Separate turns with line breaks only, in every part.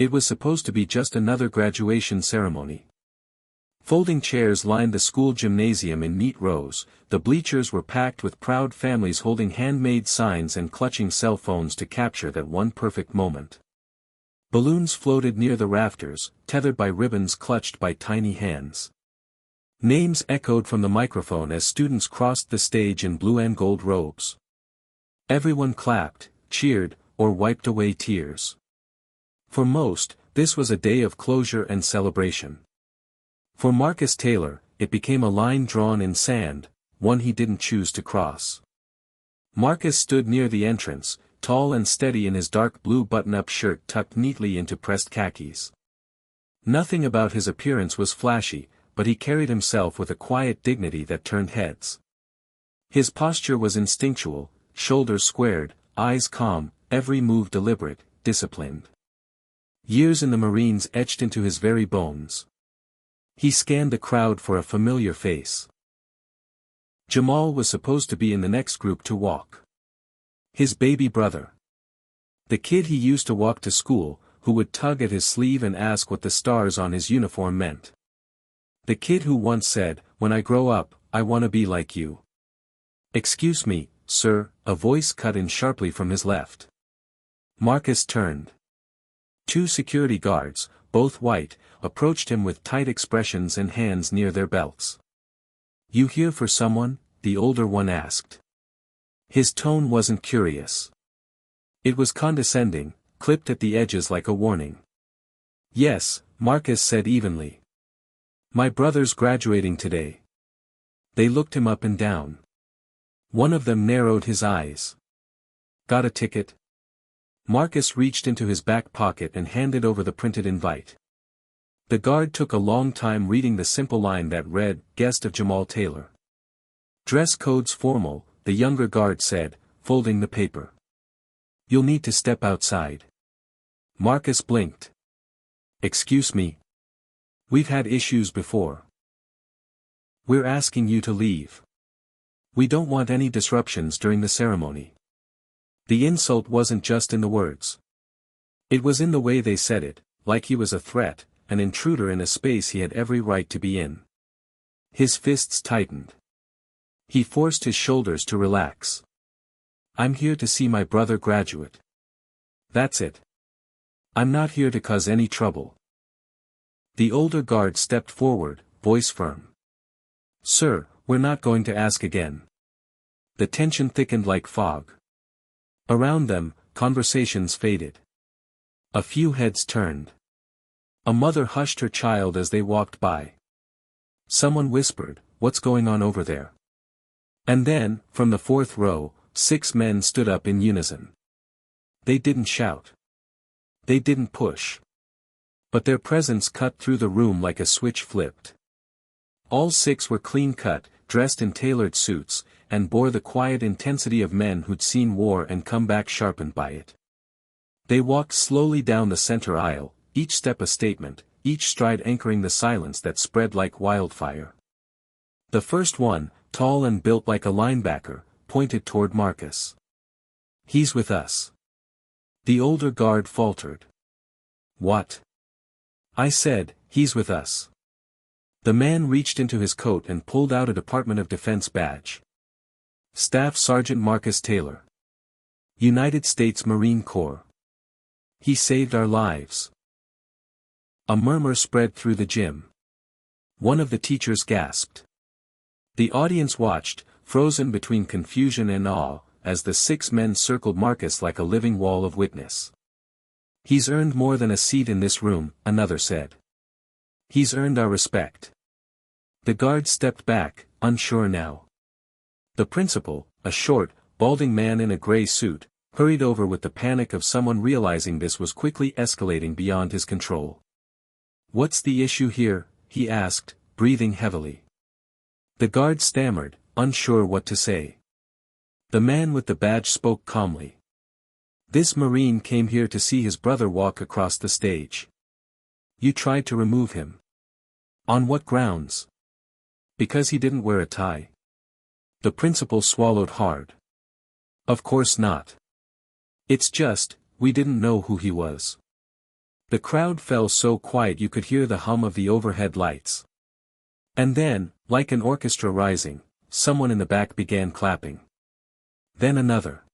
It was supposed to be just another graduation ceremony. Folding chairs lined the school gymnasium in neat rows, the bleachers were packed with proud families holding handmade signs and clutching cell phones to capture that one perfect moment. Balloons floated near the rafters, tethered by ribbons clutched by tiny hands. Names echoed from the microphone as students crossed the stage in blue and gold robes. Everyone clapped, cheered, or wiped away tears. For most, this was a day of closure and celebration. For Marcus Taylor, it became a line drawn in sand, one he didn't choose to cross. Marcus stood near the entrance, tall and steady in his dark blue button-up shirt tucked neatly into pressed khakis. Nothing about his appearance was flashy, but he carried himself with a quiet dignity that turned heads. His posture was instinctual, shoulders squared, eyes calm, every move deliberate, disciplined. Years in the Marines etched into his very bones. He scanned the crowd for a familiar face. Jamal was supposed to be in the next group to walk. His baby brother. The kid he used to walk to school, who would tug at his sleeve and ask what the stars on his uniform meant. The kid who once said, "When I grow up, I want to be like you." "Excuse me, sir," a voice cut in sharply from his left. Marcus turned. Two security guards, both white, approached him with tight expressions and hands near their belts. "You here for someone?" the older one asked. His tone wasn't curious. It was condescending, clipped at the edges like a warning. "Yes," Marcus said evenly. "My brother's graduating today." They looked him up and down. One of them narrowed his eyes. "Got a ticket?" Marcus reached into his back pocket and handed over the printed invite. The guard took a long time reading the simple line that read, "Guest of Jamal Taylor." "Dress code's formal," the younger guard said, folding the paper. "You'll need to step outside." Marcus blinked. "Excuse me. We've had issues before. We're asking you to leave. We don't want any disruptions during the ceremony." The insult wasn't just in the words. It was in the way they said it, like he was a threat, an intruder in a space he had every right to be in. His fists tightened. He forced his shoulders to relax. "I'm here to see my brother graduate. That's it. I'm not here to cause any trouble." The older guard stepped forward, voice firm. "Sir, we're not going to ask again." The tension thickened like fog. Around them, conversations faded. A few heads turned. A mother hushed her child as they walked by. Someone whispered, "What's going on over there?" And then, from the fourth row, 6 men stood up in unison. They didn't shout. They didn't push. But their presence cut through the room like a switch flipped. All 6 were clean-cut, dressed in tailored suits, and bore the quiet intensity of men who'd seen war and come back sharpened by it. They walked slowly down the center aisle, each step a statement, each stride anchoring the silence that spread like wildfire. The first one, tall and built like a linebacker, pointed toward Marcus. "He's with us." The older guard faltered. "What?" "I said, he's with us." The man reached into his coat and pulled out a Department of Defense badge. "Staff Sergeant Marcus Taylor. United States Marine Corps. He saved our lives." A murmur spread through the gym. One of the teachers gasped. The audience watched, frozen between confusion and awe, as the 6 men circled Marcus like a living wall of witness. "He's earned more than a seat in this room," another said. "He's earned our respect." The guard stepped back, unsure now. The principal, a short, balding man in a gray suit, hurried over with the panic of someone realizing this was quickly escalating beyond his control. "What's the issue here?" he asked, breathing heavily. The guard stammered, unsure what to say. The man with the badge spoke calmly. "This Marine came here to see his brother walk across the stage. You tried to remove him. On what grounds? Because he didn't wear a tie?" The principal swallowed hard. "Of course not. It's just, we didn't know who he was. The crowd fell so quiet you could hear the hum of the overhead lights. And then, like an orchestra rising, someone in the back began clapping. Then another.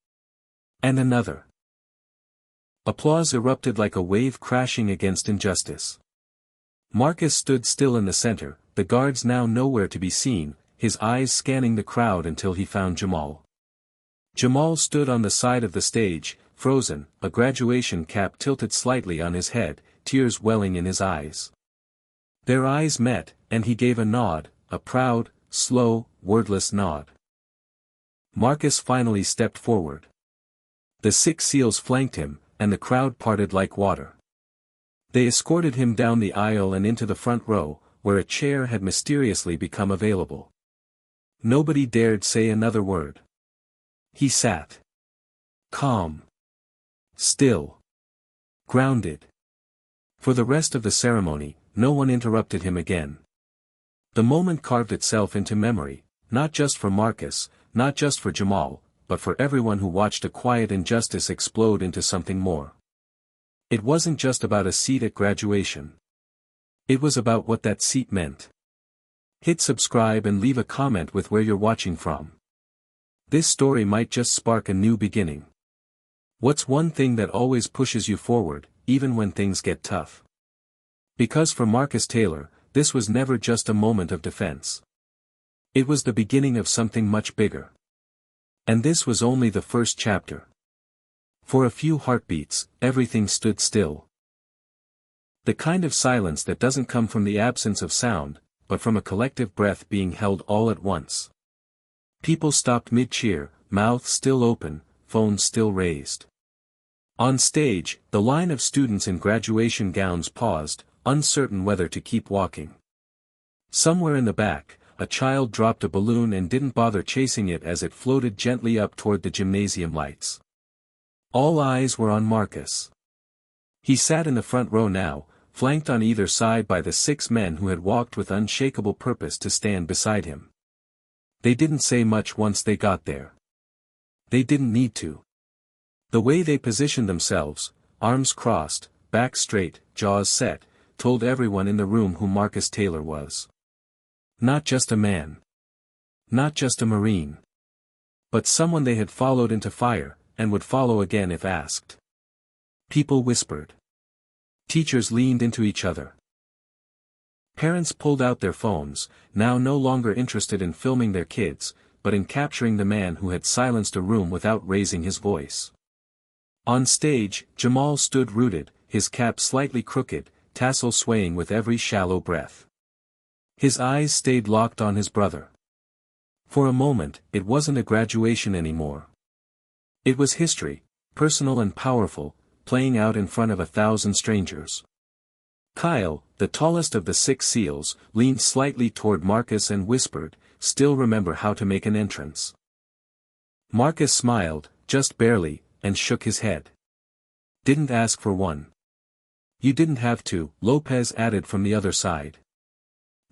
And another. Applause erupted like a wave crashing against injustice. Marcus stood still in the center, the guards now nowhere to be seen, his eyes scanning the crowd until he found Jamal. Jamal stood on the side of the stage, frozen, a graduation cap tilted slightly on his head, tears welling in his eyes. Their eyes met, and he gave a nod, a proud, slow, wordless nod. Marcus finally stepped forward. The 6 SEALs flanked him, and the crowd parted like water. They escorted him down the aisle and into the front row, where a chair had mysteriously become available. Nobody dared say another word. He sat. Calm. Still. Grounded. For the rest of the ceremony, no one interrupted him again. The moment carved itself into memory, not just for Marcus, not just for Jamal, but for everyone who watched a quiet injustice explode into something more. It wasn't just about a seat at graduation. It was about what that seat meant. Hit subscribe and leave a comment with where you're watching from. This story might just spark a new beginning. What's one thing that always pushes you forward, even when things get tough? Because for Marcus Taylor, this was never just a moment of defense. It was the beginning of something much bigger. And this was only the first chapter. For a few heartbeats, everything stood still. The kind of silence that doesn't come from the absence of sound, but from a collective breath being held all at once. People stopped mid-cheer, mouths still open, phones still raised. On stage, the line of students in graduation gowns paused, uncertain whether to keep walking. Somewhere in the back, a child dropped a balloon and didn't bother chasing it as it floated gently up toward the gymnasium lights. All eyes were on Marcus. He sat in the front row now, flanked on either side by the 6 men who had walked with unshakable purpose to stand beside him. They didn't say much once they got there. They didn't need to. The way they positioned themselves, arms crossed, back straight, jaws set, told everyone in the room who Marcus Taylor was. Not just a man. Not just a Marine. But someone they had followed into fire, and would follow again if asked. People whispered. Teachers leaned into each other. Parents pulled out their phones, now no longer interested in filming their kids, but in capturing the man who had silenced a room without raising his voice. On stage, Jamal stood rooted, his cap slightly crooked, tassel swaying with every shallow breath. His eyes stayed locked on his brother. For a moment, it wasn't a graduation anymore. It was history, personal and powerful, playing out in front of 1,000 strangers. Kyle, the tallest of the 6 SEALs, leaned slightly toward Marcus and whispered, "Still remember how to make an entrance." Marcus smiled, just barely, and shook his head. "Didn't ask for one." "You didn't have to," Lopez added from the other side.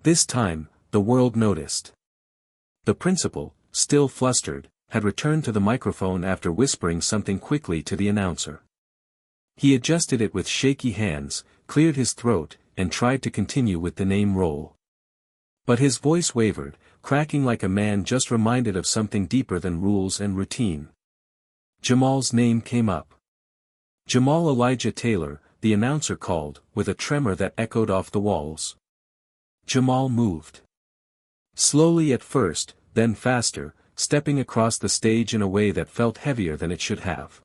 This time, the world noticed. The principal, still flustered, had returned to the microphone after whispering something quickly to the announcer. He adjusted it with shaky hands, cleared his throat, and tried to continue with the name roll. But his voice wavered, cracking like a man just reminded of something deeper than rules and routine. Jamal's name came up. Jamal Elijah Taylor, the announcer called, with a tremor that echoed off the walls. Jamal moved. Slowly at first, then faster, stepping across the stage in a way that felt heavier than it should have.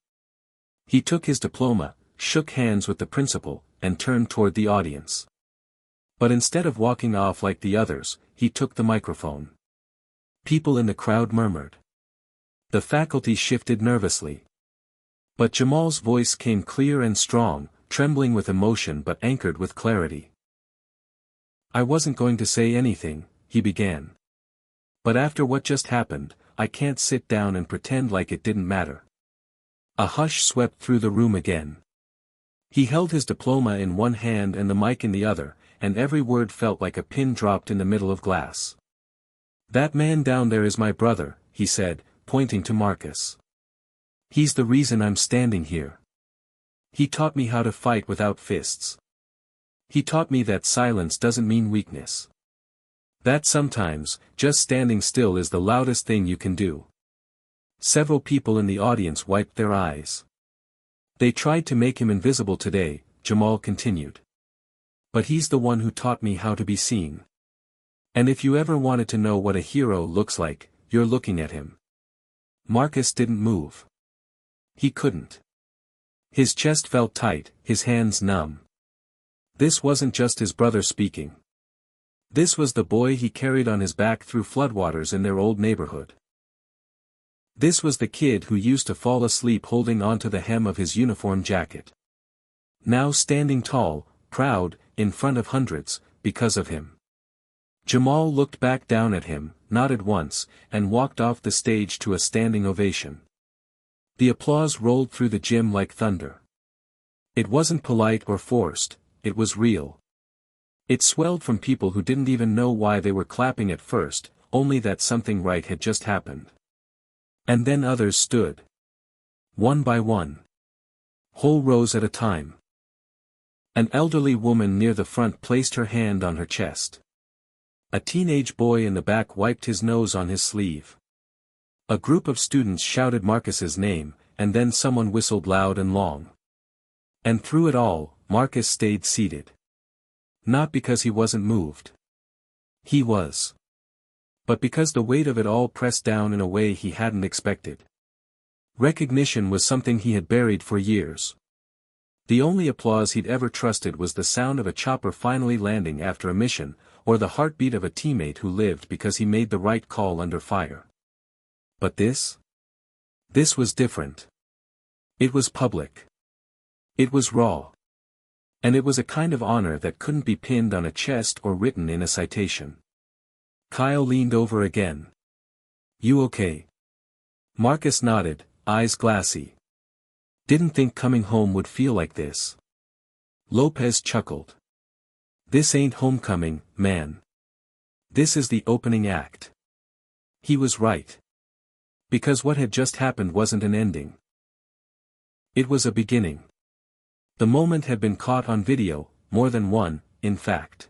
He took his diploma, shook hands with the principal, and turned toward the audience. But instead of walking off like the others, he took the microphone. People in the crowd murmured. The faculty shifted nervously. But Jamal's voice came clear and strong, trembling with emotion but anchored with clarity. "I wasn't going to say anything," he began. "But after what just happened, I can't sit down and pretend like it didn't matter." A hush swept through the room again. He held his diploma in one hand and the mic in the other, and every word felt like a pin dropped in the middle of glass. "That man down there is my brother," he said, pointing to Marcus. "He's the reason I'm standing here. He taught me how to fight without fists. He taught me that silence doesn't mean weakness. That sometimes, just standing still is the loudest thing you can do. Several people in the audience wiped their eyes. They tried to make him invisible today, Jamal continued. But he's the one who taught me how to be seen. And if you ever wanted to know what a hero looks like, you're looking at him. Marcus didn't move. He couldn't. His chest felt tight, his hands numb. This wasn't just his brother speaking. This was the boy he carried on his back through floodwaters in their old neighborhood. This was the kid who used to fall asleep holding onto the hem of his uniform jacket. Now standing tall, proud, in front of hundreds, because of him. Jamal looked back down at him, nodded once, and walked off the stage to a standing ovation. The applause rolled through the gym like thunder. It wasn't polite or forced, it was real. It swelled from people who didn't even know why they were clapping at first, only that something right had just happened. And then others stood. One by one. Whole rows at a time. An elderly woman near the front placed her hand on her chest. A teenage boy in the back wiped his nose on his sleeve. A group of students shouted Marcus's name, and then someone whistled loud and long. And through it all, Marcus stayed seated. Not because he wasn't moved. He was. But because the weight of it all pressed down in a way he hadn't expected. Recognition was something he had buried for years. The only applause he'd ever trusted was the sound of a chopper finally landing after a mission, or the heartbeat of a teammate who lived because he made the right call under fire. But this? This was different. It was public. It was raw. And it was a kind of honor that couldn't be pinned on a chest or written in a citation. Kyle leaned over again. You okay? Marcus nodded, eyes glassy. Didn't think coming home would feel like this. Lopez chuckled. This ain't homecoming, man. This is the opening act. He was right. Because what had just happened wasn't an ending. It was a beginning. The moment had been caught on video, more than one, in fact.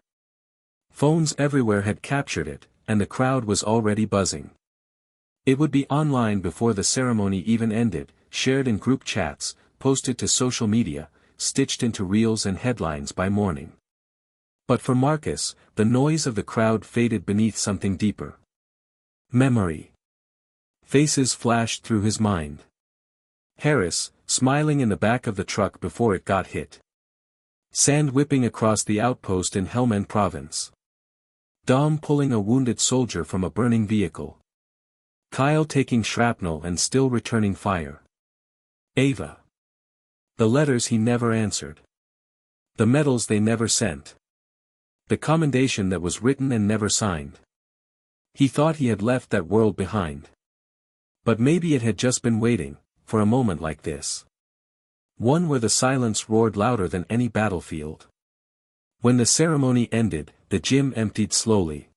Phones everywhere had captured it, and the crowd was already buzzing. It would be online before the ceremony even ended, shared in group chats, posted to social media, stitched into reels and headlines by morning. But for Marcus, the noise of the crowd faded beneath something deeper. Memory. Faces flashed through his mind. Harris, smiling in the back of the truck before it got hit. Sand whipping across the outpost in Helmand province. Dom pulling a wounded soldier from a burning vehicle. Kyle taking shrapnel and still returning fire. Ava. The letters he never answered. The medals they never sent. The commendation that was written and never signed. He thought he had left that world behind. But maybe it had just been waiting, for a moment like this. One where the silence roared louder than any battlefield. When the ceremony ended, the gym emptied slowly.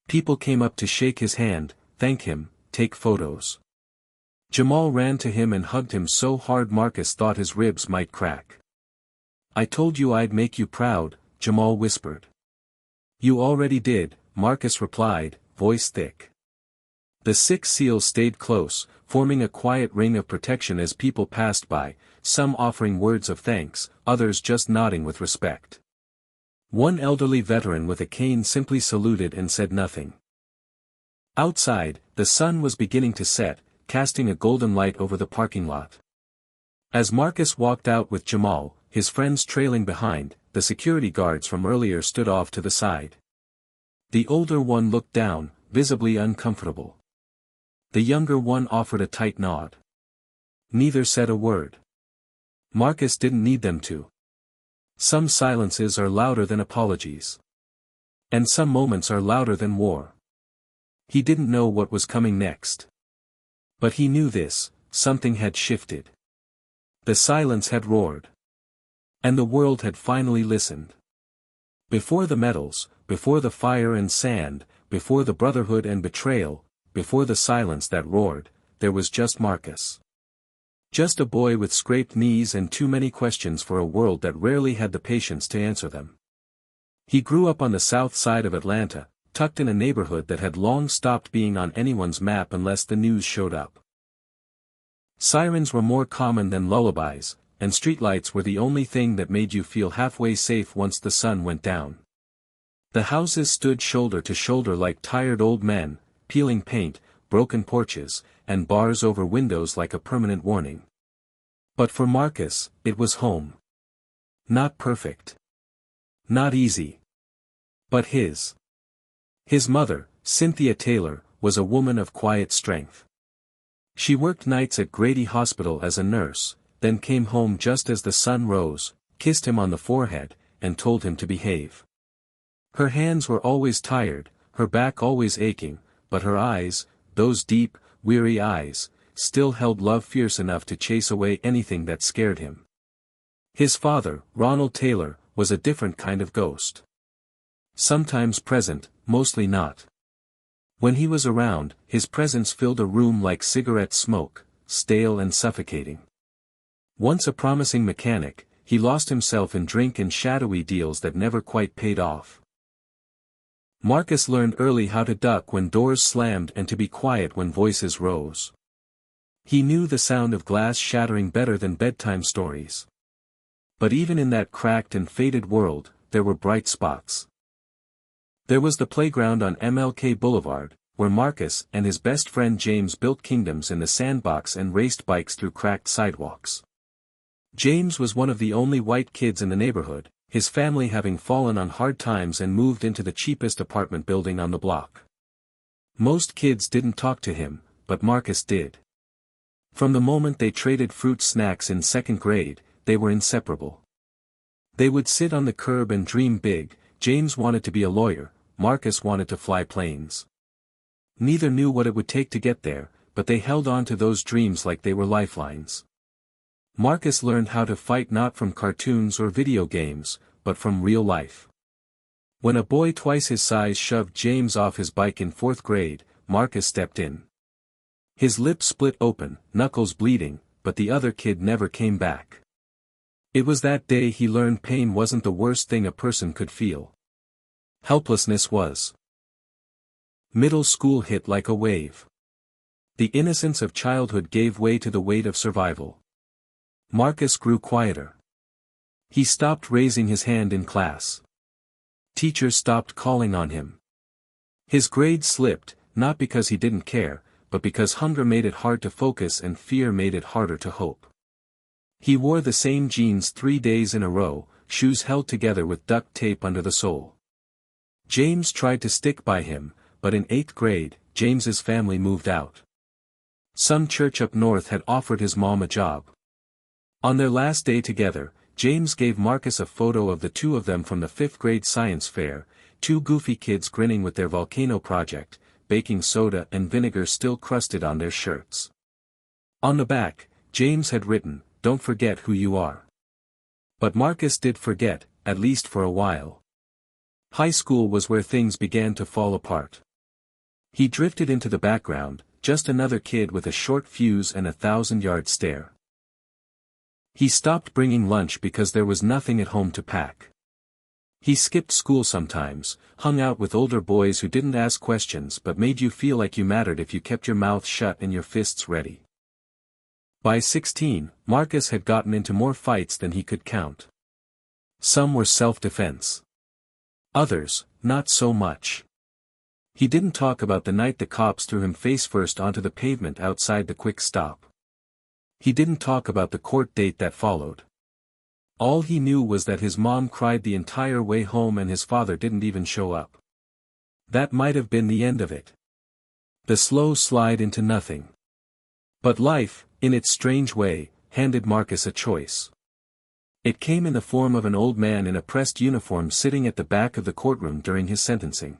People came up to shake his hand, thank him, take photos. Jamal ran to him and hugged him so hard Marcus thought his ribs might crack. I told you I'd make you proud, Jamal whispered. You already did, Marcus replied, voice thick. The 6 SEALs stayed close, forming a quiet ring of protection as people passed by, some offering words of thanks, others just nodding with respect. One elderly veteran with a cane simply saluted and said nothing. Outside, the sun was beginning to set, casting a golden light over the parking lot. As Marcus walked out with Jamal, his friends trailing behind, the security guards from earlier stood off to the side. The older one looked down, visibly uncomfortable. The younger one offered a tight nod. Neither said a word. Marcus didn't need them to. Some silences are louder than apologies. And some moments are louder than war. He didn't know what was coming next. But he knew this, something had shifted. The silence had roared. And the world had finally listened. Before the medals, before the fire and sand, before the brotherhood and betrayal, before the silence that roared, there was just Marcus. Just a boy with scraped knees and too many questions for a world that rarely had the patience to answer them. He grew up on the south side of Atlanta, tucked in a neighborhood that had long stopped being on anyone's map unless the news showed up. Sirens were more common than lullabies, and streetlights were the only thing that made you feel halfway safe once the sun went down. The houses stood shoulder to shoulder like tired old men, peeling paint, broken porches, and bars over windows like a permanent warning. But for Marcus, it was home. Not perfect. Not easy. But his. His mother, Cynthia Taylor, was a woman of quiet strength. She worked nights at Grady Hospital as a nurse, then came home just as the sun rose, kissed him on the forehead, and told him to behave. Her hands were always tired, her back always aching, but her eyes, those deep, weary eyes, still held love fierce enough to chase away anything that scared him. His father, Ronald Taylor, was a different kind of ghost. Sometimes present, mostly not. When he was around, his presence filled a room like cigarette smoke, stale and suffocating. Once a promising mechanic, he lost himself in drink and shadowy deals that never quite paid off. Marcus learned early how to duck when doors slammed and to be quiet when voices rose. He knew the sound of glass shattering better than bedtime stories. But even in that cracked and faded world, there were bright spots. There was the playground on MLK Boulevard, where Marcus and his best friend James built kingdoms in the sandbox and raced bikes through cracked sidewalks. James was one of the only white kids in the neighborhood, his family having fallen on hard times and moved into the cheapest apartment building on the block. Most kids didn't talk to him, but Marcus did. From the moment they traded fruit snacks in second grade, they were inseparable. They would sit on the curb and dream big. James wanted to be a lawyer, Marcus wanted to fly planes. Neither knew what it would take to get there, but they held on to those dreams like they were lifelines. Marcus learned how to fight not from cartoons or video games, but from real life. When a boy twice his size shoved James off his bike in fourth grade, Marcus stepped in. His lips split open, knuckles bleeding, but the other kid never came back. It was that day he learned pain wasn't the worst thing a person could feel. Helplessness was. Middle school hit like a wave. The innocence of childhood gave way to the weight of survival. Marcus grew quieter. He stopped raising his hand in class. Teachers stopped calling on him. His grades slipped, not because he didn't care, but because hunger made it hard to focus and fear made it harder to hope. He wore the same jeans 3 days in a row, shoes held together with duct tape under the sole. James tried to stick by him, but in 8th grade, James's family moved out. Some church up north had offered his mom a job. On their last day together, James gave Marcus a photo of the two of them from the 5th grade science fair, two goofy kids grinning with their volcano project, baking soda and vinegar still crusted on their shirts. On the back, James had written, "Don't forget who you are." But Marcus did forget, at least for a while. High school was where things began to fall apart. He drifted into the background, just another kid with a short fuse and a 1,000-yard stare. He stopped bringing lunch because there was nothing at home to pack. He skipped school sometimes, hung out with older boys who didn't ask questions but made you feel like you mattered if you kept your mouth shut and your fists ready. By 16, Marcus had gotten into more fights than he could count. Some were self-defense. Others, not so much. He didn't talk about the night the cops threw him face-first onto the pavement outside the quick stop. He didn't talk about the court date that followed. All he knew was that his mom cried the entire way home and his father didn't even show up. That might have been the end of it. The slow slide into nothing. But life, in its strange way, handed Marcus a choice. It came in the form of an old man in a pressed uniform sitting at the back of the courtroom during his sentencing.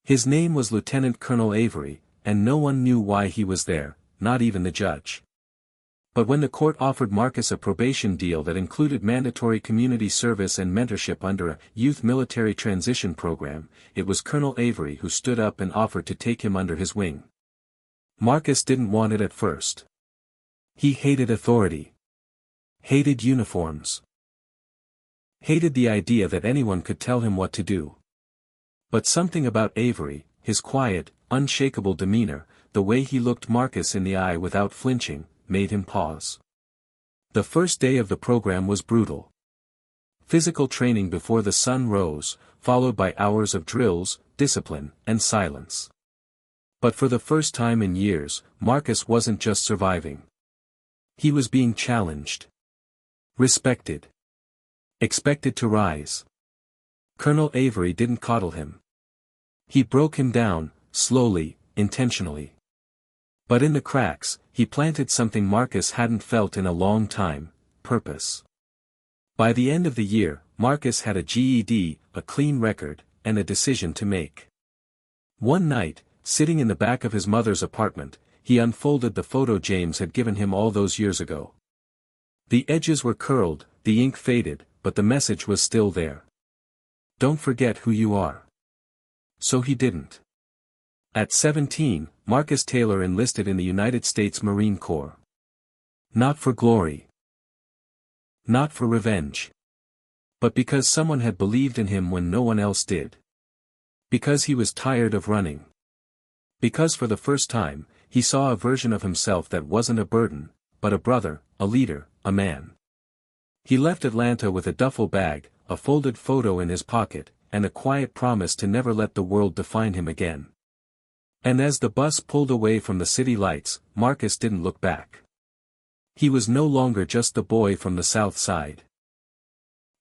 His name was Lieutenant Colonel Avery, and no one knew why he was there, not even the judge. But when the court offered Marcus a probation deal that included mandatory community service and mentorship under a youth military transition program, it was Colonel Avery who stood up and offered to take him under his wing. Marcus didn't want it at first. He hated authority. Hated uniforms. Hated the idea that anyone could tell him what to do. But something about Avery, his quiet, unshakable demeanor, the way he looked Marcus in the eye without flinching, made him pause. The first day of the program was brutal. Physical training before the sun rose, followed by hours of drills, discipline, and silence. But for the first time in years, Marcus wasn't just surviving. He was being challenged. Respected. Expected to rise. Colonel Avery didn't coddle him. He broke him down, slowly, intentionally. But in the cracks, he planted something Marcus hadn't felt in a long time: purpose. By the end of the year, Marcus had a GED, a clean record, and a decision to make. One night, sitting in the back of his mother's apartment, he unfolded the photo James had given him all those years ago. The edges were curled, the ink faded, but the message was still there. Don't forget who you are. So he didn't. At 17, Marcus Taylor enlisted in the United States Marine Corps. Not for glory. Not for revenge. But because someone had believed in him when no one else did. Because he was tired of running. Because for the first time, he saw a version of himself that wasn't a burden, but a brother, a leader, a man. He left Atlanta with a duffel bag, a folded photo in his pocket, and a quiet promise to never let the world define him again. And as the bus pulled away from the city lights, Marcus didn't look back. He was no longer just the boy from the South Side.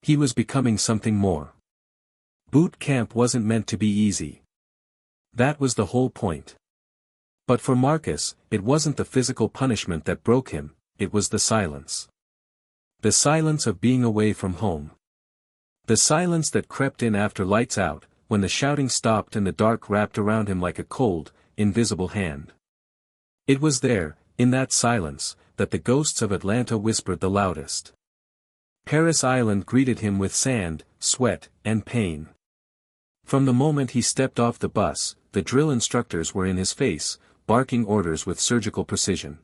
He was becoming something more. Boot camp wasn't meant to be easy. That was the whole point. But for Marcus, it wasn't the physical punishment that broke him, it was the silence. The silence of being away from home. The silence that crept in after lights out, when the shouting stopped and the dark wrapped around him like a cold, invisible hand. It was there, in that silence, that the ghosts of Atlanta whispered the loudest. Paris Island greeted him with sand, sweat, and pain. From the moment he stepped off the bus, the drill instructors were in his face, barking orders with surgical precision.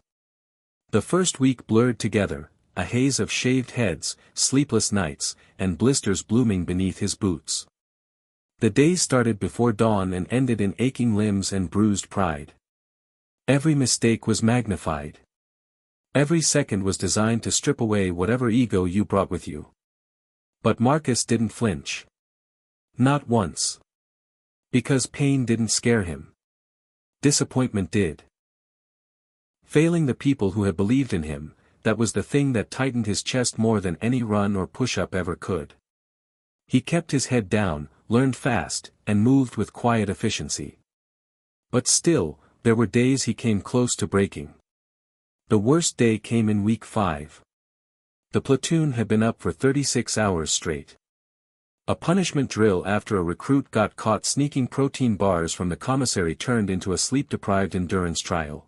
The first week blurred together, a haze of shaved heads, sleepless nights, and blisters blooming beneath his boots. The days started before dawn and ended in aching limbs and bruised pride. Every mistake was magnified. Every second was designed to strip away whatever ego you brought with you. But Marcus didn't flinch. Not once. Because pain didn't scare him. Disappointment did. Failing the people who had believed in him, that was the thing that tightened his chest more than any run or push-up ever could. He kept his head down, learned fast, and moved with quiet efficiency. But still, there were days he came close to breaking. The worst day came in week 5. The platoon had been up for 36 hours straight. A punishment drill after a recruit got caught sneaking protein bars from the commissary turned into a sleep-deprived endurance trial.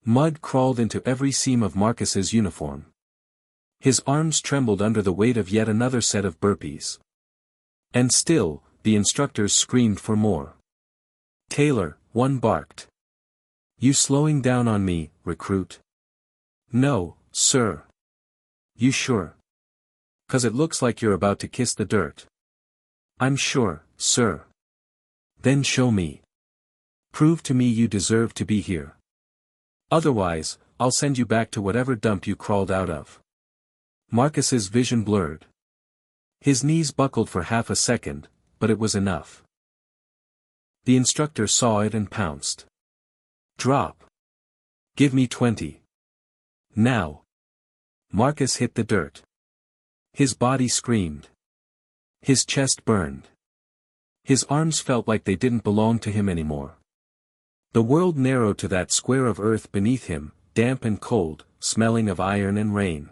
Mud crawled into every seam of Marcus's uniform. His arms trembled under the weight of yet another set of burpees. And still, the instructors screamed for more. Taylor, one barked. You slowing down on me, recruit? No, sir. You sure? 'Cause it looks like you're about to kiss the dirt. I'm sure, sir. Then show me. Prove to me you deserve to be here. Otherwise, I'll send you back to whatever dump you crawled out of. Marcus's vision blurred. His knees buckled for half a second, but it was enough. The instructor saw it and pounced. Drop. Give me 20. Now. Marcus hit the dirt. His body screamed. His chest burned. His arms felt like they didn't belong to him anymore. The world narrowed to that square of earth beneath him, damp and cold, smelling of iron and rain.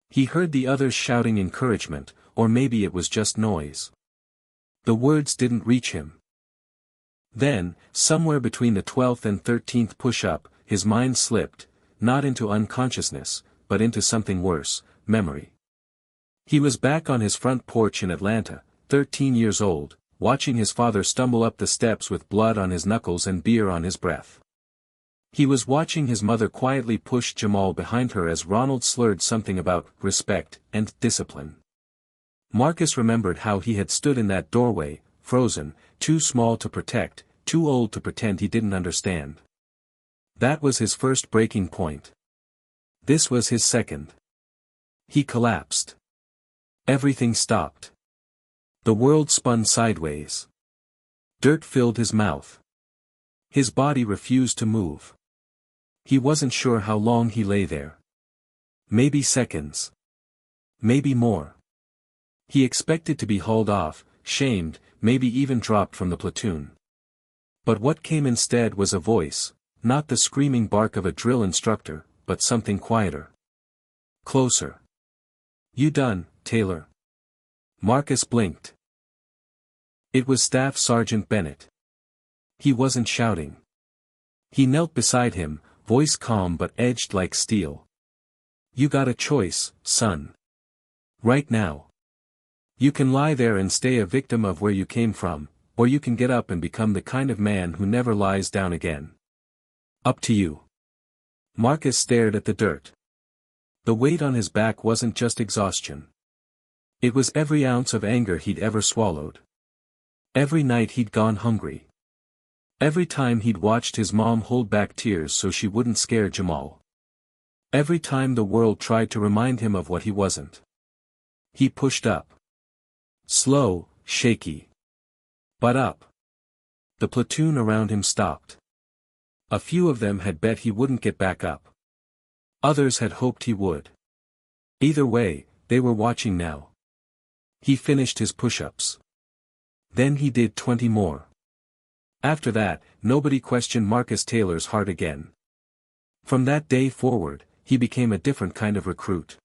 He heard the others shouting encouragement, or maybe it was just noise. The words didn't reach him. Then, somewhere between the 12th and 13th push-up, his mind slipped, not into unconsciousness, but into something worse, memory. He was back on his front porch in Atlanta, 13 years old, watching his father stumble up the steps with blood on his knuckles and beer on his breath. He was watching his mother quietly push Jamal behind her as Ronald slurred something about respect and discipline. Marcus remembered how he had stood in that doorway, frozen, too small to protect, too old to pretend he didn't understand. That was his first breaking point. This was his second. He collapsed. Everything stopped. The world spun sideways. Dirt filled his mouth. His body refused to move. He wasn't sure how long he lay there. Maybe seconds. Maybe more. He expected to be hauled off, shamed, maybe even dropped from the platoon. But what came instead was a voice, not the screaming bark of a drill instructor, but something quieter. Closer. You done, Taylor? Marcus blinked. It was Staff Sergeant Bennett. He wasn't shouting. He knelt beside him, voice calm but edged like steel. You got a choice, son. Right now. You can lie there and stay a victim of where you came from, or you can get up and become the kind of man who never lies down again. Up to you. Marcus stared at the dirt. The weight on his back wasn't just exhaustion. It was every ounce of anger he'd ever swallowed. Every night he'd gone hungry. Every time he'd watched his mom hold back tears so she wouldn't scare Jamal. Every time the world tried to remind him of what he wasn't. He pushed up. Slow, shaky. But up. The platoon around him stopped. A few of them had bet he wouldn't get back up. Others had hoped he would. Either way, they were watching now. He finished his push-ups. Then he did 20 more. After that, nobody questioned Marcus Taylor's heart again. From that day forward, he became a different kind of recruit.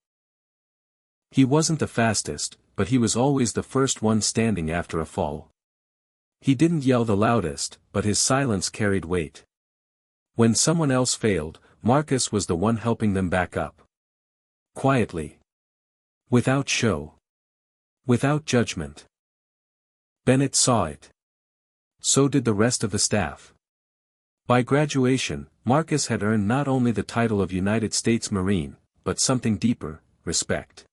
He wasn't the fastest, but he was always the first one standing after a fall. He didn't yell the loudest, but his silence carried weight. When someone else failed, Marcus was the one helping them back up. Quietly. Without show. Without judgment. Bennett saw it. So did the rest of the staff. By graduation, Marcus had earned not only the title of United States Marine, but something deeper, respect.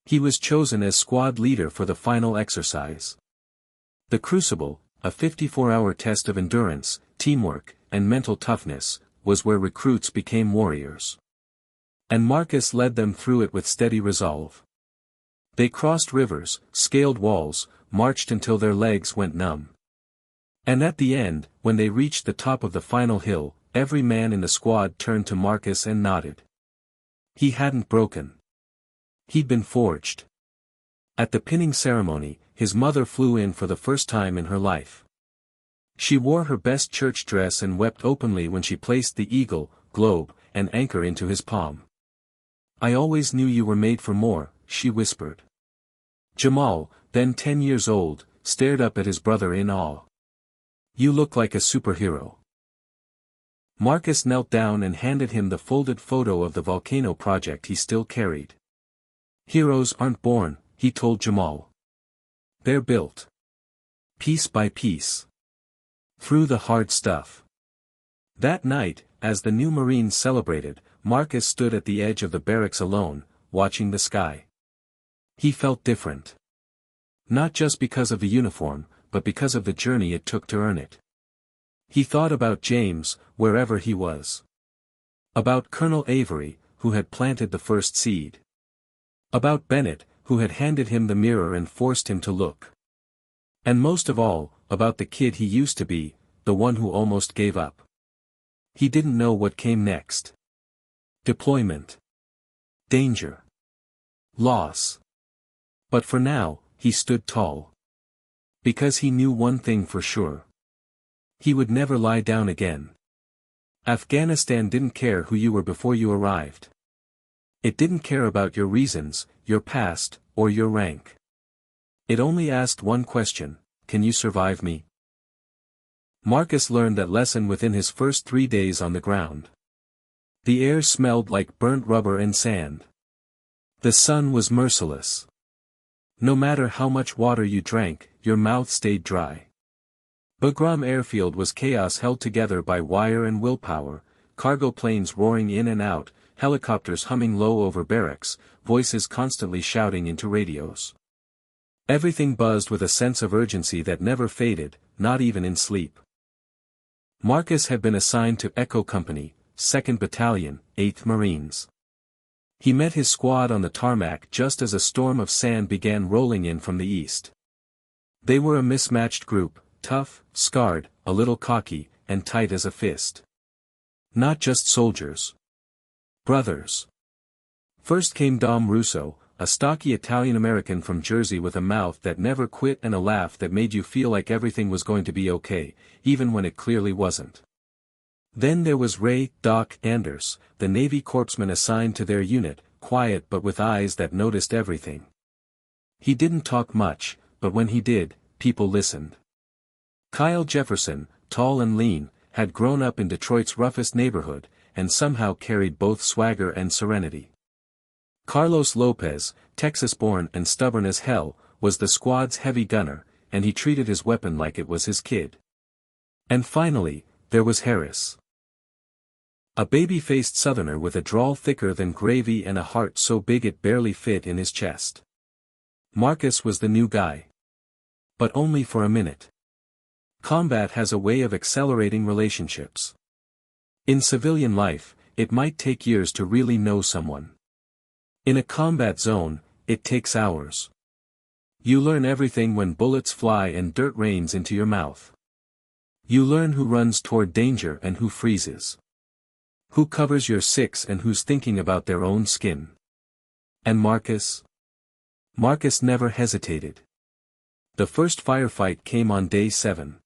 He was chosen as squad leader for the final exercise. The Crucible, a 54-hour test of endurance, teamwork, and mental toughness, was where recruits became warriors. And Marcus led them through it with steady resolve. They crossed rivers, scaled walls, marched until their legs went numb. And at the end, when they reached the top of the final hill, every man in the squad turned to Marcus and nodded. He hadn't broken. He'd been forged. At the pinning ceremony, his mother flew in for the first time in her life. She wore her best church dress and wept openly when she placed the eagle, globe, and anchor into his palm. I always knew you were made for more, she whispered. Jamal, then 10 years old, stared up at his brother in awe. You look like a superhero. Marcus knelt down and handed him the folded photo of the volcano project he still carried. Heroes aren't born, he told Jamal. They're built. Piece by piece. Through the hard stuff. That night, as the new Marines celebrated, Marcus stood at the edge of the barracks alone, watching the sky. He felt different. Not just because of the uniform, but because of the journey it took to earn it. He thought about James, wherever he was. About Colonel Avery, who had planted the first seed. About Bennett, who had handed him the mirror and forced him to look. And most of all, about the kid he used to be, the one who almost gave up. He didn't know what came next. Deployment. Danger. Loss. But for now, he stood tall. Because he knew one thing for sure. He would never lie down again. Afghanistan didn't care who you were before you arrived. It didn't care about your reasons, your past, or your rank. It only asked one question: can you survive me? Marcus learned that lesson within his first 3 days on the ground. The air smelled like burnt rubber and sand. The sun was merciless. No matter how much water you drank, your mouth stayed dry. Bagram Airfield was chaos held together by wire and willpower, cargo planes roaring in and out, helicopters humming low over barracks, voices constantly shouting into radios. Everything buzzed with a sense of urgency that never faded, not even in sleep. Marcus had been assigned to Echo Company, 2nd Battalion, 8th Marines. He met his squad on the tarmac just as a storm of sand began rolling in from the east. They were a mismatched group, tough, scarred, a little cocky, and tight as a fist. Not just soldiers. Brothers. First came Dom Russo, a stocky Italian-American from Jersey with a mouth that never quit and a laugh that made you feel like everything was going to be okay, even when it clearly wasn't. Then there was Ray "Doc" Anders, the Navy corpsman assigned to their unit, quiet but with eyes that noticed everything. He didn't talk much, but when he did, people listened. Kyle Jefferson, tall and lean, had grown up in Detroit's roughest neighborhood, and somehow carried both swagger and serenity. Carlos Lopez, Texas-born and stubborn as hell, was the squad's heavy gunner, and he treated his weapon like it was his kid. And finally, there was Harris. A baby-faced southerner with a drawl thicker than gravy and a heart so big it barely fit in his chest. Marcus was the new guy. But only for a minute. Combat has a way of accelerating relationships. In civilian life, it might take years to really know someone. In a combat zone, it takes hours. You learn everything when bullets fly and dirt rains into your mouth. You learn who runs toward danger and who freezes. Who covers your six and who's thinking about their own skin. And Marcus? Marcus never hesitated. The first firefight came on day 7.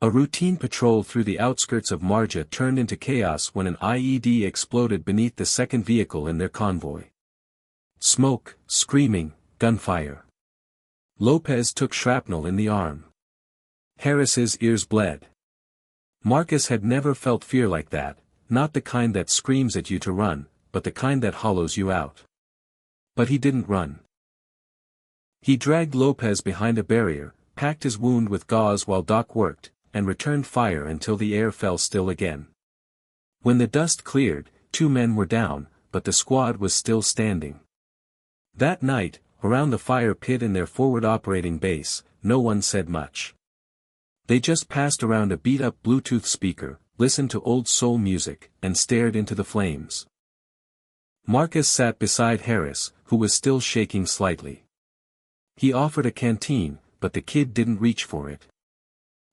A routine patrol through the outskirts of Marja turned into chaos when an IED exploded beneath the second vehicle in their convoy. Smoke, screaming, gunfire. Lopez took shrapnel in the arm. Harris's ears bled. Marcus had never felt fear like that, not the kind that screams at you to run, but the kind that hollows you out. But he didn't run. He dragged Lopez behind a barrier, packed his wound with gauze while Doc worked, and returned fire until the air fell still again. When the dust cleared, 2 men were down, but the squad was still standing. That night, around the fire pit in their forward operating base, no one said much. They just passed around a beat-up Bluetooth speaker, listened to old soul music, and stared into the flames. Marcus sat beside Harris, who was still shaking slightly. He offered a canteen, but the kid didn't reach for it.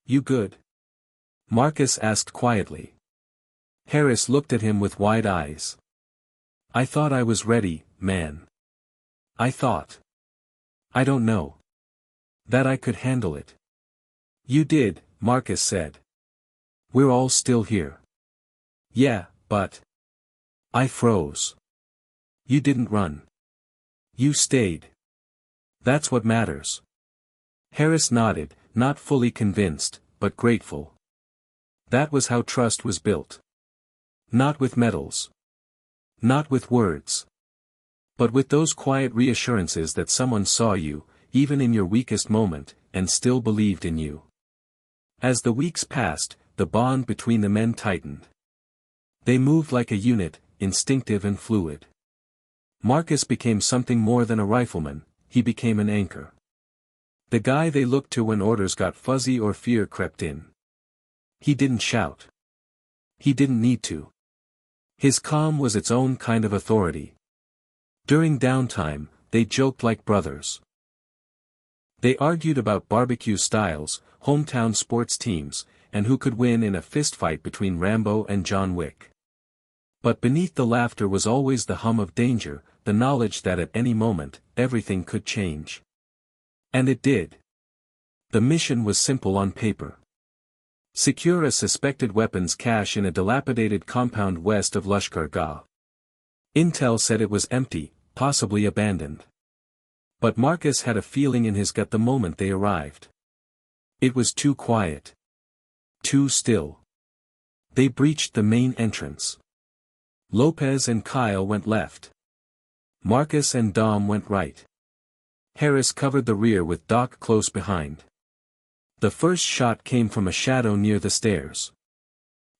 "You good?" Marcus asked quietly. Harris looked at him with wide eyes. "I thought I was ready, man. I thought. I don't know. That I could handle it." "You did," Marcus said. "We're all still here." "Yeah, but." "I froze." "You didn't run. You stayed. That's what matters." Harris nodded, not fully convinced, but grateful. That was how trust was built. Not with medals. Not with words. But with those quiet reassurances that someone saw you, even in your weakest moment, and still believed in you. As the weeks passed, the bond between the men tightened. They moved like a unit, instinctive and fluid. Marcus became something more than a rifleman, he became an anchor. The guy they looked to when orders got fuzzy or fear crept in. He didn't shout. He didn't need to. His calm was its own kind of authority. During downtime, they joked like brothers. They argued about barbecue styles, hometown sports teams, and who could win in a fistfight between Rambo and John Wick. But beneath the laughter was always the hum of danger, the knowledge that at any moment, everything could change. And it did. The mission was simple on paper. Secure a suspected weapons cache in a dilapidated compound west of Lashkar-Gah. Intel said it was empty, possibly abandoned. But Marcus had a feeling in his gut the moment they arrived. It was too quiet. Too still. They breached the main entrance. Lopez and Kyle went left. Marcus and Dom went right. Harris covered the rear with Doc close behind. The first shot came from a shadow near the stairs.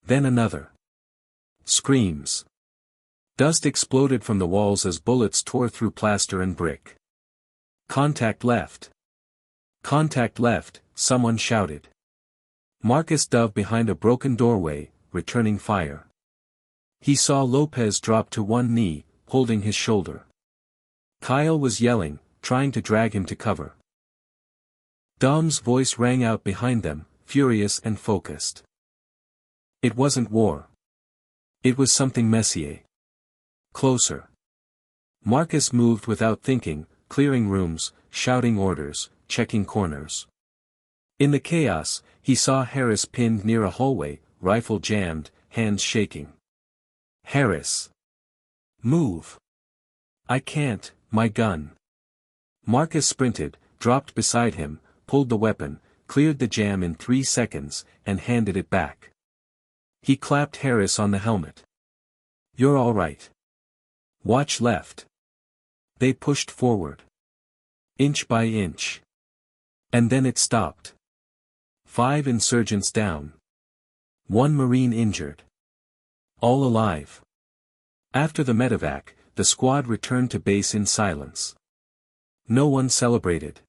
Then another. Screams. Dust exploded from the walls as bullets tore through plaster and brick. Contact left. Contact left, someone shouted. Marcus dove behind a broken doorway, returning fire. He saw Lopez drop to one knee, holding his shoulder. Kyle was yelling, trying to drag him to cover. Dom's voice rang out behind them, furious and focused. It wasn't war. It was something messier. Closer. Marcus moved without thinking, clearing rooms, shouting orders, checking corners. In the chaos, he saw Harris pinned near a hallway, rifle jammed, hands shaking. Harris. Move. I can't, my gun. Marcus sprinted, dropped beside him, pulled the weapon, cleared the jam in 3 seconds, and handed it back. He clapped Harris on the helmet. You're all right. Watch left. They pushed forward. Inch by inch. And then it stopped. 5 insurgents down. 1 Marine injured. All alive. After the medevac, the squad returned to base in silence. No one celebrated.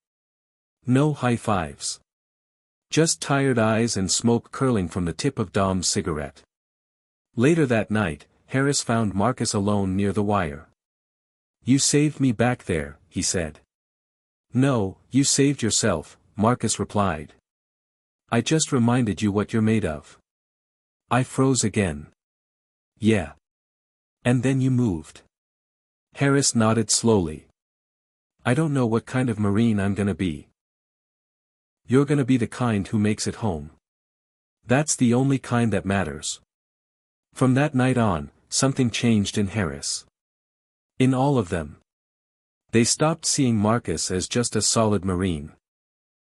No high fives. Just tired eyes and smoke curling from the tip of Dom's cigarette. Later that night, Harris found Marcus alone near the wire. You saved me back there, he said. No, you saved yourself, Marcus replied. I just reminded you what you're made of. I froze again. Yeah. And then you moved. Harris nodded slowly. I don't know what kind of Marine I'm gonna be. You're gonna be the kind who makes it home. That's the only kind that matters. From that night on, something changed in Harris. In all of them. They stopped seeing Marcus as just a solid Marine.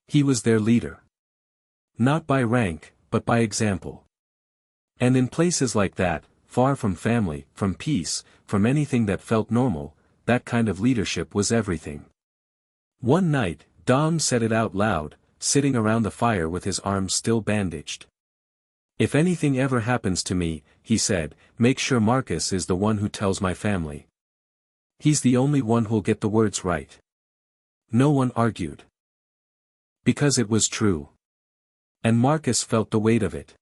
He was their leader. Not by rank, but by example. And in places like that, far from family, from peace, from anything that felt normal, that kind of leadership was everything. One night, Dom said it out loud, sitting around the fire with his arms still bandaged. If anything ever happens to me, he said, make sure Marcus is the one who tells my family. He's the only one who'll get the words right. No one argued. Because it was true. And Marcus felt the weight of it.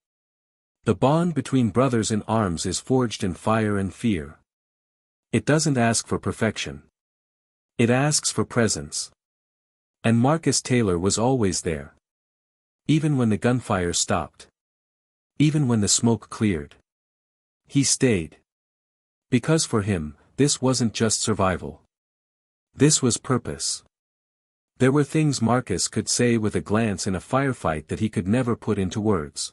The bond between brothers in arms is forged in fire and fear. It doesn't ask for perfection. It asks for presence. And Marcus Taylor was always there. Even when the gunfire stopped. Even when the smoke cleared. He stayed. Because for him, this wasn't just survival. This was purpose. There were things Marcus could say with a glance in a firefight that he could never put into words.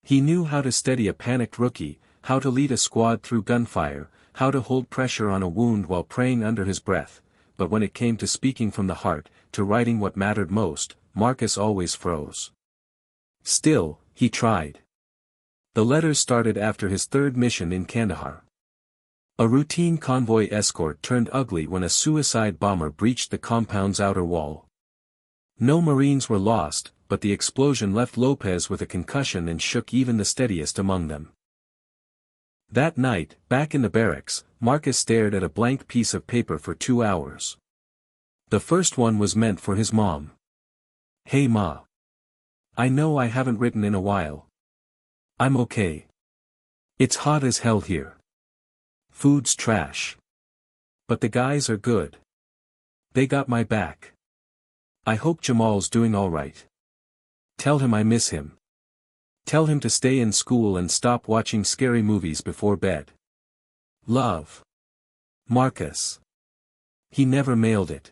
He knew how to steady a panicked rookie, how to lead a squad through gunfire, how to hold pressure on a wound while praying under his breath, but when it came to speaking from the heart, to writing what mattered most, Marcus always froze. Still, he tried. The letters started after his third mission in Kandahar. A routine convoy escort turned ugly when a suicide bomber breached the compound's outer wall. No Marines were lost, but the explosion left Lopez with a concussion and shook even the steadiest among them. That night, back in the barracks, Marcus stared at a blank piece of paper for 2 hours. The first one was meant for his mom. Hey Ma. I know I haven't written in a while. I'm okay. It's hot as hell here. Food's trash. But the guys are good. They got my back. I hope Jamal's doing alright. Tell him I miss him. Tell him to stay in school and stop watching scary movies before bed. Love. Marcus. He never mailed it.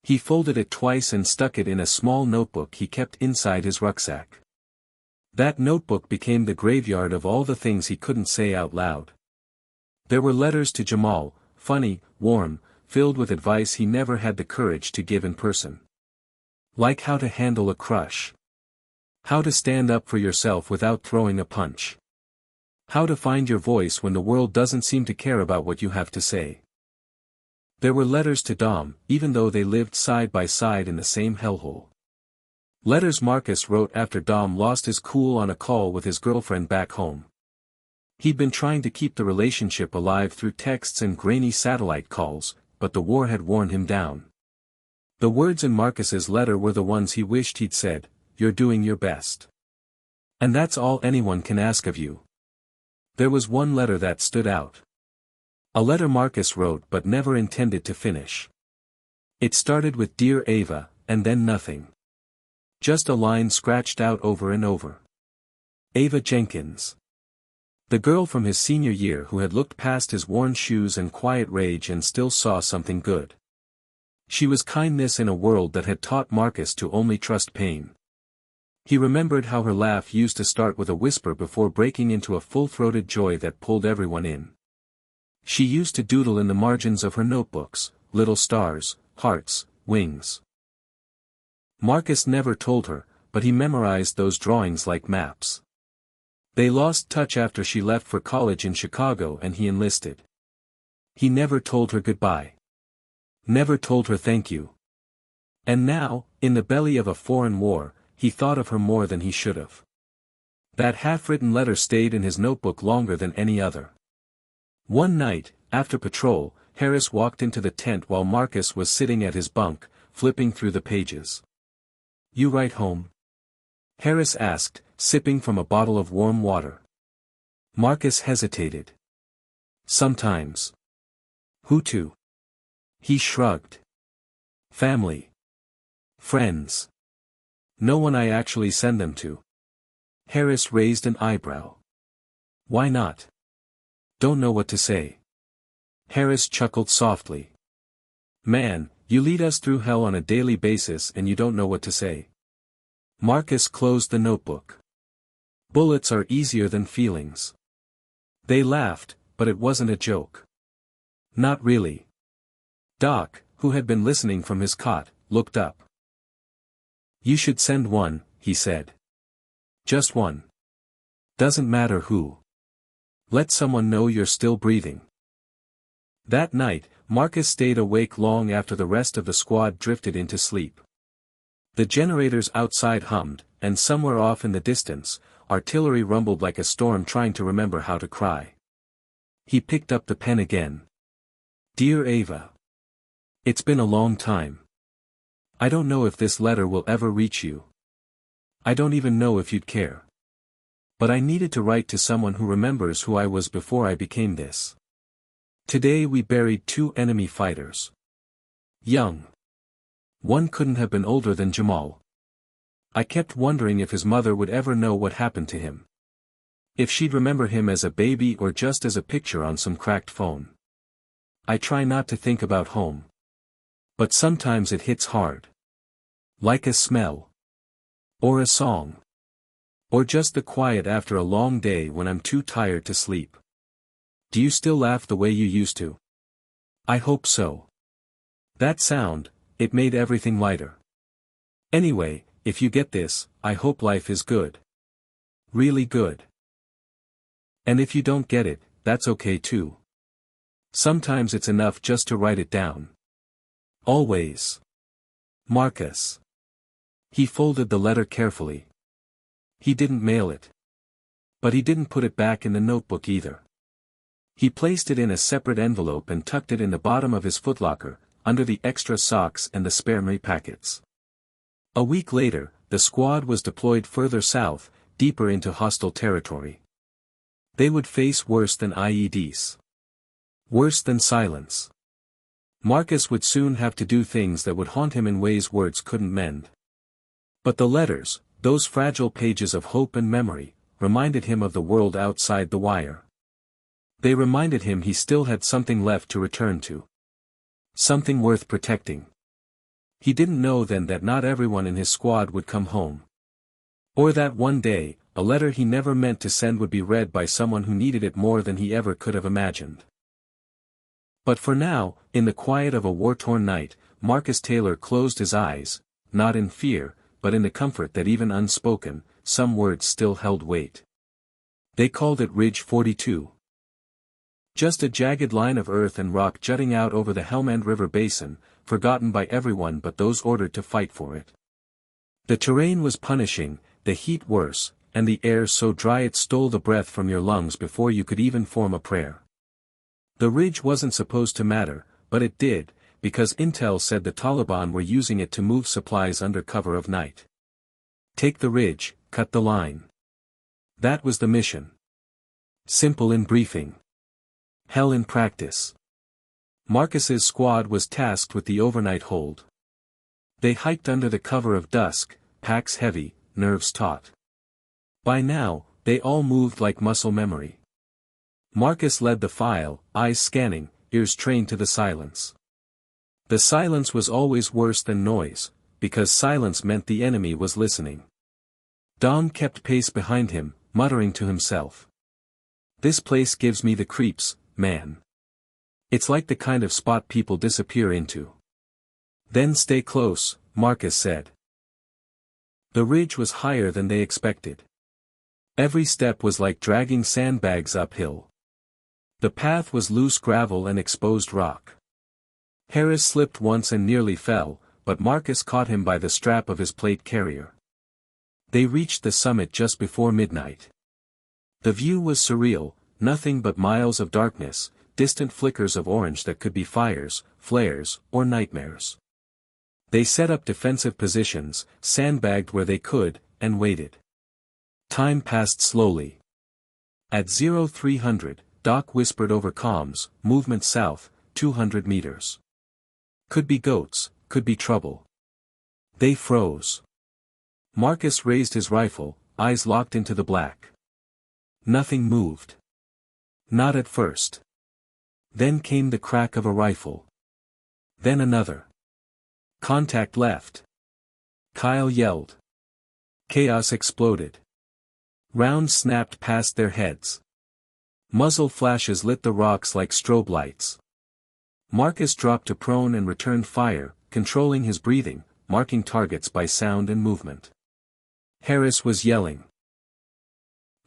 He folded it twice and stuck it in a small notebook he kept inside his rucksack. That notebook became the graveyard of all the things he couldn't say out loud. There were letters to Jamal, funny, warm, filled with advice he never had the courage to give in person. Like how to handle a crush. How to stand up for yourself without throwing a punch. How to find your voice when the world doesn't seem to care about what you have to say. There were letters to Dom, even though they lived side by side in the same hellhole. Letters Marcus wrote after Dom lost his cool on a call with his girlfriend back home. He'd been trying to keep the relationship alive through texts and grainy satellite calls, but the war had worn him down. The words in Marcus's letter were the ones he wished he'd said, "You're doing your best. And that's all anyone can ask of you." There was one letter that stood out. A letter Marcus wrote but never intended to finish. It started with "Dear Ava," and then nothing. Just a line scratched out over and over. Ava Jenkins. The girl from his senior year who had looked past his worn shoes and quiet rage and still saw something good. She was kindness in a world that had taught Marcus to only trust pain. He remembered how her laugh used to start with a whisper before breaking into a full-throated joy that pulled everyone in. She used to doodle in the margins of her notebooks, little stars, hearts, wings. Marcus never told her, but he memorized those drawings like maps. They lost touch after she left for college in Chicago and he enlisted. He never told her goodbye. Never told her thank you. And now, in the belly of a foreign war, he thought of her more than he should have. That half-written letter stayed in his notebook longer than any other. One night, after patrol, Harris walked into the tent while Marcus was sitting at his bunk, flipping through the pages. "You write home?" Harris asked, sipping from a bottle of warm water. Marcus hesitated. "Sometimes." "Who to?" He shrugged. "Family. Friends. No one I actually send them to." Harris raised an eyebrow. "Why not?" "Don't know what to say." Harris chuckled softly. "Man, you lead us through hell on a daily basis and you don't know what to say." Marcus closed the notebook. "Bullets are easier than feelings." They laughed, but it wasn't a joke. "Not really." Doc, who had been listening from his cot, looked up. "You should send one," he said. "Just one. Doesn't matter who. Let someone know you're still breathing." That night, Marcus stayed awake long after the rest of the squad drifted into sleep. The generators outside hummed, and somewhere off in the distance, artillery rumbled like a storm trying to remember how to cry. He picked up the pen again. "Dear Ava. It's been a long time. I don't know if this letter will ever reach you. I don't even know if you'd care. But I needed to write to someone who remembers who I was before I became this. Today we buried 2 enemy fighters. Young. One couldn't have been older than Jamal. I kept wondering if his mother would ever know what happened to him. If she'd remember him as a baby or just as a picture on some cracked phone. I try not to think about home. But sometimes it hits hard. Like a smell. Or a song. Or just the quiet after a long day when I'm too tired to sleep. Do you still laugh the way you used to? I hope so." That sound, it made everything lighter. "Anyway, if you get this, I hope life is good. Really good. And if you don't get it, that's okay too. Sometimes it's enough just to write it down. Always. Marcus." He folded the letter carefully. He didn't mail it. But he didn't put it back in the notebook either. He placed it in a separate envelope and tucked it in the bottom of his footlocker, under the extra socks and the spare me packets. A week later, the squad was deployed further south, deeper into hostile territory. They would face worse than IEDs. Worse than silence. Marcus would soon have to do things that would haunt him in ways words couldn't mend. But the letters, those fragile pages of hope and memory, reminded him of the world outside the wire. They reminded him he still had something left to return to. Something worth protecting. He didn't know then that not everyone in his squad would come home. Or that one day, a letter he never meant to send would be read by someone who needed it more than he ever could have imagined. But for now, in the quiet of a war-torn night, Marcus Taylor closed his eyes, not in fear, but in the comfort that even unspoken, some words still held weight. They called it Ridge 42. Just a jagged line of earth and rock jutting out over the Helmand River basin, forgotten by everyone but those ordered to fight for it. The terrain was punishing, the heat worse, and the air so dry it stole the breath from your lungs before you could even form a prayer. The ridge wasn't supposed to matter, but it did, because intel said the Taliban were using it to move supplies under cover of night. Take the ridge, cut the line. That was the mission. Simple in briefing. Hell in practice. Marcus's squad was tasked with the overnight hold. They hiked under the cover of dusk, packs heavy, nerves taut. By now, they all moved like muscle memory. Marcus led the file, eyes scanning, ears trained to the silence. The silence was always worse than noise, because silence meant the enemy was listening. Dom kept pace behind him, muttering to himself. This place gives me the creeps, man. It's like the kind of spot people disappear into. Then stay close, Marcus said. The ridge was higher than they expected. Every step was like dragging sandbags uphill. The path was loose gravel and exposed rock. Harris slipped once and nearly fell, but Marcus caught him by the strap of his plate carrier. They reached the summit just before midnight. The view was surreal, nothing but miles of darkness, distant flickers of orange that could be fires, flares, or nightmares. They set up defensive positions, sandbagged where they could, and waited. Time passed slowly. At 0300, Doc whispered over comms, movement south, 200 meters. Could be goats, could be trouble. They froze. Marcus raised his rifle, eyes locked into the black. Nothing moved. Not at first. Then came the crack of a rifle. Then another. Contact left. Kyle yelled. Chaos exploded. Rounds snapped past their heads. Muzzle flashes lit the rocks like strobe lights. Marcus dropped to prone and returned fire, controlling his breathing, marking targets by sound and movement. Harris was yelling.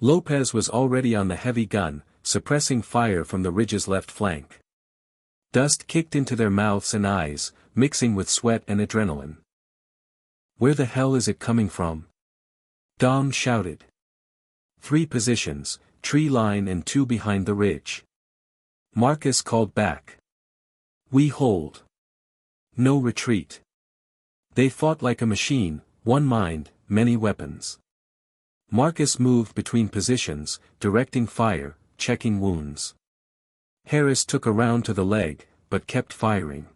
Lopez was already on the heavy gun, suppressing fire from the ridge's left flank. Dust kicked into their mouths and eyes, mixing with sweat and adrenaline. Where the hell is it coming from? Dom shouted. 3 positions, tree line and 2 behind the ridge. Marcus called back. We hold. No retreat. They fought like a machine, one mind, many weapons. Marcus moved between positions, directing fire, checking wounds. Harris took a round to the leg, but kept firing.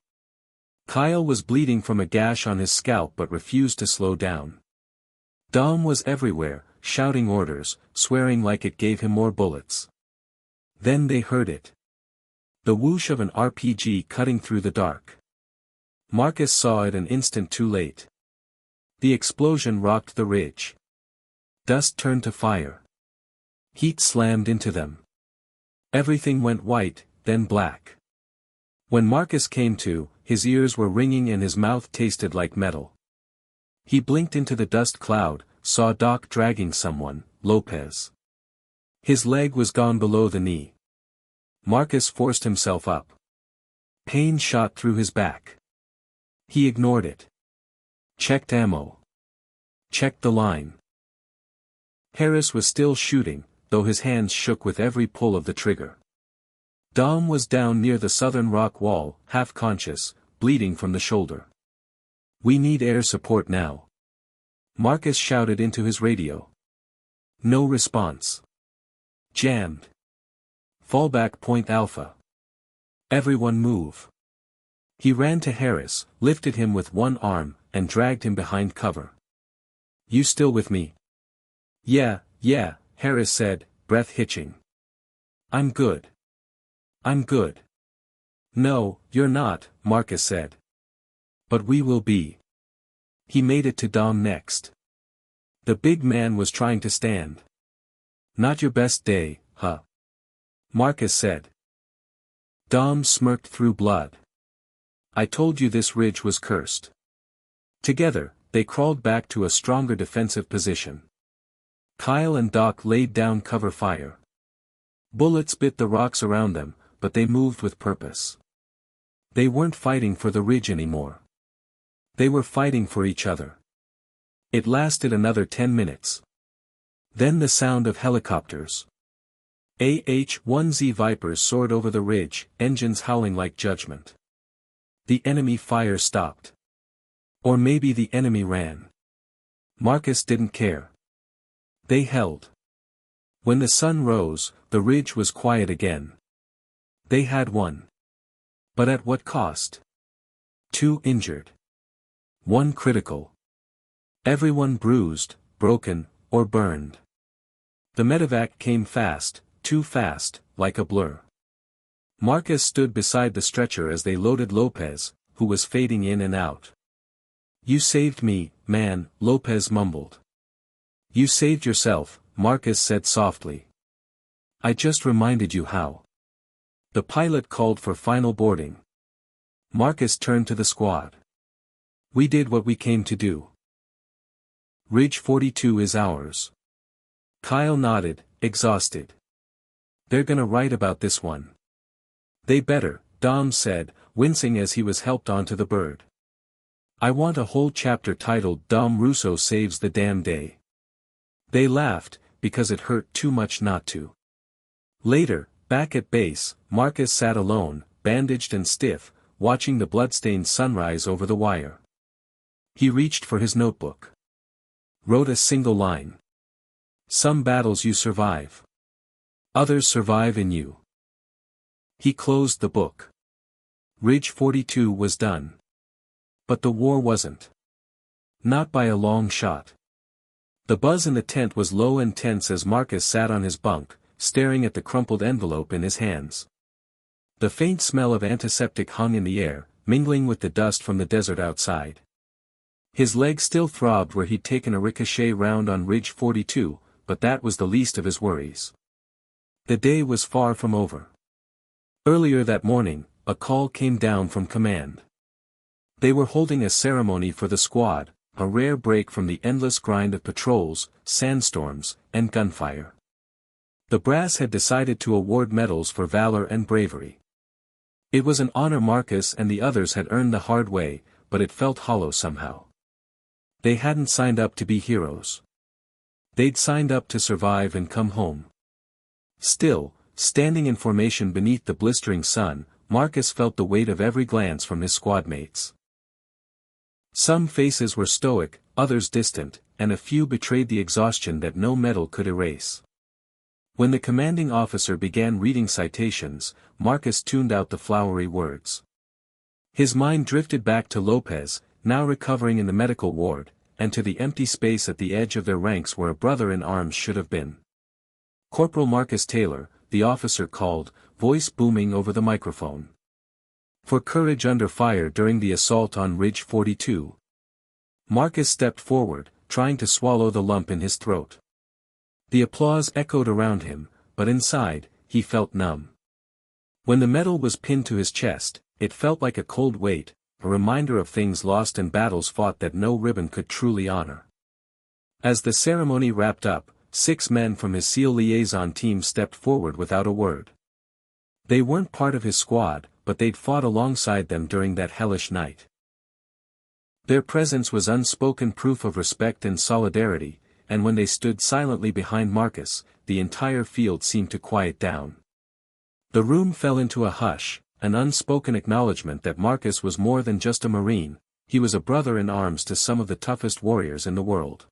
Kyle was bleeding from a gash on his scalp but refused to slow down. Dom was everywhere, shouting orders, swearing like it gave him more bullets. Then they heard it. The whoosh of an RPG cutting through the dark. Marcus saw it an instant too late. The explosion rocked the ridge. Dust turned to fire. Heat slammed into them. Everything went white, then black. When Marcus came to, his ears were ringing and his mouth tasted like metal. He blinked into the dust cloud, saw Doc dragging someone, Lopez. His leg was gone below the knee. Marcus forced himself up. Pain shot through his back. He ignored it. Checked ammo. Checked the line. Harris was still shooting, though his hands shook with every pull of the trigger. Dom was down near the southern rock wall, half conscious, bleeding from the shoulder. We need air support now. Marcus shouted into his radio. No response. Jammed. Fallback point Alpha. Everyone move. He ran to Harris, lifted him with one arm, and dragged him behind cover. You still with me? Yeah, Harris said, breath hitching. I'm good. I'm good. No, you're not, Marcus said. But we will be. He made it to Dom next. The big man was trying to stand. Not your best day, huh? Marcus said. Dom smirked through blood. I told you this ridge was cursed. Together, they crawled back to a stronger defensive position. Kyle and Doc laid down cover fire. Bullets bit the rocks around them, but they moved with purpose. They weren't fighting for the ridge anymore. They were fighting for each other. It lasted another 10 minutes. Then the sound of helicopters. AH-1Z Vipers soared over the ridge, engines howling like judgment. The enemy fire stopped. Or maybe the enemy ran. Marcus didn't care. They held. When the sun rose, the ridge was quiet again. They had won. But at what cost? 2 injured. 1 critical. Everyone bruised, broken, or burned. The medevac came fast, too fast, like a blur. Marcus stood beside the stretcher as they loaded Lopez, who was fading in and out. "You saved me, man," Lopez mumbled. "You saved yourself," Marcus said softly. "I just reminded you how." The pilot called for final boarding. Marcus turned to the squad. "We did what we came to do. Ridge 42 is ours." Kyle nodded, exhausted. "They're gonna write about this one." "They better," Dom said, wincing as he was helped onto the bird. "I want a whole chapter titled Dom Russo Saves the Damn Day." They laughed, because it hurt too much not to. Later, back at base, Marcus sat alone, bandaged and stiff, watching the bloodstained sunrise over the wire. He reached for his notebook. Wrote a single line. "Some battles you survive. Others survive in you." He closed the book. Ridge 42 was done. But the war wasn't. Not by a long shot. The buzz in the tent was low and tense as Marcus sat on his bunk, staring at the crumpled envelope in his hands. The faint smell of antiseptic hung in the air, mingling with the dust from the desert outside. His leg still throbbed where he'd taken a ricochet round on Ridge 42, but that was the least of his worries. The day was far from over. Earlier that morning, a call came down from command. They were holding a ceremony for the squad, a rare break from the endless grind of patrols, sandstorms, and gunfire. The brass had decided to award medals for valor and bravery. It was an honor Marcus and the others had earned the hard way, but it felt hollow somehow. They hadn't signed up to be heroes. They'd signed up to survive and come home. Still, standing in formation beneath the blistering sun, Marcus felt the weight of every glance from his squadmates. Some faces were stoic, others distant, and a few betrayed the exhaustion that no medal could erase. When the commanding officer began reading citations, Marcus tuned out the flowery words. His mind drifted back to Lopez, now recovering in the medical ward, and to the empty space at the edge of their ranks where a brother in arms should have been. "Corporal Marcus Taylor," the officer called, voice booming over the microphone. "For courage under fire during the assault on Ridge 42. Marcus stepped forward, trying to swallow the lump in his throat. The applause echoed around him, but inside, he felt numb. When the medal was pinned to his chest, it felt like a cold weight, a reminder of things lost and battles fought that no ribbon could truly honor. As the ceremony wrapped up, 6 men from his SEAL liaison team stepped forward without a word. They weren't part of his squad, but they'd fought alongside them during that hellish night. Their presence was unspoken proof of respect and solidarity, and when they stood silently behind Marcus, the entire field seemed to quiet down. The room fell into a hush, an unspoken acknowledgement that Marcus was more than just a Marine, he was a brother in arms to some of the toughest warriors in the world.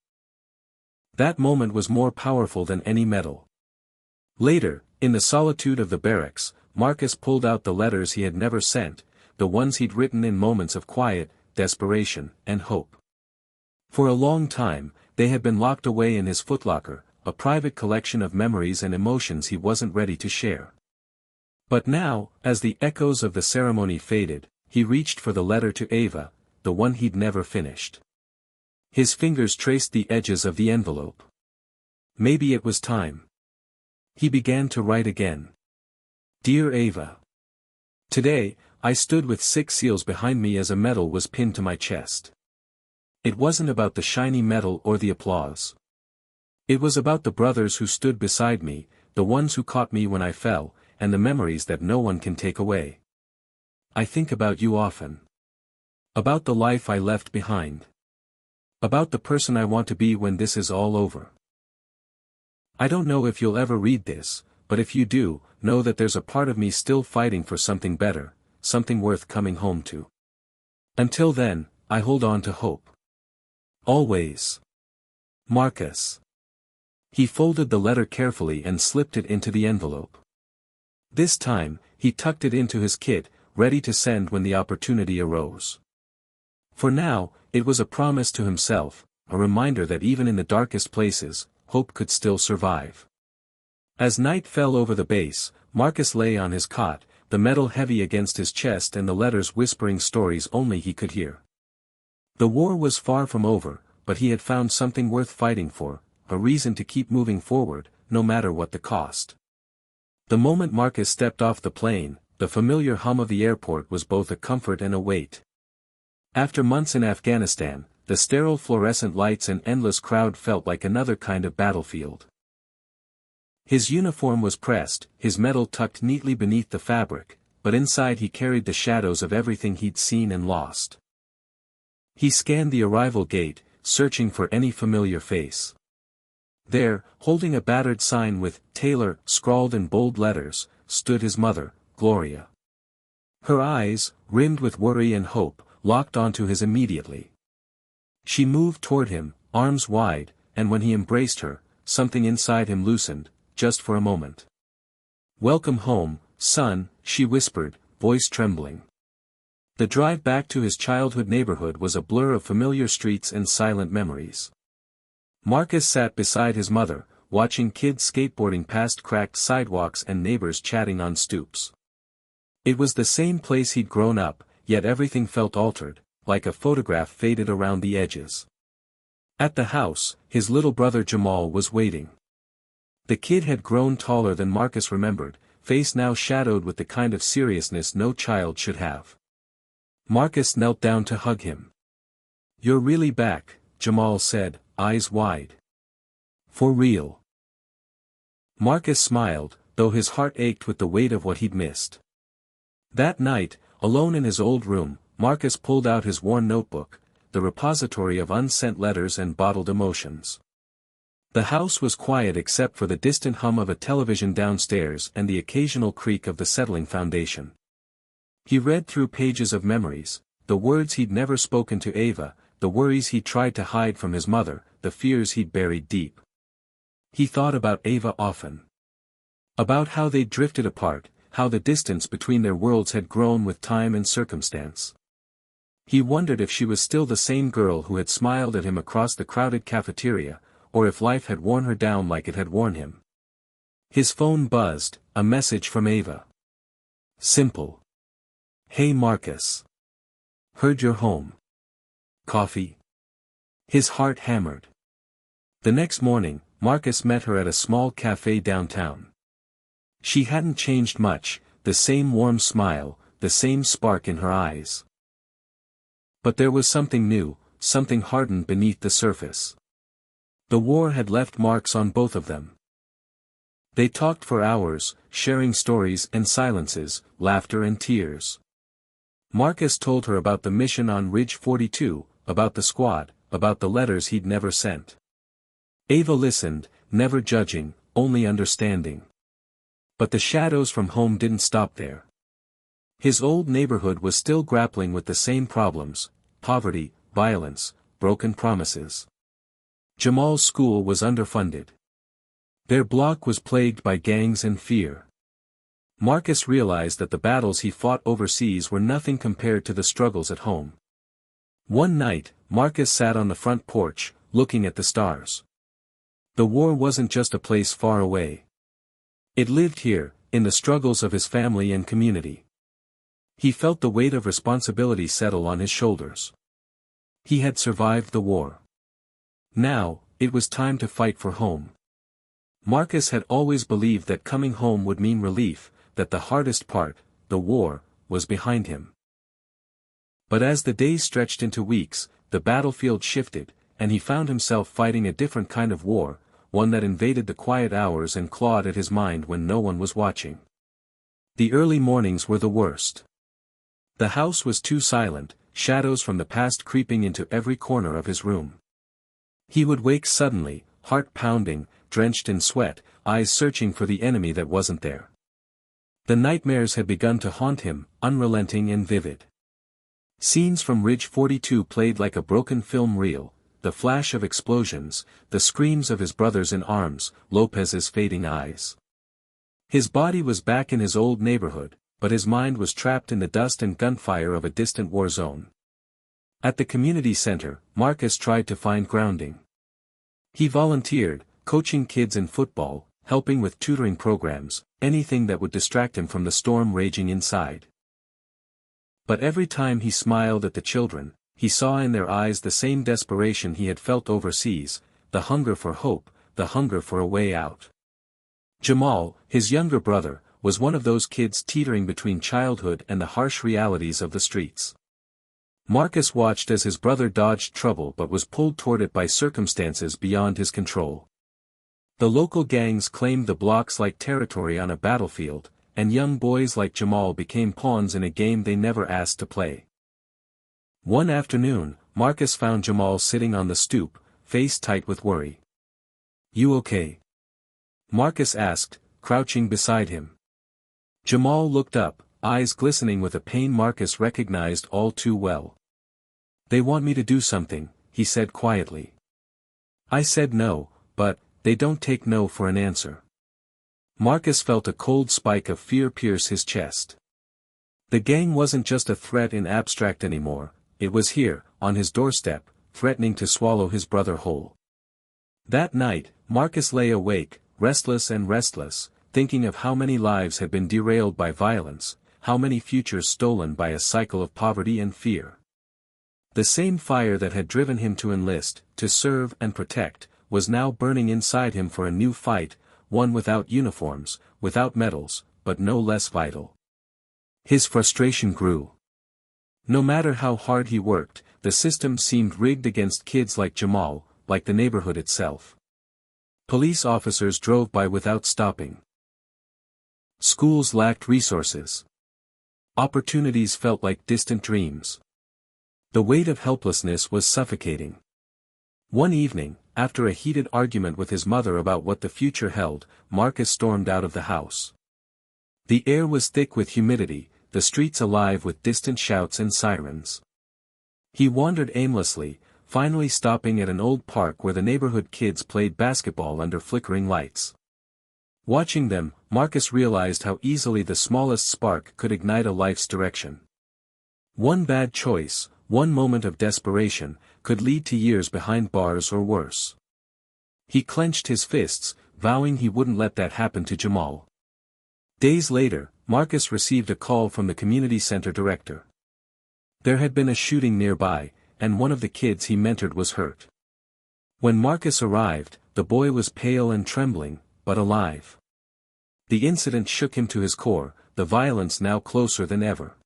That moment was more powerful than any medal. Later, in the solitude of the barracks, Marcus pulled out the letters he had never sent, the ones he'd written in moments of quiet, desperation, and hope. For a long time, they had been locked away in his footlocker, a private collection of memories and emotions he wasn't ready to share. But now, as the echoes of the ceremony faded, he reached for the letter to Ava, the one he'd never finished. His fingers traced the edges of the envelope. Maybe it was time. He began to write again. "Dear Ava. Today, I stood with 6 SEALs behind me as a medal was pinned to my chest. It wasn't about the shiny medal or the applause. It was about the brothers who stood beside me, the ones who caught me when I fell, and the memories that no one can take away. I think about you often. About the life I left behind. About the person I want to be when this is all over. I don't know if you'll ever read this, but if you do, know that there's a part of me still fighting for something better, something worth coming home to. Until then, I hold on to hope. Always. Marcus. He folded the letter carefully and slipped it into the envelope. This time, he tucked it into his kit, ready to send when the opportunity arose. For now, it was a promise to himself, a reminder that even in the darkest places, hope could still survive. As night fell over the base, Marcus lay on his cot, the metal heavy against his chest and the letters whispering stories only he could hear. The war was far from over, but he had found something worth fighting for, a reason to keep moving forward, no matter what the cost. The moment Marcus stepped off the plane, the familiar hum of the airport was both a comfort and a weight. After months in Afghanistan, the sterile fluorescent lights and endless crowd felt like another kind of battlefield. His uniform was pressed, his medal tucked neatly beneath the fabric, but inside he carried the shadows of everything he'd seen and lost. He scanned the arrival gate, searching for any familiar face. There, holding a battered sign with "Taylor" scrawled in bold letters, stood his mother, Gloria. Her eyes, rimmed with worry and hope, locked onto his immediately. She moved toward him, arms wide, and when he embraced her, something inside him loosened, just for a moment. "Welcome home, son," she whispered, voice trembling. The drive back to his childhood neighborhood was a blur of familiar streets and silent memories. Marcus sat beside his mother, watching kids skateboarding past cracked sidewalks and neighbors chatting on stoops. It was the same place he'd grown up, yet everything felt altered, like a photograph faded around the edges. At the house, his little brother Jamal was waiting. The kid had grown taller than Marcus remembered, face now shadowed with the kind of seriousness no child should have. Marcus knelt down to hug him. "You're really back," Jamal said, eyes wide. "For real." Marcus smiled, though his heart ached with the weight of what he'd missed. That night, alone in his old room, Marcus pulled out his worn notebook, the repository of unsent letters and bottled emotions. The house was quiet except for the distant hum of a television downstairs and the occasional creak of the settling foundation. He read through pages of memories, the words he'd never spoken to Ava, the worries he'd tried to hide from his mother, the fears he'd buried deep. He thought about Ava often. About how they'd drifted apart, how the distance between their worlds had grown with time and circumstance. He wondered if she was still the same girl who had smiled at him across the crowded cafeteria, or if life had worn her down like it had worn him. His phone buzzed, a message from Ava. Simple. "Hey Marcus. Heard you're home. Coffee?" His heart hammered. The next morning, Marcus met her at a small cafe downtown. She hadn't changed much, the same warm smile, the same spark in her eyes. But there was something new, something hardened beneath the surface. The war had left marks on both of them. They talked for hours, sharing stories and silences, laughter and tears. Marcus told her about the mission on Ridge 42, about the squad, about the letters he'd never sent. Ava listened, never judging, only understanding. But the shadows from home didn't stop there. His old neighborhood was still grappling with the same problems: poverty, violence, broken promises. Jamal's school was underfunded. Their block was plagued by gangs and fear. Marcus realized that the battles he fought overseas were nothing compared to the struggles at home. One night, Marcus sat on the front porch, looking at the stars. The war wasn't just a place far away. It lived here, in the struggles of his family and community. He felt the weight of responsibility settle on his shoulders. He had survived the war. Now, it was time to fight for home. Marcus had always believed that coming home would mean relief, that the hardest part, the war, was behind him. But as the days stretched into weeks, the battlefield shifted, and he found himself fighting a different kind of war, one that invaded the quiet hours and clawed at his mind when no one was watching. The early mornings were the worst. The house was too silent, shadows from the past creeping into every corner of his room. He would wake suddenly, heart pounding, drenched in sweat, eyes searching for the enemy that wasn't there. The nightmares had begun to haunt him, unrelenting and vivid. Scenes from Ridge 42 played like a broken film reel, the flash of explosions, the screams of his brothers in arms, Lopez's fading eyes. His body was back in his old neighborhood, but his mind was trapped in the dust and gunfire of a distant war zone. At the community center, Marcus tried to find grounding. He volunteered, coaching kids in football, helping with tutoring programs, anything that would distract him from the storm raging inside. But every time he smiled at the children, he saw in their eyes the same desperation he had felt overseas, the hunger for hope, the hunger for a way out. Jamal, his younger brother, was one of those kids teetering between childhood and the harsh realities of the streets. Marcus watched as his brother dodged trouble but was pulled toward it by circumstances beyond his control. The local gangs claimed the blocks like territory on a battlefield, and young boys like Jamal became pawns in a game they never asked to play. One afternoon, Marcus found Jamal sitting on the stoop, face tight with worry. "You okay?" Marcus asked, crouching beside him. Jamal looked up, eyes glistening with a pain Marcus recognized all too well. "They want me to do something," he said quietly. "I said no, but they don't take no for an answer." Marcus felt a cold spike of fear pierce his chest. The gang wasn't just a threat in abstract anymore, it was here, on his doorstep, threatening to swallow his brother whole. That night, Marcus lay awake, restless, thinking of how many lives had been derailed by violence, how many futures stolen by a cycle of poverty and fear. The same fire that had driven him to enlist, to serve and protect, was now burning inside him for a new fight, one without uniforms, without medals, but no less vital. His frustration grew. No matter how hard he worked, the system seemed rigged against kids like Jamal, like the neighborhood itself. Police officers drove by without stopping. Schools lacked resources. Opportunities felt like distant dreams. The weight of helplessness was suffocating. One evening, after a heated argument with his mother about what the future held, Marcus stormed out of the house. The air was thick with humidity, the streets alive with distant shouts and sirens. He wandered aimlessly, finally stopping at an old park where the neighborhood kids played basketball under flickering lights. Watching them, Marcus realized how easily the smallest spark could ignite a life's direction. One bad choice, one moment of desperation, could lead to years behind bars or worse. He clenched his fists, vowing he wouldn't let that happen to Jamal. Days later, Marcus received a call from the community center director. There had been a shooting nearby, and one of the kids he mentored was hurt. When Marcus arrived, the boy was pale and trembling, but alive. The incident shook him to his core, the violence now closer than ever.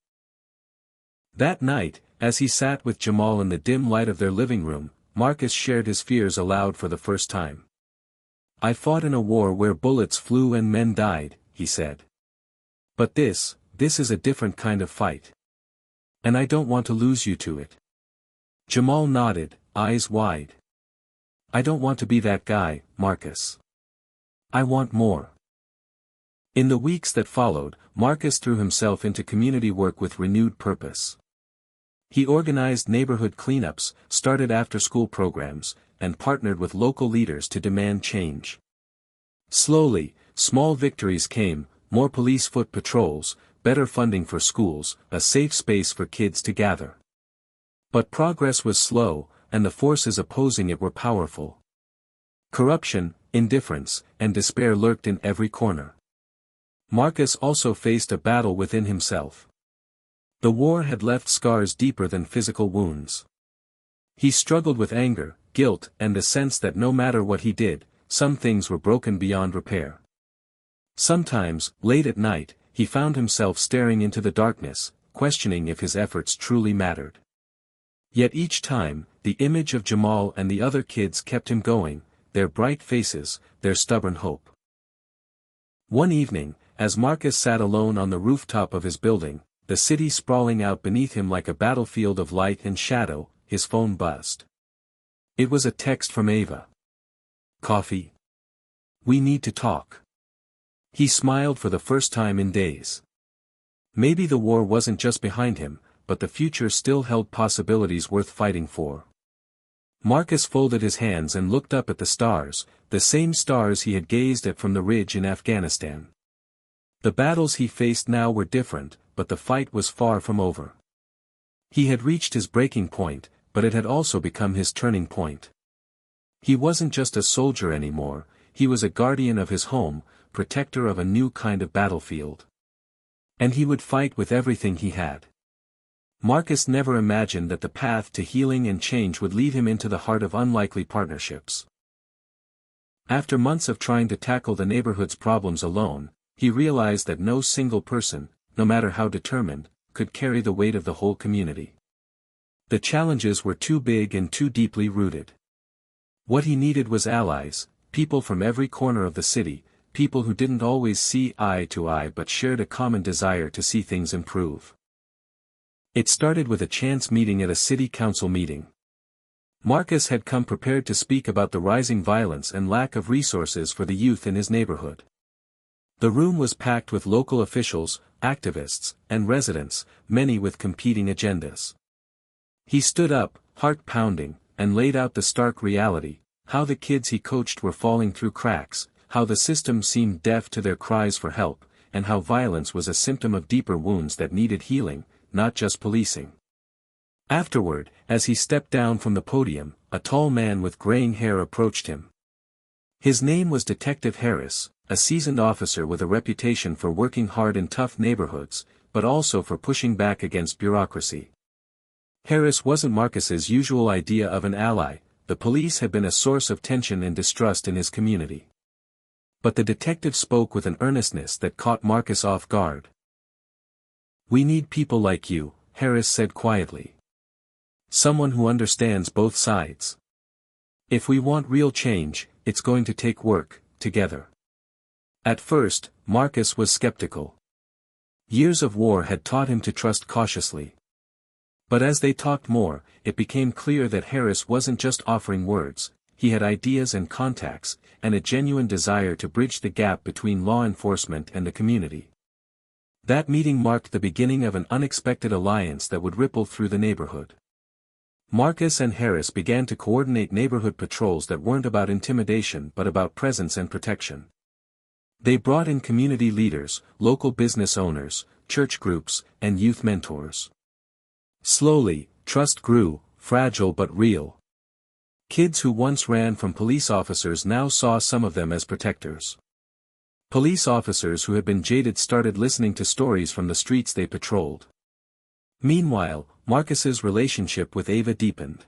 That night, as he sat with Jamal in the dim light of their living room, Marcus shared his fears aloud for the first time. "I fought in a war where bullets flew and men died," he said. "But this is a different kind of fight. And I don't want to lose you to it." Jamal nodded, eyes wide. "I don't want to be that guy, Marcus. I want more." In the weeks that followed, Marcus threw himself into community work with renewed purpose. He organized neighborhood cleanups, started after-school programs, and partnered with local leaders to demand change. Slowly, small victories came, more police foot patrols, better funding for schools, a safe space for kids to gather. But progress was slow, and the forces opposing it were powerful. Corruption, indifference, and despair lurked in every corner. Marcus also faced a battle within himself. The war had left scars deeper than physical wounds. He struggled with anger, guilt, and the sense that no matter what he did, some things were broken beyond repair. Sometimes, late at night, he found himself staring into the darkness, questioning if his efforts truly mattered. Yet each time, the image of Jamal and the other kids kept him going, their bright faces, their stubborn hope. One evening, as Marcus sat alone on the rooftop of his building, the city sprawling out beneath him like a battlefield of light and shadow, his phone buzzed. It was a text from Ava. "Coffee?" We need to talk. He smiled for the first time in days. Maybe the war wasn't just behind him, but the future still held possibilities worth fighting for. Marcus folded his hands and looked up at the stars, the same stars he had gazed at from the ridge in Afghanistan. The battles he faced now were different, but the fight was far from over. He had reached his breaking point, but it had also become his turning point. He wasn't just a soldier anymore, he was a guardian of his home, protector of a new kind of battlefield. And he would fight with everything he had. Marcus never imagined that the path to healing and change would lead him into the heart of unlikely partnerships. After months of trying to tackle the neighborhood's problems alone, he realized that no single person, no matter how determined, could carry the weight of the whole community. The challenges were too big and too deeply rooted. What he needed was allies, people from every corner of the city, people who didn't always see eye to eye but shared a common desire to see things improve. It started with a chance meeting at a city council meeting. Marcus had come prepared to speak about the rising violence and lack of resources for the youth in his neighborhood. The room was packed with local officials, activists, and residents, many with competing agendas. He stood up, heart pounding, and laid out the stark reality, how the kids he coached were falling through cracks, how the system seemed deaf to their cries for help, and how violence was a symptom of deeper wounds that needed healing, not just policing. Afterward, as he stepped down from the podium, a tall man with graying hair approached him. His name was Detective Harris, a seasoned officer with a reputation for working hard in tough neighborhoods, but also for pushing back against bureaucracy. Harris wasn't Marcus's usual idea of an ally. The police had been a source of tension and distrust in his community. But the detective spoke with an earnestness that caught Marcus off guard. "We need people like you," Harris said quietly. "Someone who understands both sides. If we want real change, it's going to take work, together." At first, Marcus was skeptical. Years of war had taught him to trust cautiously. But as they talked more, it became clear that Harris wasn't just offering words, he had ideas and contacts, and a genuine desire to bridge the gap between law enforcement and the community. That meeting marked the beginning of an unexpected alliance that would ripple through the neighborhood. Marcus and Harris began to coordinate neighborhood patrols that weren't about intimidation but about presence and protection. They brought in community leaders, local business owners, church groups, and youth mentors. Slowly, trust grew, fragile but real. Kids who once ran from police officers now saw some of them as protectors. Police officers who had been jaded started listening to stories from the streets they patrolled. Meanwhile, Marcus's relationship with Ava deepened.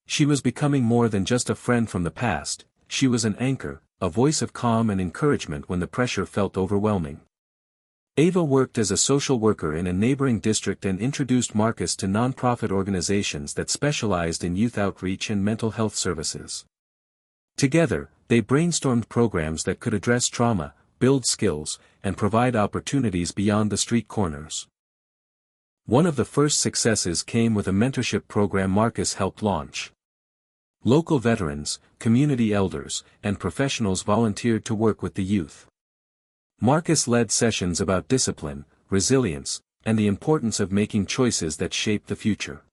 She was becoming more than just a friend from the past, she was an anchor, a voice of calm and encouragement when the pressure felt overwhelming. Ava worked as a social worker in a neighboring district and introduced Marcus to nonprofit organizations that specialized in youth outreach and mental health services. Together, they brainstormed programs that could address trauma, build skills, and provide opportunities beyond the street corners. One of the first successes came with a mentorship program Marcus helped launch. Local veterans, community elders, and professionals volunteered to work with the youth. Marcus led sessions about discipline, resilience, and the importance of making choices that shape the future.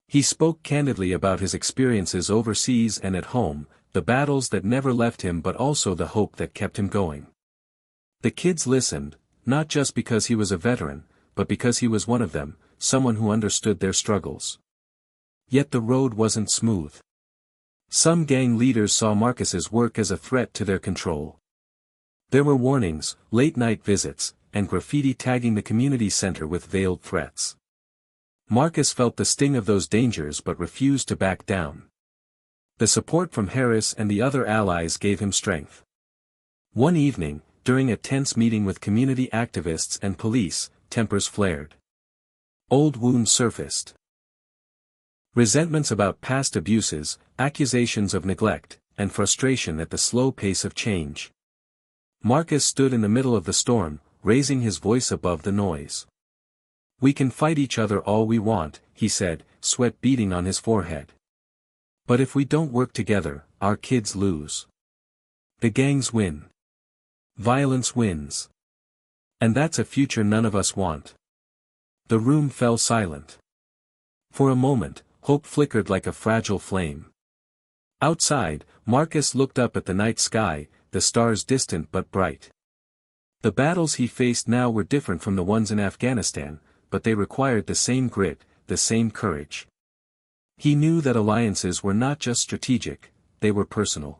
He spoke candidly about his experiences overseas and at home, the battles that never left him but also the hope that kept him going. The kids listened, not just because he was a veteran, but because he was one of them, someone who understood their struggles. Yet the road wasn't smooth. Some gang leaders saw Marcus's work as a threat to their control. There were warnings, late-night visits, and graffiti tagging the community center with veiled threats. Marcus felt the sting of those dangers but refused to back down. The support from Harris and the other allies gave him strength. One evening, during a tense meeting with community activists and police, tempers flared. Old wounds surfaced. Resentments about past abuses, accusations of neglect, and frustration at the slow pace of change. Marcus stood in the middle of the storm, raising his voice above the noise. "We can fight each other all we want," he said, sweat beading on his forehead. "But if we don't work together, our kids lose. The gangs win. Violence wins. And that's a future none of us want. The room fell silent. For a moment, hope flickered like a fragile flame. Outside, Marcus looked up at the night sky, the stars distant but bright. The battles he faced now were different from the ones in Afghanistan, but they required the same grit, the same courage. He knew that alliances were not just strategic, they were personal.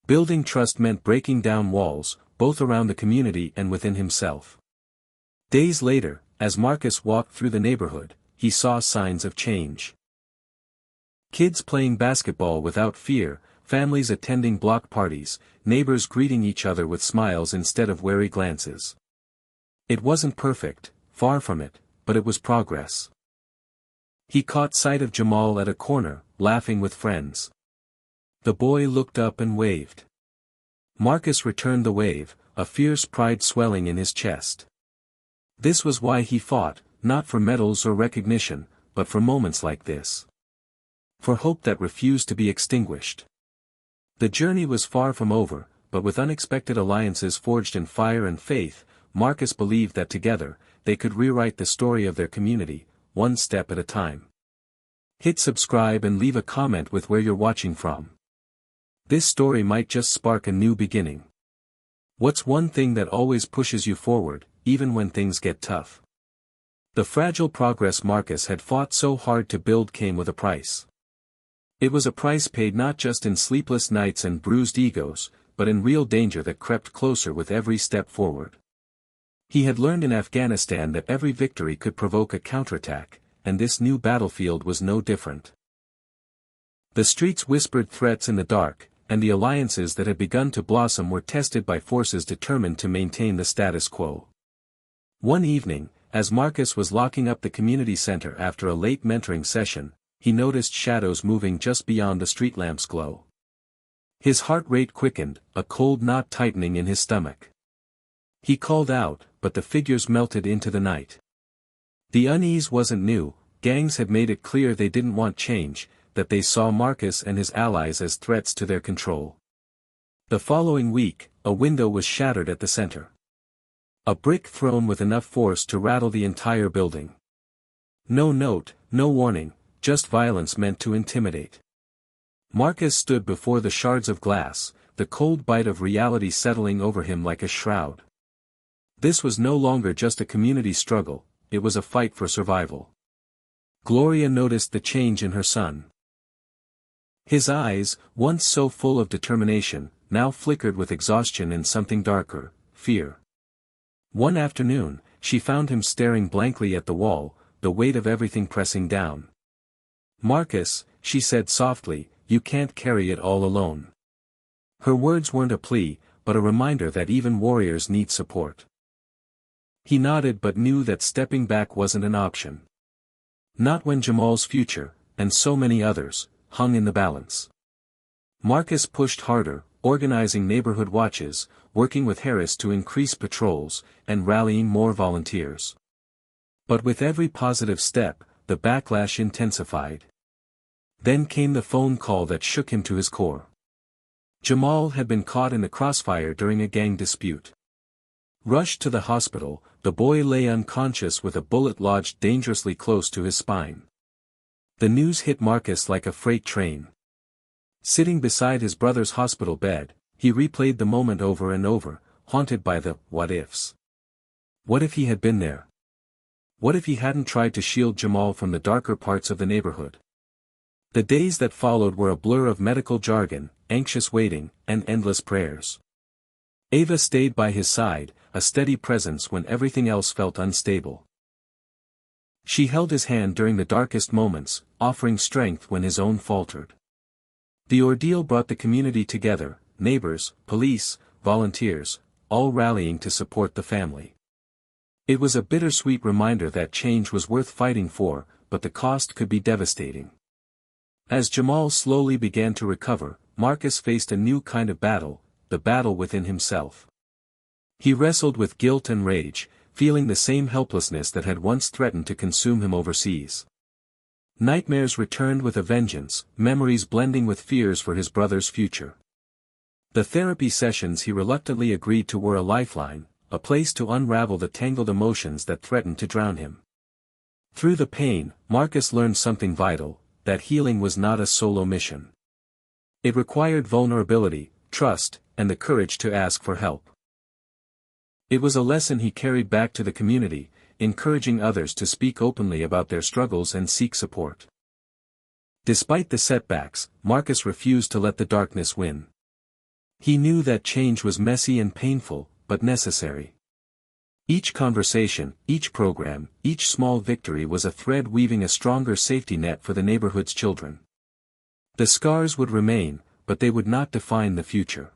Building trust meant breaking down walls, both around the community and within himself. Days later, as Marcus walked through the neighborhood, he saw signs of change. Kids playing basketball without fear, families attending block parties, neighbors greeting each other with smiles instead of wary glances. It wasn't perfect, far from it, but it was progress. He caught sight of Jamal at a corner, laughing with friends. The boy looked up and waved. Marcus returned the wave, a fierce pride swelling in his chest. This was why he fought, not for medals or recognition, but for moments like this. For hope that refused to be extinguished. The journey was far from over, but with unexpected alliances forged in fire and faith, Marcus believed that together, they could rewrite the story of their community, one step at a time. Hit subscribe and leave a comment with where you're watching from. This story might just spark a new beginning. What's one thing that always pushes you forward, even when things get tough? The fragile progress Marcus had fought so hard to build came with a price. It was a price paid not just in sleepless nights and bruised egos, but in real danger that crept closer with every step forward. He had learned in Afghanistan that every victory could provoke a counterattack, and this new battlefield was no different. The streets whispered threats in the dark, and the alliances that had begun to blossom were tested by forces determined to maintain the status quo. One evening, as Marcus was locking up the community center after a late mentoring session, he noticed shadows moving just beyond the street lamp's glow. His heart rate quickened, a cold knot tightening in his stomach. He called out, but the figures melted into the night. The unease wasn't new, gangs had made it clear they didn't want change, that they saw Marcus and his allies as threats to their control. The following week, a window was shattered at the center. A brick thrown with enough force to rattle the entire building. No note, no warning, just violence meant to intimidate. Marcus stood before the shards of glass, the cold bite of reality settling over him like a shroud. This was no longer just a community struggle, it was a fight for survival. Gloria noticed the change in her son. His eyes, once so full of determination, now flickered with exhaustion and something darker, fear. One afternoon, she found him staring blankly at the wall, the weight of everything pressing down. "Marcus," she said softly, "you can't carry it all alone." Her words weren't a plea, but a reminder that even warriors need support. He nodded but knew that stepping back wasn't an option. Not when Jamal's future, and so many others, hung in the balance. Marcus pushed harder, organizing neighborhood watches, working with Harris to increase patrols, and rallying more volunteers. But with every positive step, the backlash intensified. Then came the phone call that shook him to his core. Jamal had been caught in the crossfire during a gang dispute. Rushed to the hospital, the boy lay unconscious with a bullet lodged dangerously close to his spine. The news hit Marcus like a freight train. Sitting beside his brother's hospital bed, he replayed the moment over and over, haunted by the what-ifs. What if he had been there? What if he hadn't tried to shield Jamal from the darker parts of the neighborhood? The days that followed were a blur of medical jargon, anxious waiting, and endless prayers. Ava stayed by his side, a steady presence when everything else felt unstable. She held his hand during the darkest moments, offering strength when his own faltered. The ordeal brought the community together, neighbors, police, volunteers, all rallying to support the family. It was a bittersweet reminder that change was worth fighting for, but the cost could be devastating. As Jamal slowly began to recover, Marcus faced a new kind of battle, the battle within himself. He wrestled with guilt and rage, feeling the same helplessness that had once threatened to consume him overseas. Nightmares returned with a vengeance, memories blending with fears for his brother's future. The therapy sessions he reluctantly agreed to were a lifeline, a place to unravel the tangled emotions that threatened to drown him. Through the pain, Marcus learned something vital, that healing was not a solo mission. It required vulnerability, trust, and the courage to ask for help. It was a lesson he carried back to the community, encouraging others to speak openly about their struggles and seek support. Despite the setbacks, Marcus refused to let the darkness win. He knew that change was messy and painful, but necessary. Each conversation, each program, each small victory was a thread weaving a stronger safety net for the neighborhood's children. The scars would remain, but they would not define the future.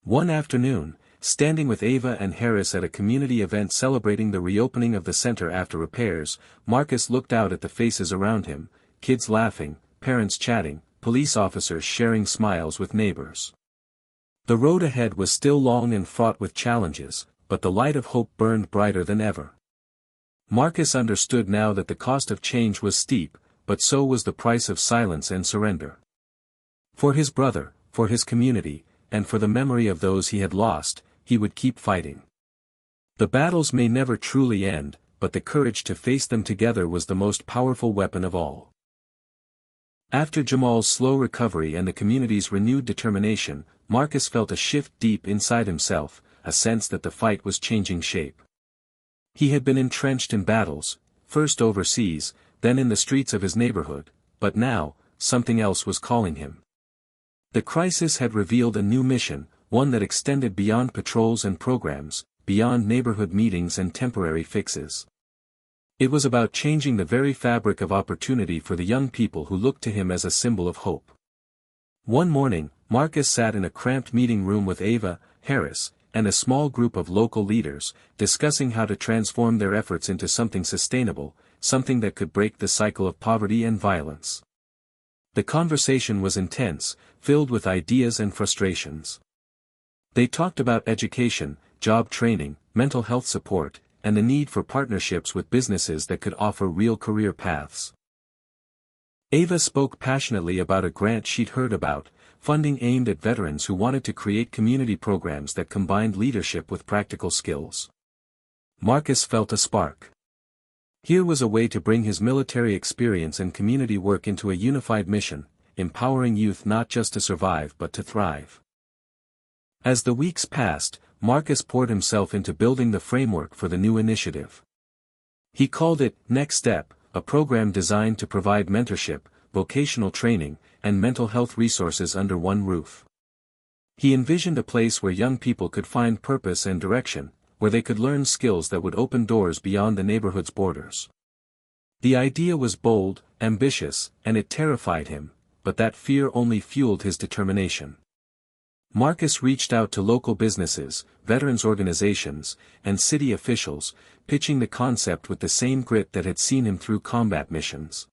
One afternoon, standing with Ava and Harris at a community event celebrating the reopening of the center after repairs, Marcus looked out at the faces around him, kids laughing, parents chatting, police officers sharing smiles with neighbors. The road ahead was still long and fraught with challenges, but the light of hope burned brighter than ever. Marcus understood now that the cost of change was steep, but so was the price of silence and surrender. For his brother, for his community, and for the memory of those he had lost, he would keep fighting. The battles may never truly end, but the courage to face them together was the most powerful weapon of all. After Jamal's slow recovery and the community's renewed determination, Marcus felt a shift deep inside himself, a sense that the fight was changing shape. He had been entrenched in battles, first overseas, then in the streets of his neighborhood, but now, something else was calling him. The crisis had revealed a new mission, one that extended beyond patrols and programs, beyond neighborhood meetings and temporary fixes. It was about changing the very fabric of opportunity for the young people who looked to him as a symbol of hope. One morning, Marcus sat in a cramped meeting room with Ava, Harris, and a small group of local leaders, discussing how to transform their efforts into something sustainable, something that could break the cycle of poverty and violence. The conversation was intense, filled with ideas and frustrations. They talked about education, job training, mental health support, and the need for partnerships with businesses that could offer real career paths. Ava spoke passionately about a grant she'd heard about, funding aimed at veterans who wanted to create community programs that combined leadership with practical skills. Marcus felt a spark. Here was a way to bring his military experience and community work into a unified mission, empowering youth not just to survive but to thrive. As the weeks passed, Marcus poured himself into building the framework for the new initiative. He called it Next Step, a program designed to provide mentorship, vocational training, and mental health resources under one roof. He envisioned a place where young people could find purpose and direction, where they could learn skills that would open doors beyond the neighborhood's borders. The idea was bold, ambitious, and it terrified him, but that fear only fueled his determination. Marcus reached out to local businesses, veterans organizations, and city officials, pitching the concept with the same grit that had seen him through combat missions.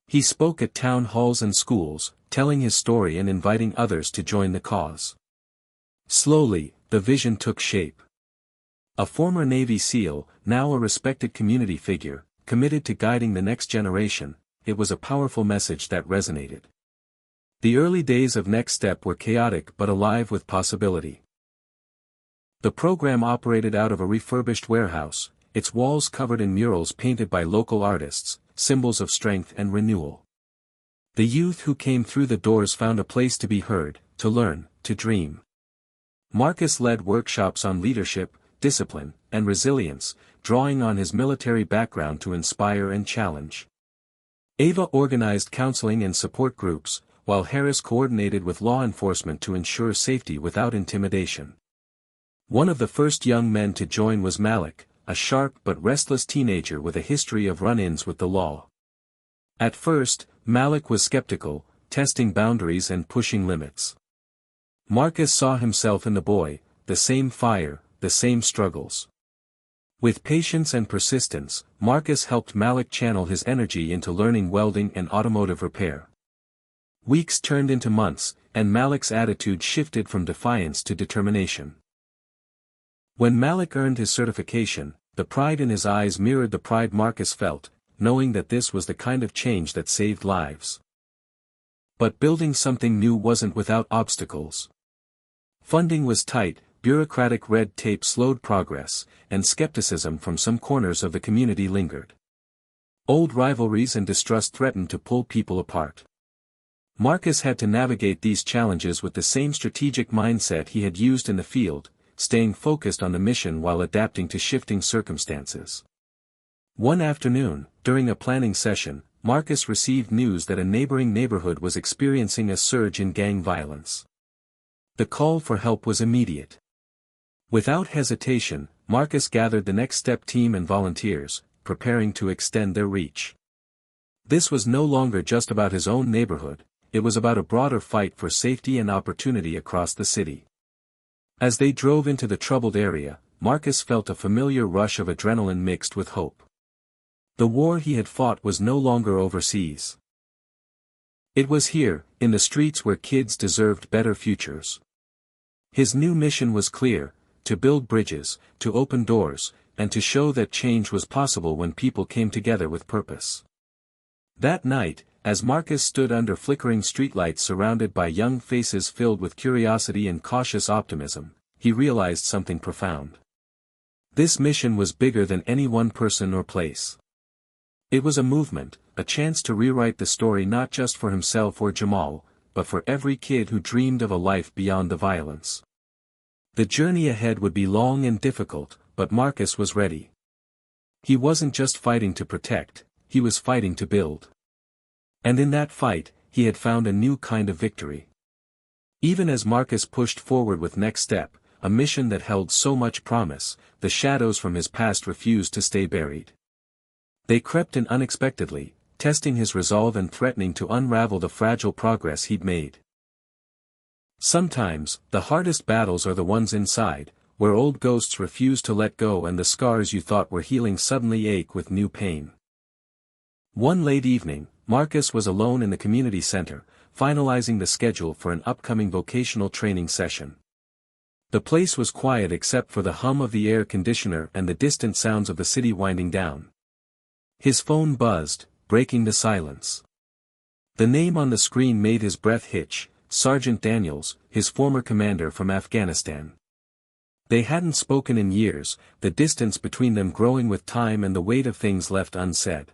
He spoke at town halls and schools, telling his story and inviting others to join the cause. Slowly, the vision took shape. A former Navy SEAL, now a respected community figure, committed to guiding the next generation, it was a powerful message that resonated. The early days of Next Step were chaotic but alive with possibility. The program operated out of a refurbished warehouse, its walls covered in murals painted by local artists, symbols of strength and renewal. The youth who came through the doors found a place to be heard, to learn, to dream. Marcus led workshops on leadership, discipline, and resilience, drawing on his military background to inspire and challenge. Ava organized counseling and support groups, while Harris coordinated with law enforcement to ensure safety without intimidation. One of the first young men to join was Malik, a sharp but restless teenager with a history of run-ins with the law. At first, Malik was skeptical, testing boundaries and pushing limits. Marcus saw himself in the boy, the same fire, the same struggles. With patience and persistence, Marcus helped Malik channel his energy into learning welding and automotive repair. Weeks turned into months, and Malik's attitude shifted from defiance to determination. When Malik earned his certification, the pride in his eyes mirrored the pride Marcus felt, knowing that this was the kind of change that saved lives. But building something new wasn't without obstacles. Funding was tight, bureaucratic red tape slowed progress, and skepticism from some corners of the community lingered. Old rivalries and distrust threatened to pull people apart. Marcus had to navigate these challenges with the same strategic mindset he had used in the field, staying focused on the mission while adapting to shifting circumstances. One afternoon, during a planning session, Marcus received news that a neighboring neighborhood was experiencing a surge in gang violence. The call for help was immediate. Without hesitation, Marcus gathered the Next Step team and volunteers, preparing to extend their reach. This was no longer just about his own neighborhood, it was about a broader fight for safety and opportunity across the city. As they drove into the troubled area, Marcus felt a familiar rush of adrenaline mixed with hope. The war he had fought was no longer overseas. It was here, in the streets where kids deserved better futures. His new mission was clear: to build bridges, to open doors, and to show that change was possible when people came together with purpose. That night, as Marcus stood under flickering streetlights surrounded by young faces filled with curiosity and cautious optimism, he realized something profound. This mission was bigger than any one person or place. It was a movement, a chance to rewrite the story not just for himself or Jamal, but for every kid who dreamed of a life beyond the violence. The journey ahead would be long and difficult, but Marcus was ready. He wasn't just fighting to protect, he was fighting to build. And in that fight, he had found a new kind of victory. Even as Marcus pushed forward with Next Step, a mission that held so much promise, the shadows from his past refused to stay buried. They crept in unexpectedly, testing his resolve and threatening to unravel the fragile progress he'd made. Sometimes, the hardest battles are the ones inside, where old ghosts refuse to let go and the scars you thought were healing suddenly ache with new pain. One late evening, Marcus was alone in the community center, finalizing the schedule for an upcoming vocational training session. The place was quiet except for the hum of the air conditioner and the distant sounds of the city winding down. His phone buzzed, breaking the silence. The name on the screen made his breath hitch: Sergeant Daniels, his former commander from Afghanistan. They hadn't spoken in years, the distance between them growing with time and the weight of things left unsaid.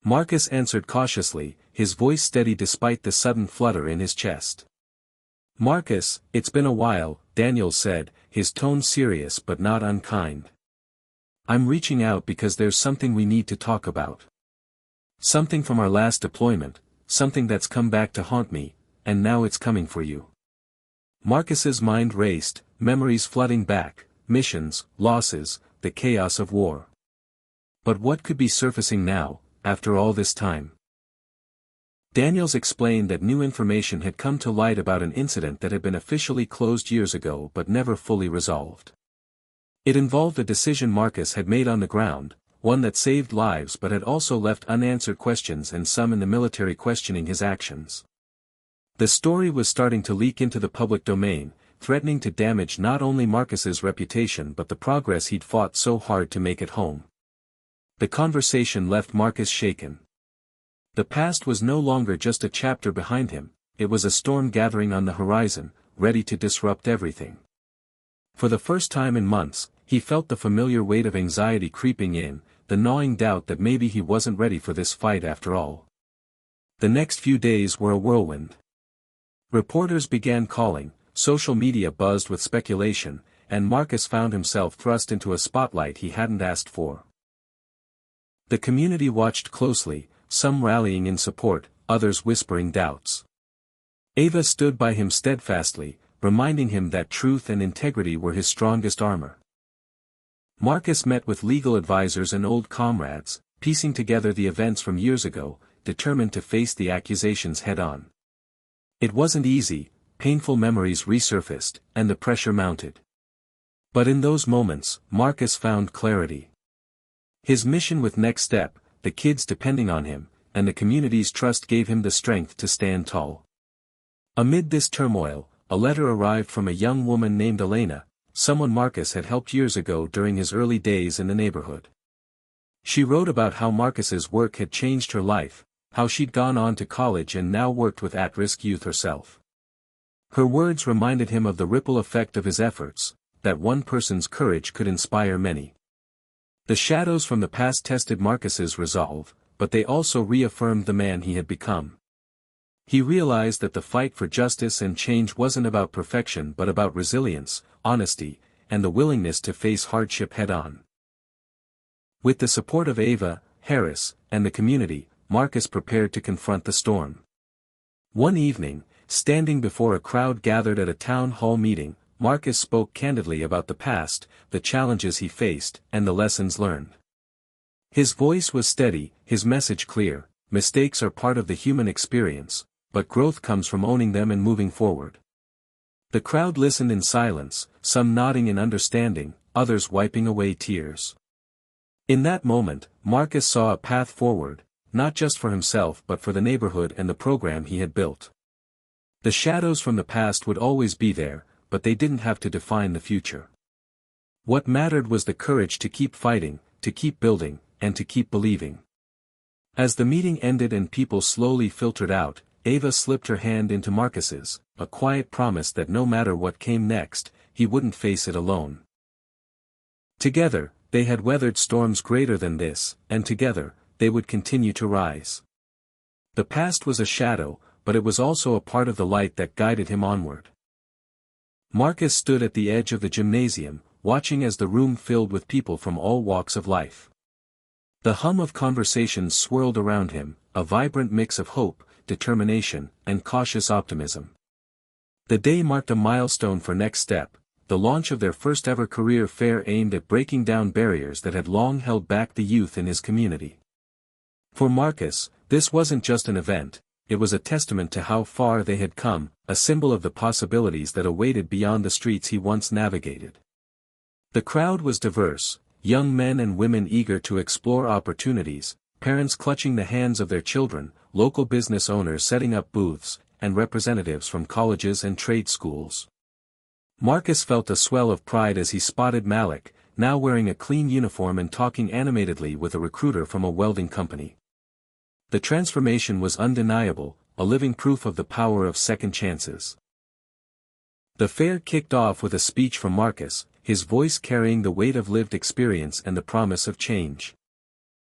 Marcus answered cautiously, his voice steady despite the sudden flutter in his chest. "Marcus, it's been a while," Daniels said, his tone serious but not unkind. "I'm reaching out because there's something we need to talk about. Something from our last deployment, something that's come back to haunt me, and now it's coming for you." Marcus's mind raced, memories flooding back, missions, losses, the chaos of war. But what could be surfacing now, after all this time? Daniels explained that new information had come to light about an incident that had been officially closed years ago but never fully resolved. It involved a decision Marcus had made on the ground, one that saved lives but had also left unanswered questions and some in the military questioning his actions. The story was starting to leak into the public domain, threatening to damage not only Marcus's reputation but the progress he'd fought so hard to make it home. The conversation left Marcus shaken. The past was no longer just a chapter behind him, it was a storm gathering on the horizon, ready to disrupt everything. For the first time in months, he felt the familiar weight of anxiety creeping in, the gnawing doubt that maybe he wasn't ready for this fight after all. The next few days were a whirlwind. Reporters began calling, social media buzzed with speculation, and Marcus found himself thrust into a spotlight he hadn't asked for. The community watched closely, some rallying in support, others whispering doubts. Ava stood by him steadfastly, reminding him that truth and integrity were his strongest armor. Marcus met with legal advisors and old comrades, piecing together the events from years ago, determined to face the accusations head-on. It wasn't easy, painful memories resurfaced, and the pressure mounted. But in those moments, Marcus found clarity. His mission with Next Step, the kids depending on him, and the community's trust gave him the strength to stand tall. Amid this turmoil, a letter arrived from a young woman named Elena, someone Marcus had helped years ago during his early days in the neighborhood. She wrote about how Marcus's work had changed her life, how she'd gone on to college and now worked with at-risk youth herself. Her words reminded him of the ripple effect of his efforts, that one person's courage could inspire many. The shadows from the past tested Marcus's resolve, but they also reaffirmed the man he had become. He realized that the fight for justice and change wasn't about perfection but about resilience, honesty, and the willingness to face hardship head-on. With the support of Ava, Harris, and the community, Marcus prepared to confront the storm. One evening, standing before a crowd gathered at a town hall meeting, Marcus spoke candidly about the past, the challenges he faced, and the lessons learned. His voice was steady, his message clear: mistakes are part of the human experience, but growth comes from owning them and moving forward. The crowd listened in silence, some nodding in understanding, others wiping away tears. In that moment, Marcus saw a path forward, not just for himself but for the neighborhood and the program he had built. The shadows from the past would always be there, but they didn't have to define the future. What mattered was the courage to keep fighting, to keep building, and to keep believing. As the meeting ended and people slowly filtered out, Ava slipped her hand into Marcus's, a quiet promise that no matter what came next, he wouldn't face it alone. Together, they had weathered storms greater than this, and together, they would continue to rise. The past was a shadow, but it was also a part of the light that guided him onward. Marcus stood at the edge of the gymnasium, watching as the room filled with people from all walks of life. The hum of conversations swirled around him, a vibrant mix of hope, determination, and cautious optimism. The day marked a milestone for Next Step, the launch of their first-ever career fair aimed at breaking down barriers that had long held back the youth in his community. For Marcus, this wasn't just an event, it was a testament to how far they had come, a symbol of the possibilities that awaited beyond the streets he once navigated. The crowd was diverse, young men and women eager to explore opportunities, parents clutching the hands of their children, local business owners setting up booths, and representatives from colleges and trade schools. Marcus felt a swell of pride as he spotted Malik, now wearing a clean uniform and talking animatedly with a recruiter from a welding company. The transformation was undeniable, a living proof of the power of second chances. The fair kicked off with a speech from Marcus, his voice carrying the weight of lived experience and the promise of change.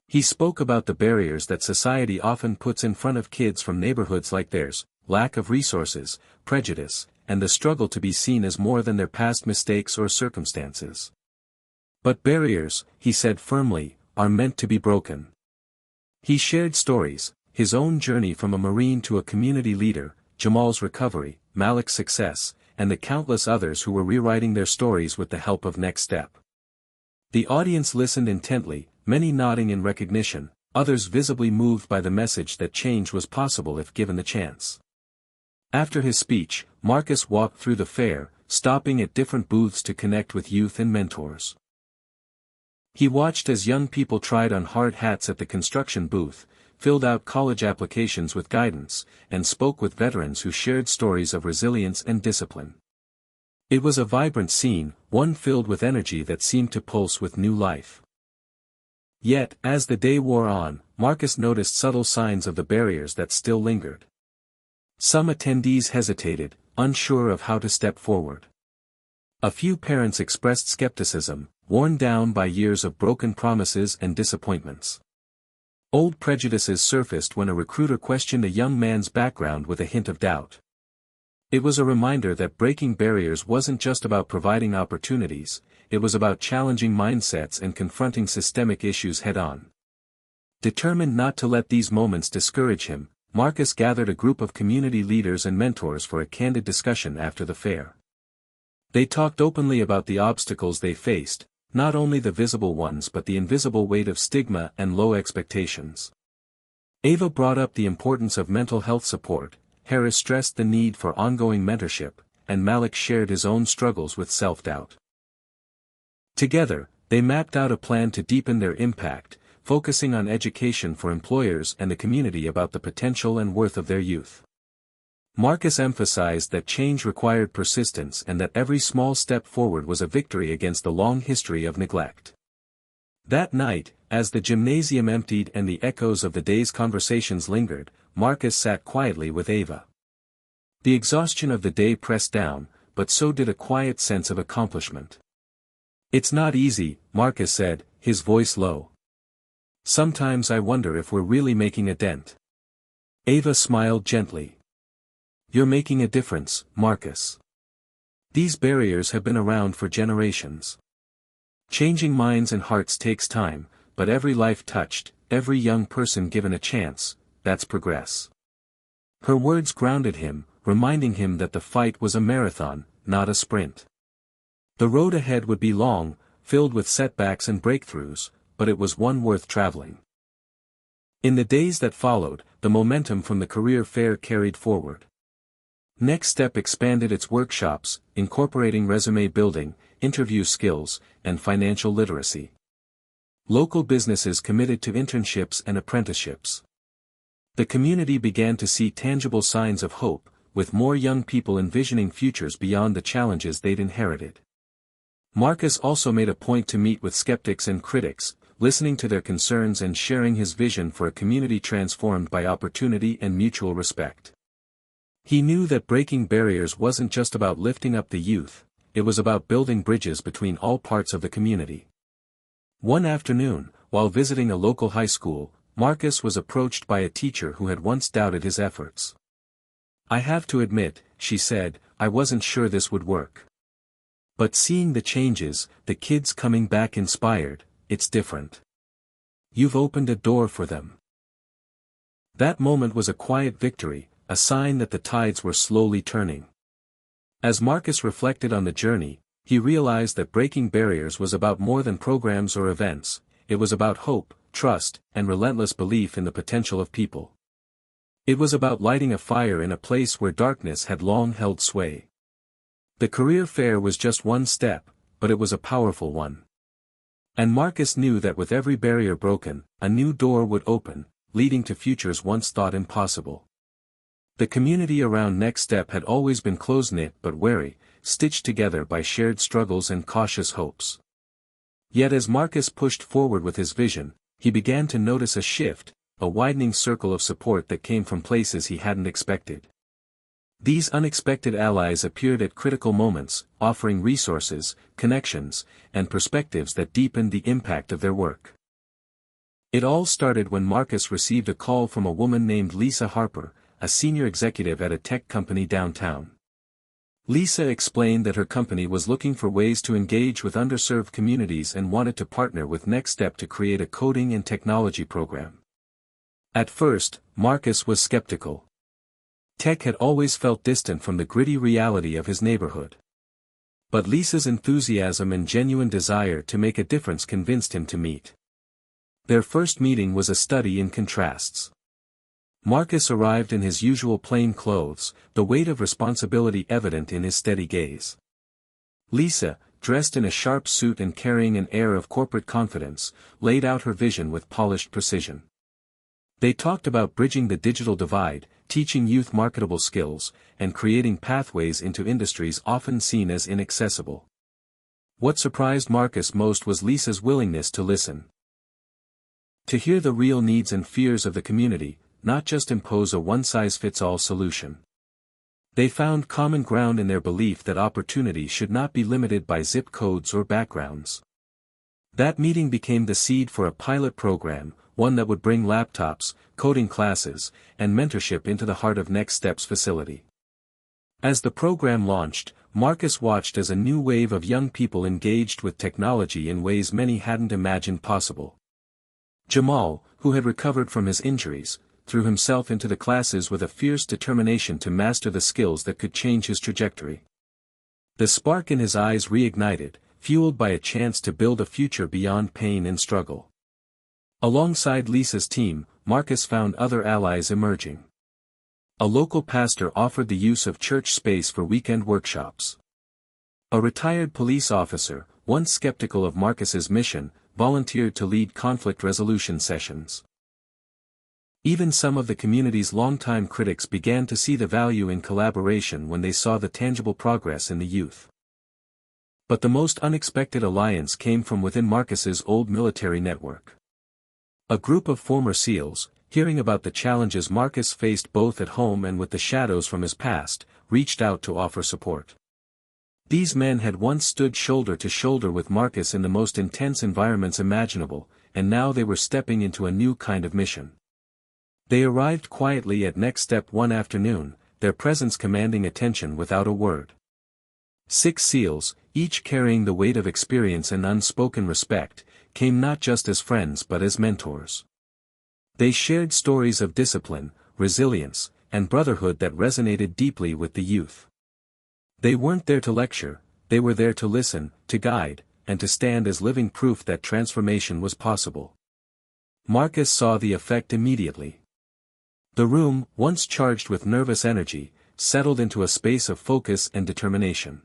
He spoke about the barriers that society often puts in front of kids from neighborhoods like theirs: lack of resources, prejudice, and the struggle to be seen as more than their past mistakes or circumstances. But barriers, he said firmly, are meant to be broken. He shared stories, his own journey from a Marine to a community leader, Jamal's recovery, Malik's success, and the countless others who were rewriting their stories with the help of Next Step. The audience listened intently, many nodding in recognition, others visibly moved by the message that change was possible if given the chance. After his speech, Marcus walked through the fair, stopping at different booths to connect with youth and mentors. He watched as young people tried on hard hats at the construction booth, filled out college applications with guidance, and spoke with veterans who shared stories of resilience and discipline. It was a vibrant scene, one filled with energy that seemed to pulse with new life. Yet, as the day wore on, Marcus noticed subtle signs of the barriers that still lingered. Some attendees hesitated, unsure of how to step forward. A few parents expressed skepticism, worn down by years of broken promises and disappointments. Old prejudices surfaced when a recruiter questioned a young man's background with a hint of doubt. It was a reminder that breaking barriers wasn't just about providing opportunities, it was about challenging mindsets and confronting systemic issues head-on. Determined not to let these moments discourage him, Marcus gathered a group of community leaders and mentors for a candid discussion after the fair. They talked openly about the obstacles they faced, not only the visible ones but the invisible weight of stigma and low expectations. Ava brought up the importance of mental health support, Harris stressed the need for ongoing mentorship, and Malik shared his own struggles with self-doubt. Together, they mapped out a plan to deepen their impact, focusing on education for employers and the community about the potential and worth of their youth. Marcus emphasized that change required persistence and that every small step forward was a victory against the long history of neglect. That night, as the gymnasium emptied and the echoes of the day's conversations lingered, Marcus sat quietly with Ava. The exhaustion of the day pressed down, but so did a quiet sense of accomplishment. "It's not easy," Marcus said, his voice low. "Sometimes I wonder if we're really making a dent." Ava smiled gently. "You're making a difference, Marcus. These barriers have been around for generations. Changing minds and hearts takes time, but every life touched, every young person given a chance, that's progress." Her words grounded him, reminding him that the fight was a marathon, not a sprint. The road ahead would be long, filled with setbacks and breakthroughs, but it was one worth traveling. In the days that followed, the momentum from the career fair carried forward. Next Step expanded its workshops, incorporating resume building, interview skills, and financial literacy. Local businesses committed to internships and apprenticeships. The community began to see tangible signs of hope, with more young people envisioning futures beyond the challenges they'd inherited. Marcus also made a point to meet with skeptics and critics, listening to their concerns and sharing his vision for a community transformed by opportunity and mutual respect. He knew that breaking barriers wasn't just about lifting up the youth, it was about building bridges between all parts of the community. One afternoon, while visiting a local high school, Marcus was approached by a teacher who had once doubted his efforts. "I have to admit," she said, "I wasn't sure this would work. But seeing the changes, the kids coming back inspired, it's different. You've opened a door for them." That moment was a quiet victory, a sign that the tides were slowly turning. As Marcus reflected on the journey, he realized that breaking barriers was about more than programs or events, it was about hope, trust, and relentless belief in the potential of people. It was about lighting a fire in a place where darkness had long held sway. The career fair was just one step, but it was a powerful one. And Marcus knew that with every barrier broken, a new door would open, leading to futures once thought impossible. The community around Next Step had always been close-knit but wary, stitched together by shared struggles and cautious hopes. Yet as Marcus pushed forward with his vision, he began to notice a shift, a widening circle of support that came from places he hadn't expected. These unexpected allies appeared at critical moments, offering resources, connections, and perspectives that deepened the impact of their work. It all started when Marcus received a call from a woman named Lisa Harper, a senior executive at a tech company downtown. Lisa explained that her company was looking for ways to engage with underserved communities and wanted to partner with Next Step to create a coding and technology program. At first, Marcus was skeptical. Tech had always felt distant from the gritty reality of his neighborhood. But Lisa's enthusiasm and genuine desire to make a difference convinced him to meet. Their first meeting was a study in contrasts. Marcus arrived in his usual plain clothes, the weight of responsibility evident in his steady gaze. Lisa, dressed in a sharp suit and carrying an air of corporate confidence, laid out her vision with polished precision. They talked about bridging the digital divide, teaching youth marketable skills, and creating pathways into industries often seen as inaccessible. What surprised Marcus most was Lisa's willingness to listen. To hear the real needs and fears of the community, not just impose a one-size-fits-all solution. They found common ground in their belief that opportunity should not be limited by zip codes or backgrounds. That meeting became the seed for a pilot program, one that would bring laptops, coding classes, and mentorship into the heart of Next Step's facility. As the program launched, Marcus watched as a new wave of young people engaged with technology in ways many hadn't imagined possible. Jamal, who had recovered from his injuries, threw himself into the classes with a fierce determination to master the skills that could change his trajectory. The spark in his eyes reignited, fueled by a chance to build a future beyond pain and struggle. Alongside Lisa's team, Marcus found other allies emerging. A local pastor offered the use of church space for weekend workshops. A retired police officer, once skeptical of Marcus's mission, volunteered to lead conflict resolution sessions. Even some of the community's longtime critics began to see the value in collaboration when they saw the tangible progress in the youth. But the most unexpected alliance came from within Marcus's old military network. A group of former SEALs, hearing about the challenges Marcus faced both at home and with the shadows from his past, reached out to offer support. These men had once stood shoulder to shoulder with Marcus in the most intense environments imaginable, and now they were stepping into a new kind of mission. They arrived quietly at Next Step one afternoon, their presence commanding attention without a word. 6 SEALs, each carrying the weight of experience and unspoken respect, came not just as friends but as mentors. They shared stories of discipline, resilience, and brotherhood that resonated deeply with the youth. They weren't there to lecture, they were there to listen, to guide, and to stand as living proof that transformation was possible. Marcus saw the effect immediately. The room, once charged with nervous energy, settled into a space of focus and determination.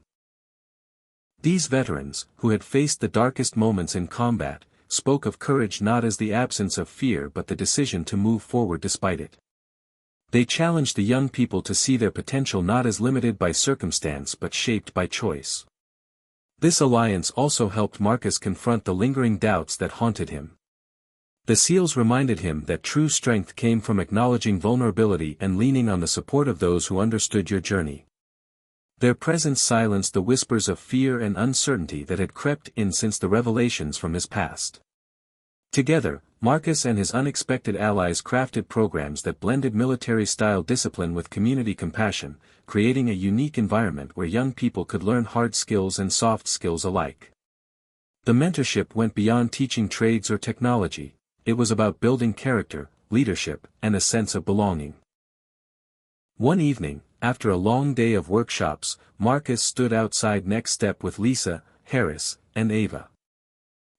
These veterans, who had faced the darkest moments in combat, spoke of courage not as the absence of fear but the decision to move forward despite it. They challenged the young people to see their potential not as limited by circumstance but shaped by choice. This alliance also helped Marcus confront the lingering doubts that haunted him. The SEALs reminded him that true strength came from acknowledging vulnerability and leaning on the support of those who understood your journey. Their presence silenced the whispers of fear and uncertainty that had crept in since the revelations from his past. Together, Marcus and his unexpected allies crafted programs that blended military-style discipline with community compassion, creating a unique environment where young people could learn hard skills and soft skills alike. The mentorship went beyond teaching trades or technology. It was about building character, leadership, and a sense of belonging. One evening, after a long day of workshops, Marcus stood outside Next Step with Lisa, Harris, and Ava.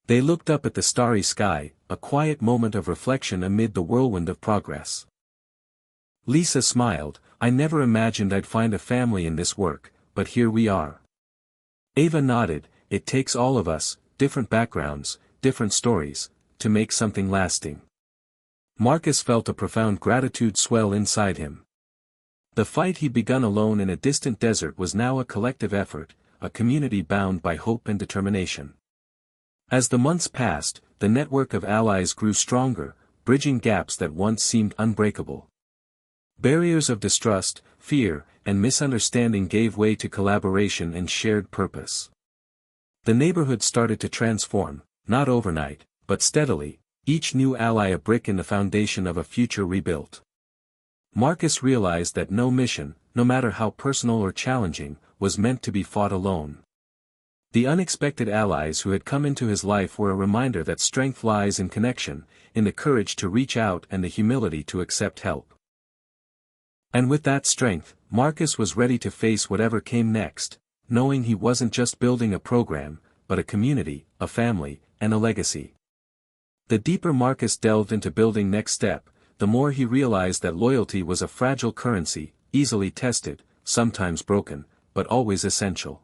They looked up at the starry sky, a quiet moment of reflection amid the whirlwind of progress. Lisa smiled, "I never imagined I'd find a family in this work, but here we are." Ava nodded, "It takes all of us, different backgrounds, different stories, to make something lasting." Marcus felt a profound gratitude swell inside him. The fight he'd begun alone in a distant desert was now a collective effort, a community bound by hope and determination. As the months passed, the network of allies grew stronger, bridging gaps that once seemed unbreakable. Barriers of distrust, fear, and misunderstanding gave way to collaboration and shared purpose. The neighborhood started to transform, not overnight, but steadily, each new ally a brick in the foundation of a future rebuilt. Marcus realized that no mission, no matter how personal or challenging, was meant to be fought alone. The unexpected allies who had come into his life were a reminder that strength lies in connection, in the courage to reach out and the humility to accept help. And with that strength, Marcus was ready to face whatever came next, knowing he wasn't just building a program, but a community, a family, and a legacy. The deeper Marcus delved into building Next Step, the more he realized that loyalty was a fragile currency, easily tested, sometimes broken, but always essential.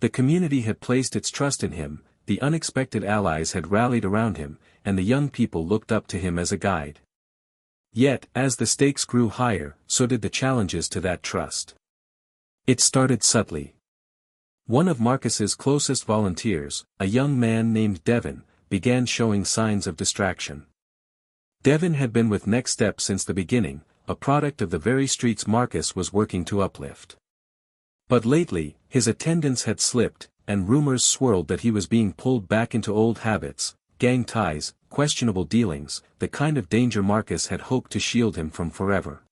The community had placed its trust in him, the unexpected allies had rallied around him, and the young people looked up to him as a guide. Yet, as the stakes grew higher, so did the challenges to that trust. It started subtly. One of Marcus's closest volunteers, a young man named Devin, began showing signs of distraction. Devin had been with Next Step since the beginning, a product of the very streets Marcus was working to uplift. But lately, his attendance had slipped, and rumors swirled that he was being pulled back into old habits, gang ties, questionable dealings, the kind of danger Marcus had hoped to shield him from forever.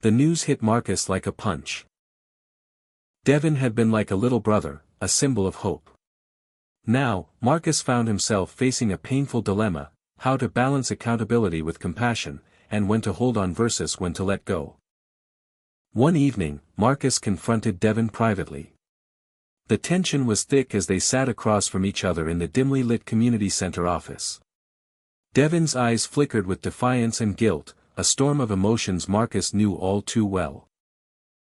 The news hit Marcus like a punch. Devin had been like a little brother, a symbol of hope. Now, Marcus found himself facing a painful dilemma: how to balance accountability with compassion, and when to hold on versus when to let go. One evening, Marcus confronted Devin privately. The tension was thick as they sat across from each other in the dimly lit community center office. Devin's eyes flickered with defiance and guilt, a storm of emotions Marcus knew all too well.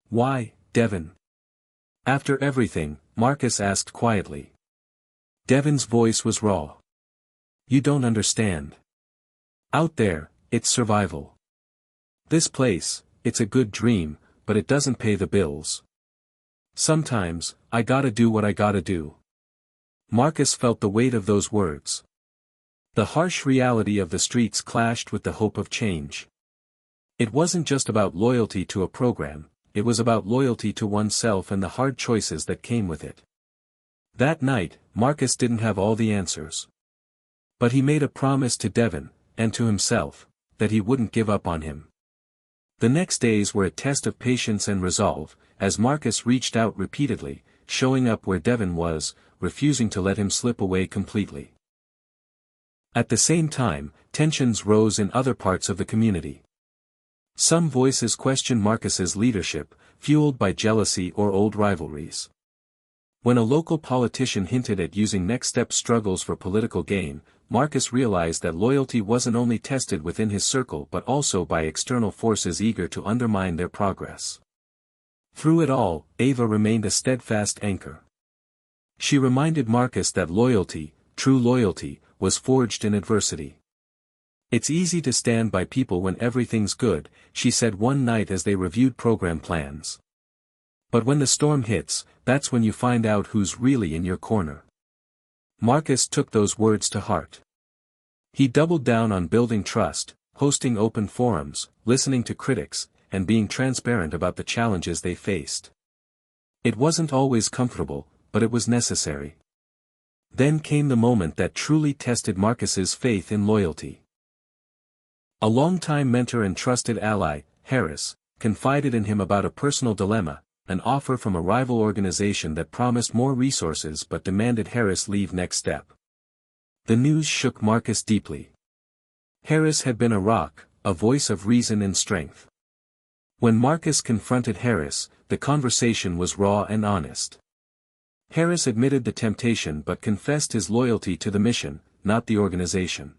"Why, Devin?" After everything, Marcus asked quietly. Devin's voice was raw. "You don't understand. Out there, it's survival. This place, it's a good dream, but it doesn't pay the bills. Sometimes, I gotta do what I gotta do." Marcus felt the weight of those words. The harsh reality of the streets clashed with the hope of change. It wasn't just about loyalty to a program, it was about loyalty to oneself and the hard choices that came with it. That night, Marcus didn't have all the answers. But he made a promise to Devon, and to himself, that he wouldn't give up on him. The next days were a test of patience and resolve, as Marcus reached out repeatedly, showing up where Devon was, refusing to let him slip away completely. At the same time, tensions rose in other parts of the community. Some voices questioned Marcus's leadership, fueled by jealousy or old rivalries. When a local politician hinted at using next-step struggles for political gain, Marcus realized that loyalty wasn't only tested within his circle but also by external forces eager to undermine their progress. Through it all, Ava remained a steadfast anchor. She reminded Marcus that loyalty, true loyalty, was forged in adversity. "It's easy to stand by people when everything's good," she said one night as they reviewed program plans. "But when the storm hits, that's when you find out who's really in your corner." Marcus took those words to heart. He doubled down on building trust, hosting open forums, listening to critics, and being transparent about the challenges they faced. It wasn't always comfortable, but it was necessary. Then came the moment that truly tested Marcus's faith in loyalty. A longtime mentor and trusted ally, Harris, confided in him about a personal dilemma, an offer from a rival organization that promised more resources but demanded Harris leave Next Step. The news shook Marcus deeply. Harris had been a rock, a voice of reason and strength. When Marcus confronted Harris, the conversation was raw and honest. Harris admitted the temptation but confessed his loyalty to the mission, not the organization.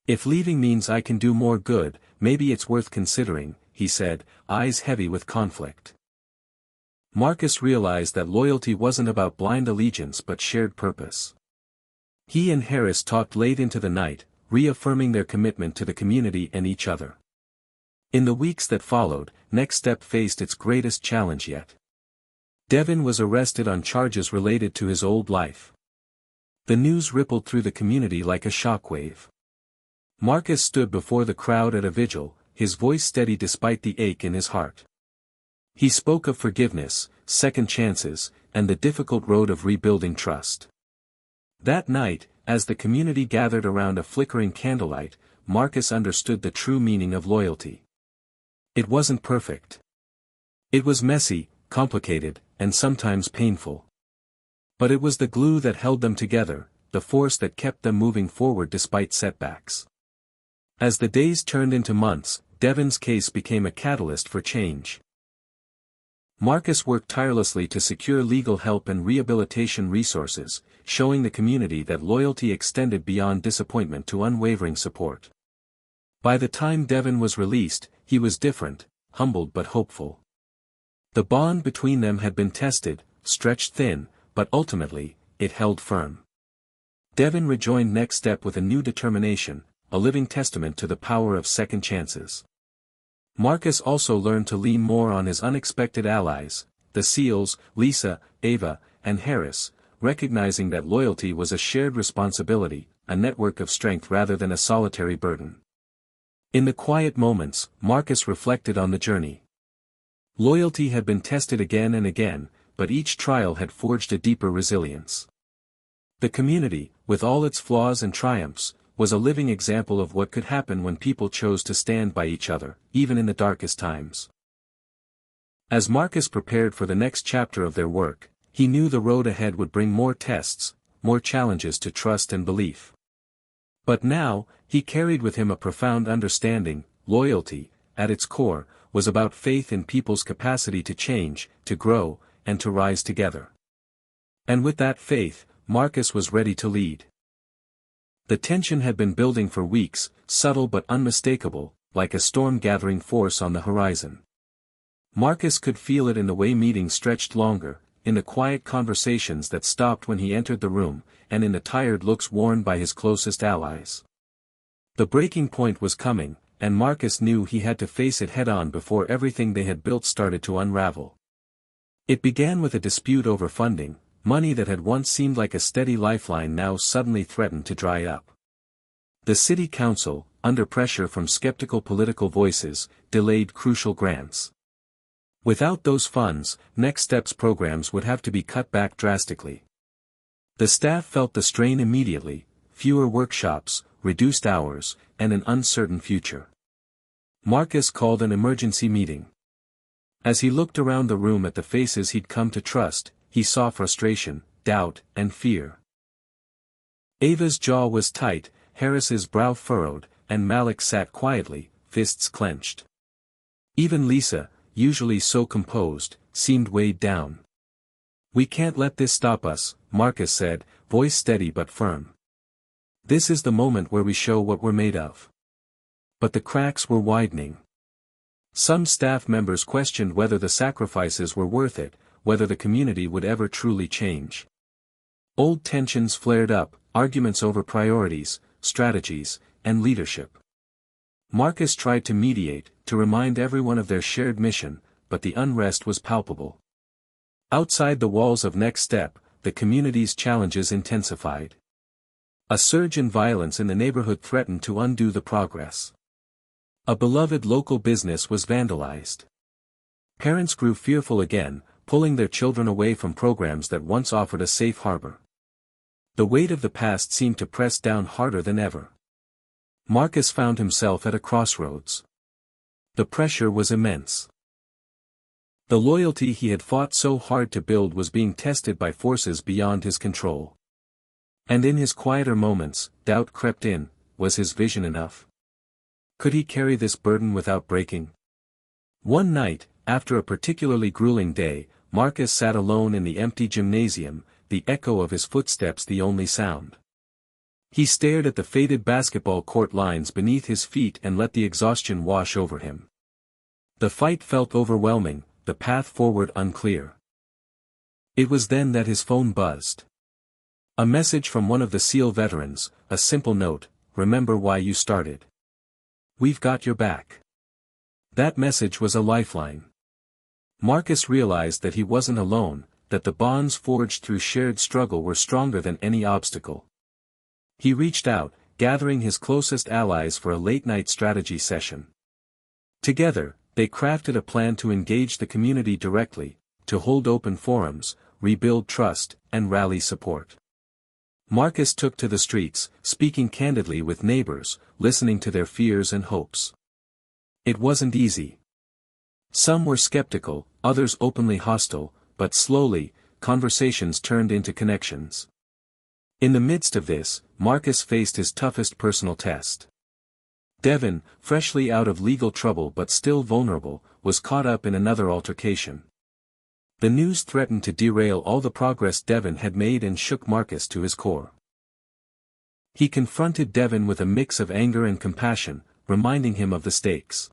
"If leaving means I can do more good, maybe it's worth considering," he said, eyes heavy with conflict. Marcus realized that loyalty wasn't about blind allegiance but shared purpose. He and Harris talked late into the night, reaffirming their commitment to the community and each other. In the weeks that followed, Next Step faced its greatest challenge yet. Devon was arrested on charges related to his old life. The news rippled through the community like a shockwave. Marcus stood before the crowd at a vigil, his voice steady despite the ache in his heart. He spoke of forgiveness, second chances, and the difficult road of rebuilding trust. That night, as the community gathered around a flickering candlelight, Marcus understood the true meaning of loyalty. It wasn't perfect. It was messy, complicated, and sometimes painful. But it was the glue that held them together, the force that kept them moving forward despite setbacks. As the days turned into months, Devon's case became a catalyst for change. Marcus worked tirelessly to secure legal help and rehabilitation resources, showing the community that loyalty extended beyond disappointment to unwavering support. By the time Devon was released, he was different, humbled but hopeful. The bond between them had been tested, stretched thin, but ultimately, it held firm. Devon rejoined Next Step with a new determination, a living testament to the power of second chances. Marcus also learned to lean more on his unexpected allies, the SEALs, Lisa, Ava, and Harris, recognizing that loyalty was a shared responsibility, a network of strength rather than a solitary burden. In the quiet moments, Marcus reflected on the journey. Loyalty had been tested again and again, but each trial had forged a deeper resilience. The community, with all its flaws and triumphs, was a living example of what could happen when people chose to stand by each other, even in the darkest times. As Marcus prepared for the next chapter of their work, he knew the road ahead would bring more tests, more challenges to trust and belief. But now, he carried with him a profound understanding: loyalty, at its core, was about faith in people's capacity to change, to grow, and to rise together. And with that faith, Marcus was ready to lead. The tension had been building for weeks, subtle but unmistakable, like a storm-gathering force on the horizon. Marcus could feel it in the way meetings stretched longer, in the quiet conversations that stopped when he entered the room, and in the tired looks worn by his closest allies. The breaking point was coming, and Marcus knew he had to face it head-on before everything they had built started to unravel. It began with a dispute over funding. Money that had once seemed like a steady lifeline now suddenly threatened to dry up. The city council, under pressure from skeptical political voices, delayed crucial grants. Without those funds, Next Steps programs would have to be cut back drastically. The staff felt the strain immediately: fewer workshops, reduced hours, and an uncertain future. Marcus called an emergency meeting. As he looked around the room at the faces he'd come to trust, he saw frustration, doubt, and fear. Ava's jaw was tight, Harris's brow furrowed, and Malik sat quietly, fists clenched. Even Lisa, usually so composed, seemed weighed down. "We can't let this stop us," Marcus said, voice steady but firm. "This is the moment where we show what we're made of." But the cracks were widening. Some staff members questioned whether the sacrifices were worth it, whether the community would ever truly change. Old tensions flared up, arguments over priorities, strategies, and leadership. Marcus tried to mediate, to remind everyone of their shared mission, but the unrest was palpable. Outside the walls of Next Step, the community's challenges intensified. A surge in violence in the neighborhood threatened to undo the progress. A beloved local business was vandalized. Parents grew fearful again, pulling their children away from programs that once offered a safe harbor. The weight of the past seemed to press down harder than ever. Marcus found himself at a crossroads. The pressure was immense. The loyalty he had fought so hard to build was being tested by forces beyond his control. And in his quieter moments, doubt crept in: was his vision enough? Could he carry this burden without breaking? One night, after a particularly grueling day, Marcus sat alone in the empty gymnasium, the echo of his footsteps the only sound. He stared at the faded basketball court lines beneath his feet and let the exhaustion wash over him. The fight felt overwhelming, the path forward unclear. It was then that his phone buzzed. A message from one of the SEAL veterans, a simple note: "Remember why you started. We've got your back." That message was a lifeline. Marcus realized that he wasn't alone, that the bonds forged through shared struggle were stronger than any obstacle. He reached out, gathering his closest allies for a late-night strategy session. Together, they crafted a plan to engage the community directly, to hold open forums, rebuild trust, and rally support. Marcus took to the streets, speaking candidly with neighbors, listening to their fears and hopes. It wasn't easy. Some were skeptical, others openly hostile, but slowly, conversations turned into connections. In the midst of this, Marcus faced his toughest personal test. Devin, freshly out of legal trouble but still vulnerable, was caught up in another altercation. The news threatened to derail all the progress Devin had made and shook Marcus to his core. He confronted Devin with a mix of anger and compassion, reminding him of the stakes.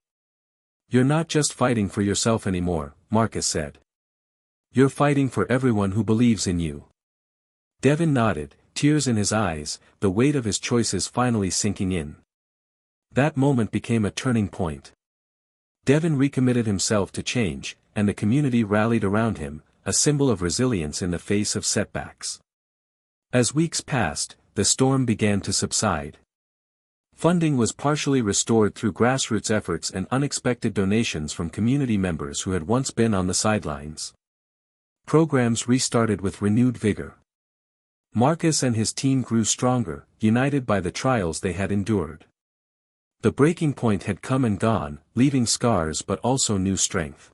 "You're not just fighting for yourself anymore," Marcus said. "You're fighting for everyone who believes in you." Devin nodded, tears in his eyes, the weight of his choices finally sinking in. That moment became a turning point. Devin recommitted himself to change, and the community rallied around him, a symbol of resilience in the face of setbacks. As weeks passed, the storm began to subside. Funding was partially restored through grassroots efforts and unexpected donations from community members who had once been on the sidelines. Programs restarted with renewed vigor. Marcus and his team grew stronger, united by the trials they had endured. The breaking point had come and gone, leaving scars but also new strength.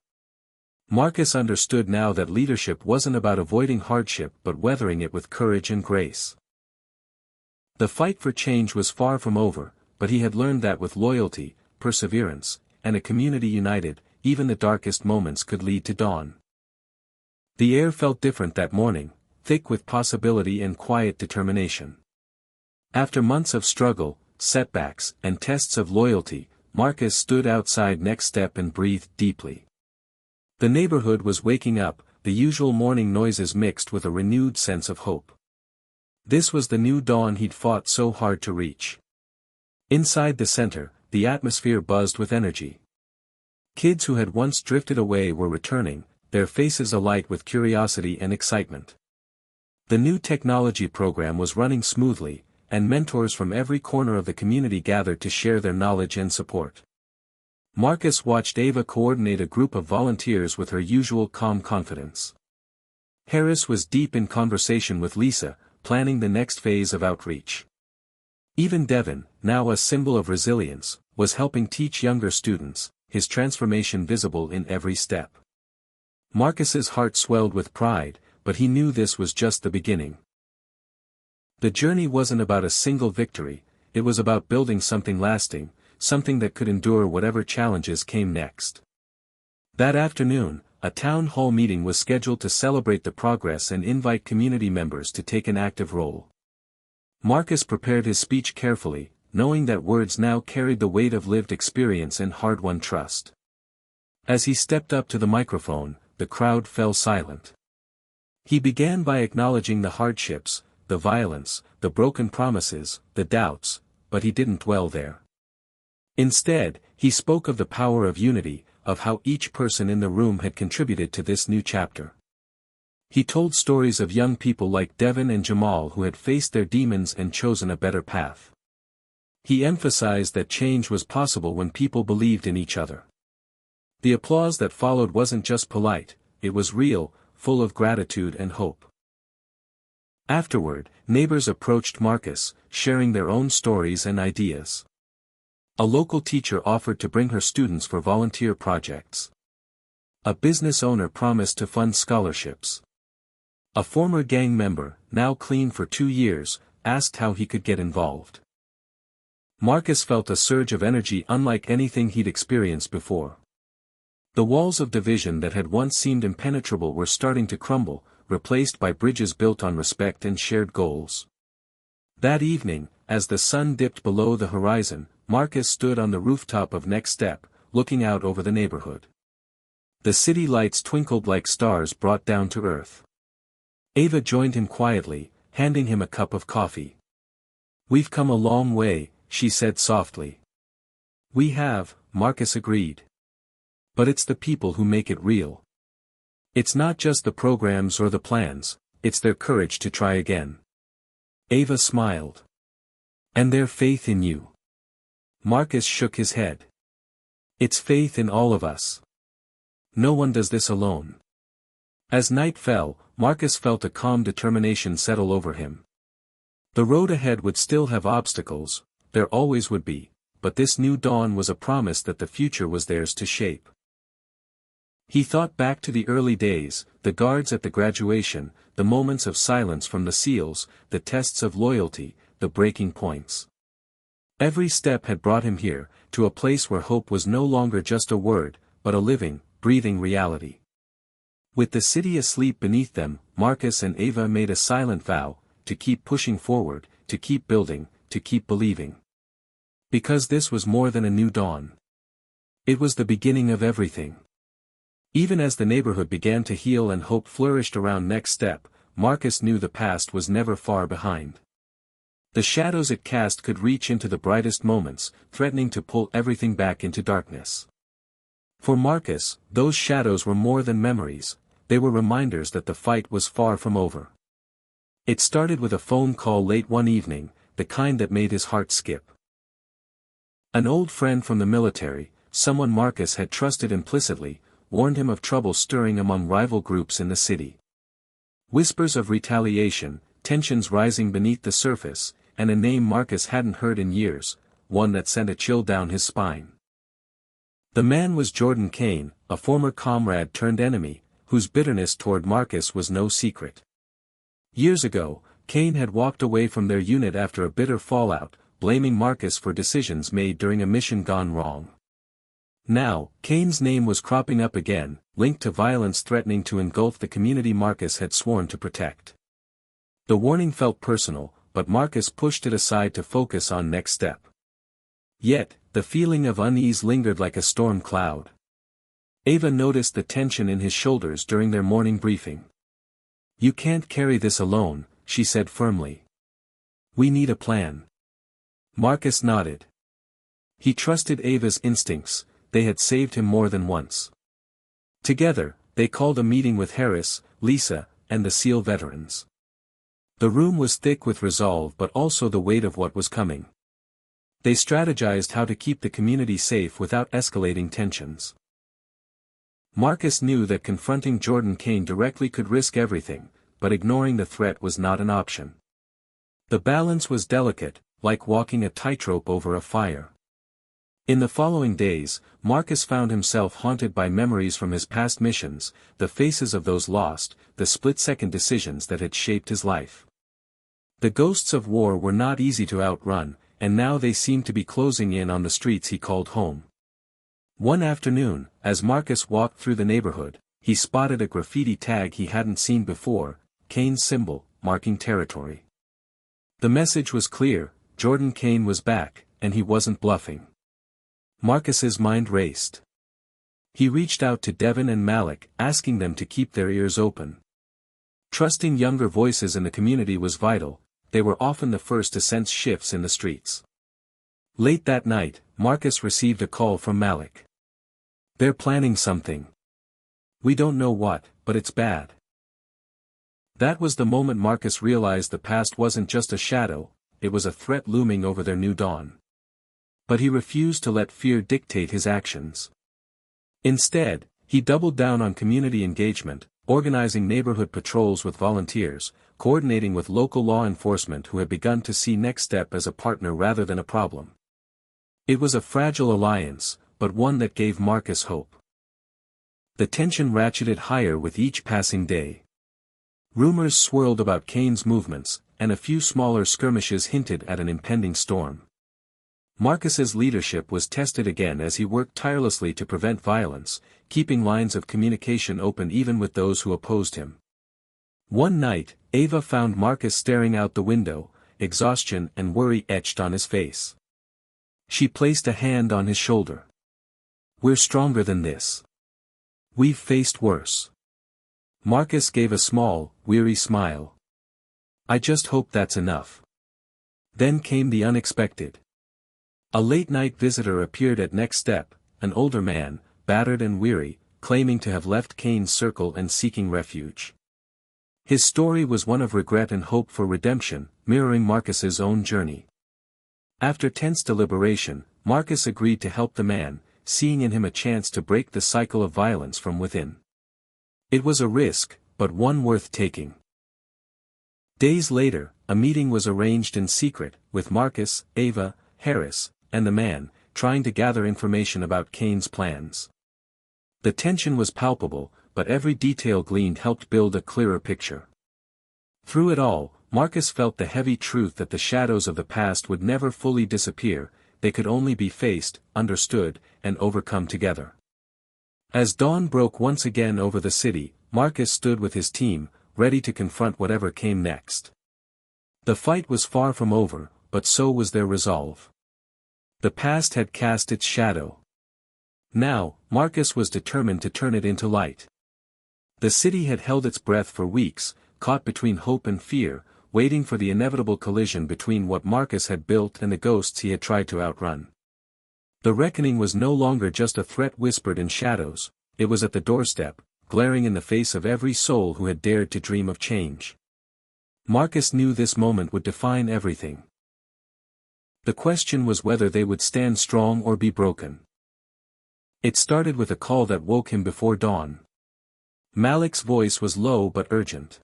Marcus understood now that leadership wasn't about avoiding hardship but weathering it with courage and grace. The fight for change was far from over, but he had learned that with loyalty, perseverance, and a community united, even the darkest moments could lead to dawn. The air felt different that morning, thick with possibility and quiet determination. After months of struggle, setbacks, and tests of loyalty, Marcus stood outside Next Step and breathed deeply. The neighborhood was waking up, the usual morning noises mixed with a renewed sense of hope. This was the new dawn he'd fought so hard to reach. Inside the center, the atmosphere buzzed with energy. Kids who had once drifted away were returning, their faces alight with curiosity and excitement. The new technology program was running smoothly, and mentors from every corner of the community gathered to share their knowledge and support. Marcus watched Ava coordinate a group of volunteers with her usual calm confidence. Harris was deep in conversation with Lisa, planning the next phase of outreach. Even Devin, now a symbol of resilience, was helping teach younger students, his transformation visible in every step. Marcus's heart swelled with pride, but he knew this was just the beginning. The journey wasn't about a single victory, it was about building something lasting, something that could endure whatever challenges came next. That afternoon, a town hall meeting was scheduled to celebrate the progress and invite community members to take an active role. Marcus prepared his speech carefully, knowing that words now carried the weight of lived experience and hard-won trust. As he stepped up to the microphone, the crowd fell silent. He began by acknowledging the hardships, the violence, the broken promises, the doubts, but he didn't dwell there. Instead, he spoke of the power of unity, of how each person in the room had contributed to this new chapter. He told stories of young people like Devin and Jamal who had faced their demons and chosen a better path. He emphasized that change was possible when people believed in each other. The applause that followed wasn't just polite, it was real, full of gratitude and hope. Afterward, neighbors approached Marcus, sharing their own stories and ideas. A local teacher offered to bring her students for volunteer projects. A business owner promised to fund scholarships. A former gang member, now clean for 2 years, asked how he could get involved. Marcus felt a surge of energy unlike anything he'd experienced before. The walls of division that had once seemed impenetrable were starting to crumble, replaced by bridges built on respect and shared goals. That evening, as the sun dipped below the horizon, Marcus stood on the rooftop of Next Step, looking out over the neighborhood. The city lights twinkled like stars brought down to earth. Ava joined him quietly, handing him a cup of coffee. "We've come a long way," she said softly. "We have," Marcus agreed. "But it's the people who make it real. It's not just the programs or the plans, it's their courage to try again." Ava smiled. "And their faith in you." Marcus shook his head. "It's faith in all of us. No one does this alone." As night fell, Marcus felt a calm determination settle over him. The road ahead would still have obstacles, there always would be, but this new dawn was a promise that the future was theirs to shape. He thought back to the early days, the guards at the graduation, the moments of silence from the SEALs, the tests of loyalty, the breaking points. Every step had brought him here, to a place where hope was no longer just a word, but a living, breathing reality. With the city asleep beneath them, Marcus and Ava made a silent vow, to keep pushing forward, to keep building, to keep believing. Because this was more than a new dawn. It was the beginning of everything. Even as the neighborhood began to heal and hope flourished around Next Step, Marcus knew the past was never far behind. The shadows it cast could reach into the brightest moments, threatening to pull everything back into darkness. For Marcus, those shadows were more than memories, they were reminders that the fight was far from over. It started with a phone call late one evening, the kind that made his heart skip. An old friend from the military, someone Marcus had trusted implicitly, warned him of trouble stirring among rival groups in the city. Whispers of retaliation, tensions rising beneath the surface, and a name Marcus hadn't heard in years, one that sent a chill down his spine. The man was Jordan Kane, a former comrade turned enemy, whose bitterness toward Marcus was no secret. Years ago, Kane had walked away from their unit after a bitter fallout, blaming Marcus for decisions made during a mission gone wrong. Now, Kane's name was cropping up again, linked to violence threatening to engulf the community Marcus had sworn to protect. The warning felt personal, but Marcus pushed it aside to focus on Next Step. Yet, the feeling of unease lingered like a storm cloud. Ava noticed the tension in his shoulders during their morning briefing. "You can't carry this alone," she said firmly. "We need a plan." Marcus nodded. He trusted Ava's instincts, they had saved him more than once. Together, they called a meeting with Harris, Lisa, and the SEAL veterans. The room was thick with resolve but also the weight of what was coming. They strategized how to keep the community safe without escalating tensions. Marcus knew that confronting Jordan Kane directly could risk everything, but ignoring the threat was not an option. The balance was delicate, like walking a tightrope over a fire. In the following days, Marcus found himself haunted by memories from his past missions, the faces of those lost, the split-second decisions that had shaped his life. The ghosts of war were not easy to outrun, and now they seemed to be closing in on the streets he called home. One afternoon, as Marcus walked through the neighborhood, he spotted a graffiti tag he hadn't seen before, Kane's symbol, marking territory. The message was clear: Jordan Kane was back, and he wasn't bluffing. Marcus's mind raced. He reached out to Devin and Malik, asking them to keep their ears open. Trusting younger voices in the community was vital. They were often the first to sense shifts in the streets. Late that night, Marcus received a call from Malik. "They're planning something. We don't know what, but it's bad." That was the moment Marcus realized the past wasn't just a shadow, it was a threat looming over their new dawn. But he refused to let fear dictate his actions. Instead, he doubled down on community engagement, organizing neighborhood patrols with volunteers, coordinating with local law enforcement who had begun to see Next Step as a partner rather than a problem. It was a fragile alliance, but one that gave Marcus hope. The tension ratcheted higher with each passing day. Rumors swirled about Kane's movements, and a few smaller skirmishes hinted at an impending storm. Marcus's leadership was tested again as he worked tirelessly to prevent violence, keeping lines of communication open even with those who opposed him. One night, Ava found Marcus staring out the window, exhaustion and worry etched on his face. She placed a hand on his shoulder. "We're stronger than this. We've faced worse." Marcus gave a small, weary smile. "I just hope that's enough." Then came the unexpected. A late-night visitor appeared at Next Step, an older man, battered and weary, claiming to have left Kane's circle and seeking refuge. His story was one of regret and hope for redemption, mirroring Marcus's own journey. After tense deliberation, Marcus agreed to help the man, seeing in him a chance to break the cycle of violence from within. It was a risk, but one worth taking. Days later, a meeting was arranged in secret, with Marcus, Ava, Harris, and the man, trying to gather information about Kane's plans. The tension was palpable, but every detail gleaned helped build a clearer picture. Through it all, Marcus felt the heavy truth that the shadows of the past would never fully disappear, they could only be faced, understood, and overcome together. As dawn broke once again over the city, Marcus stood with his team, ready to confront whatever came next. The fight was far from over, but so was their resolve. The past had cast its shadow. Now, Marcus was determined to turn it into light. The city had held its breath for weeks, caught between hope and fear, waiting for the inevitable collision between what Marcus had built and the ghosts he had tried to outrun. The reckoning was no longer just a threat whispered in shadows, it was at the doorstep, glaring in the face of every soul who had dared to dream of change. Marcus knew this moment would define everything. The question was whether they would stand strong or be broken. It started with a call that woke him before dawn. Malik's voice was low but urgent.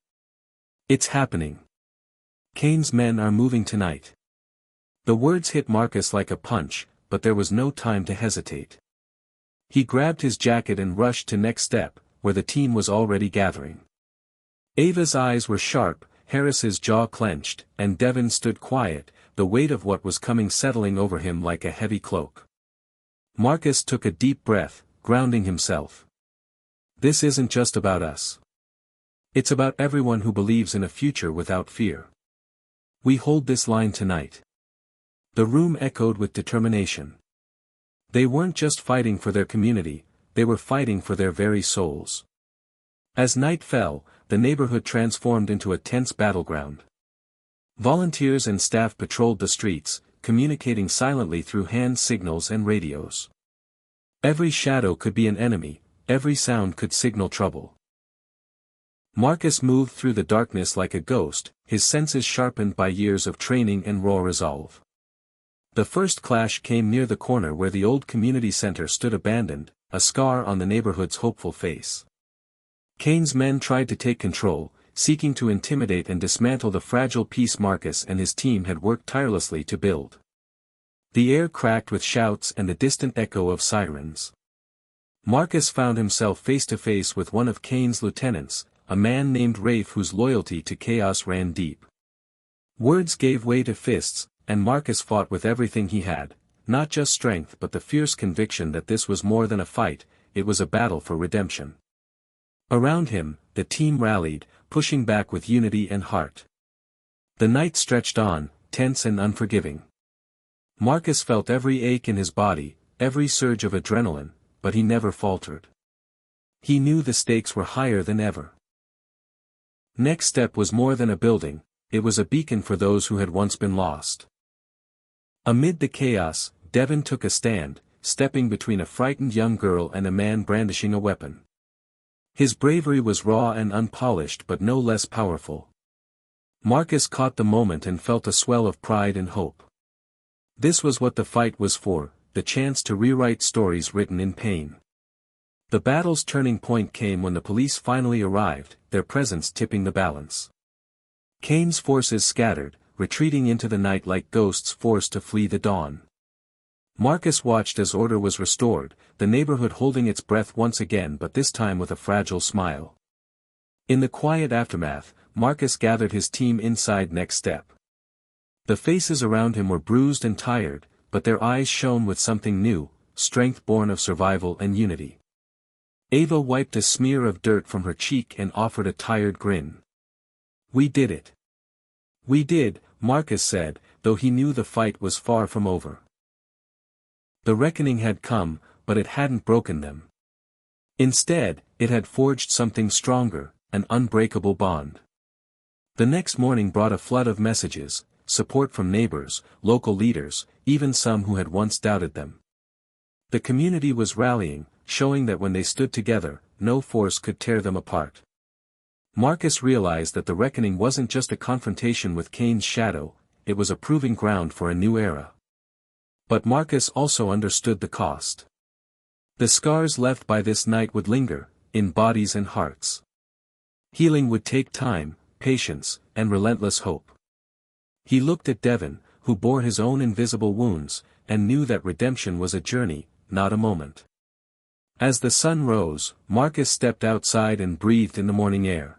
"It's happening. Kane's men are moving tonight." The words hit Marcus like a punch, but there was no time to hesitate. He grabbed his jacket and rushed to Next Step, where the team was already gathering. Ava's eyes were sharp, Harris's jaw clenched, and Devin stood quiet, the weight of what was coming settling over him like a heavy cloak. Marcus took a deep breath, grounding himself. "This isn't just about us. It's about everyone who believes in a future without fear. We hold this line tonight." The room echoed with determination. They weren't just fighting for their community, they were fighting for their very souls. As night fell, the neighborhood transformed into a tense battleground. Volunteers and staff patrolled the streets, communicating silently through hand signals and radios. Every shadow could be an enemy, every sound could signal trouble. Marcus moved through the darkness like a ghost, his senses sharpened by years of training and raw resolve. The first clash came near the corner where the old community center stood abandoned, a scar on the neighborhood's hopeful face. Kane's men tried to take control, seeking to intimidate and dismantle the fragile peace Marcus and his team had worked tirelessly to build. The air cracked with shouts and the distant echo of sirens. Marcus found himself face to face with one of Kane's lieutenants, a man named Rafe whose loyalty to chaos ran deep. Words gave way to fists, and Marcus fought with everything he had, not just strength but the fierce conviction that this was more than a fight, it was a battle for redemption. Around him, the team rallied, pushing back with unity and heart. The night stretched on, tense and unforgiving. Marcus felt every ache in his body, every surge of adrenaline, but he never faltered. He knew the stakes were higher than ever. Next Step was more than a building, it was a beacon for those who had once been lost. Amid the chaos, Devon took a stand, stepping between a frightened young girl and a man brandishing a weapon. His bravery was raw and unpolished but no less powerful. Marcus caught the moment and felt a swell of pride and hope. This was what the fight was for, the chance to rewrite stories written in pain. The battle's turning point came when the police finally arrived, their presence tipping the balance. Kane's forces scattered, retreating into the night like ghosts forced to flee the dawn. Marcus watched as order was restored, the neighborhood holding its breath once again but this time with a fragile smile. In the quiet aftermath, Marcus gathered his team inside Next Step. The faces around him were bruised and tired, but their eyes shone with something new, strength born of survival and unity. Ava wiped a smear of dirt from her cheek and offered a tired grin. "We did it." "We did," Marcus said, though he knew the fight was far from over. The reckoning had come, but it hadn't broken them. Instead, it had forged something stronger, an unbreakable bond. The next morning brought a flood of messages, support from neighbors, local leaders, even some who had once doubted them. The community was rallying, showing that when they stood together, no force could tear them apart. Marcus realized that the reckoning wasn't just a confrontation with Kane's shadow, it was a proving ground for a new era. But Marcus also understood the cost. The scars left by this night would linger, in bodies and hearts. Healing would take time, patience, and relentless hope. He looked at Devon, who bore his own invisible wounds, and knew that redemption was a journey, not a moment. As the sun rose, Marcus stepped outside and breathed in the morning air.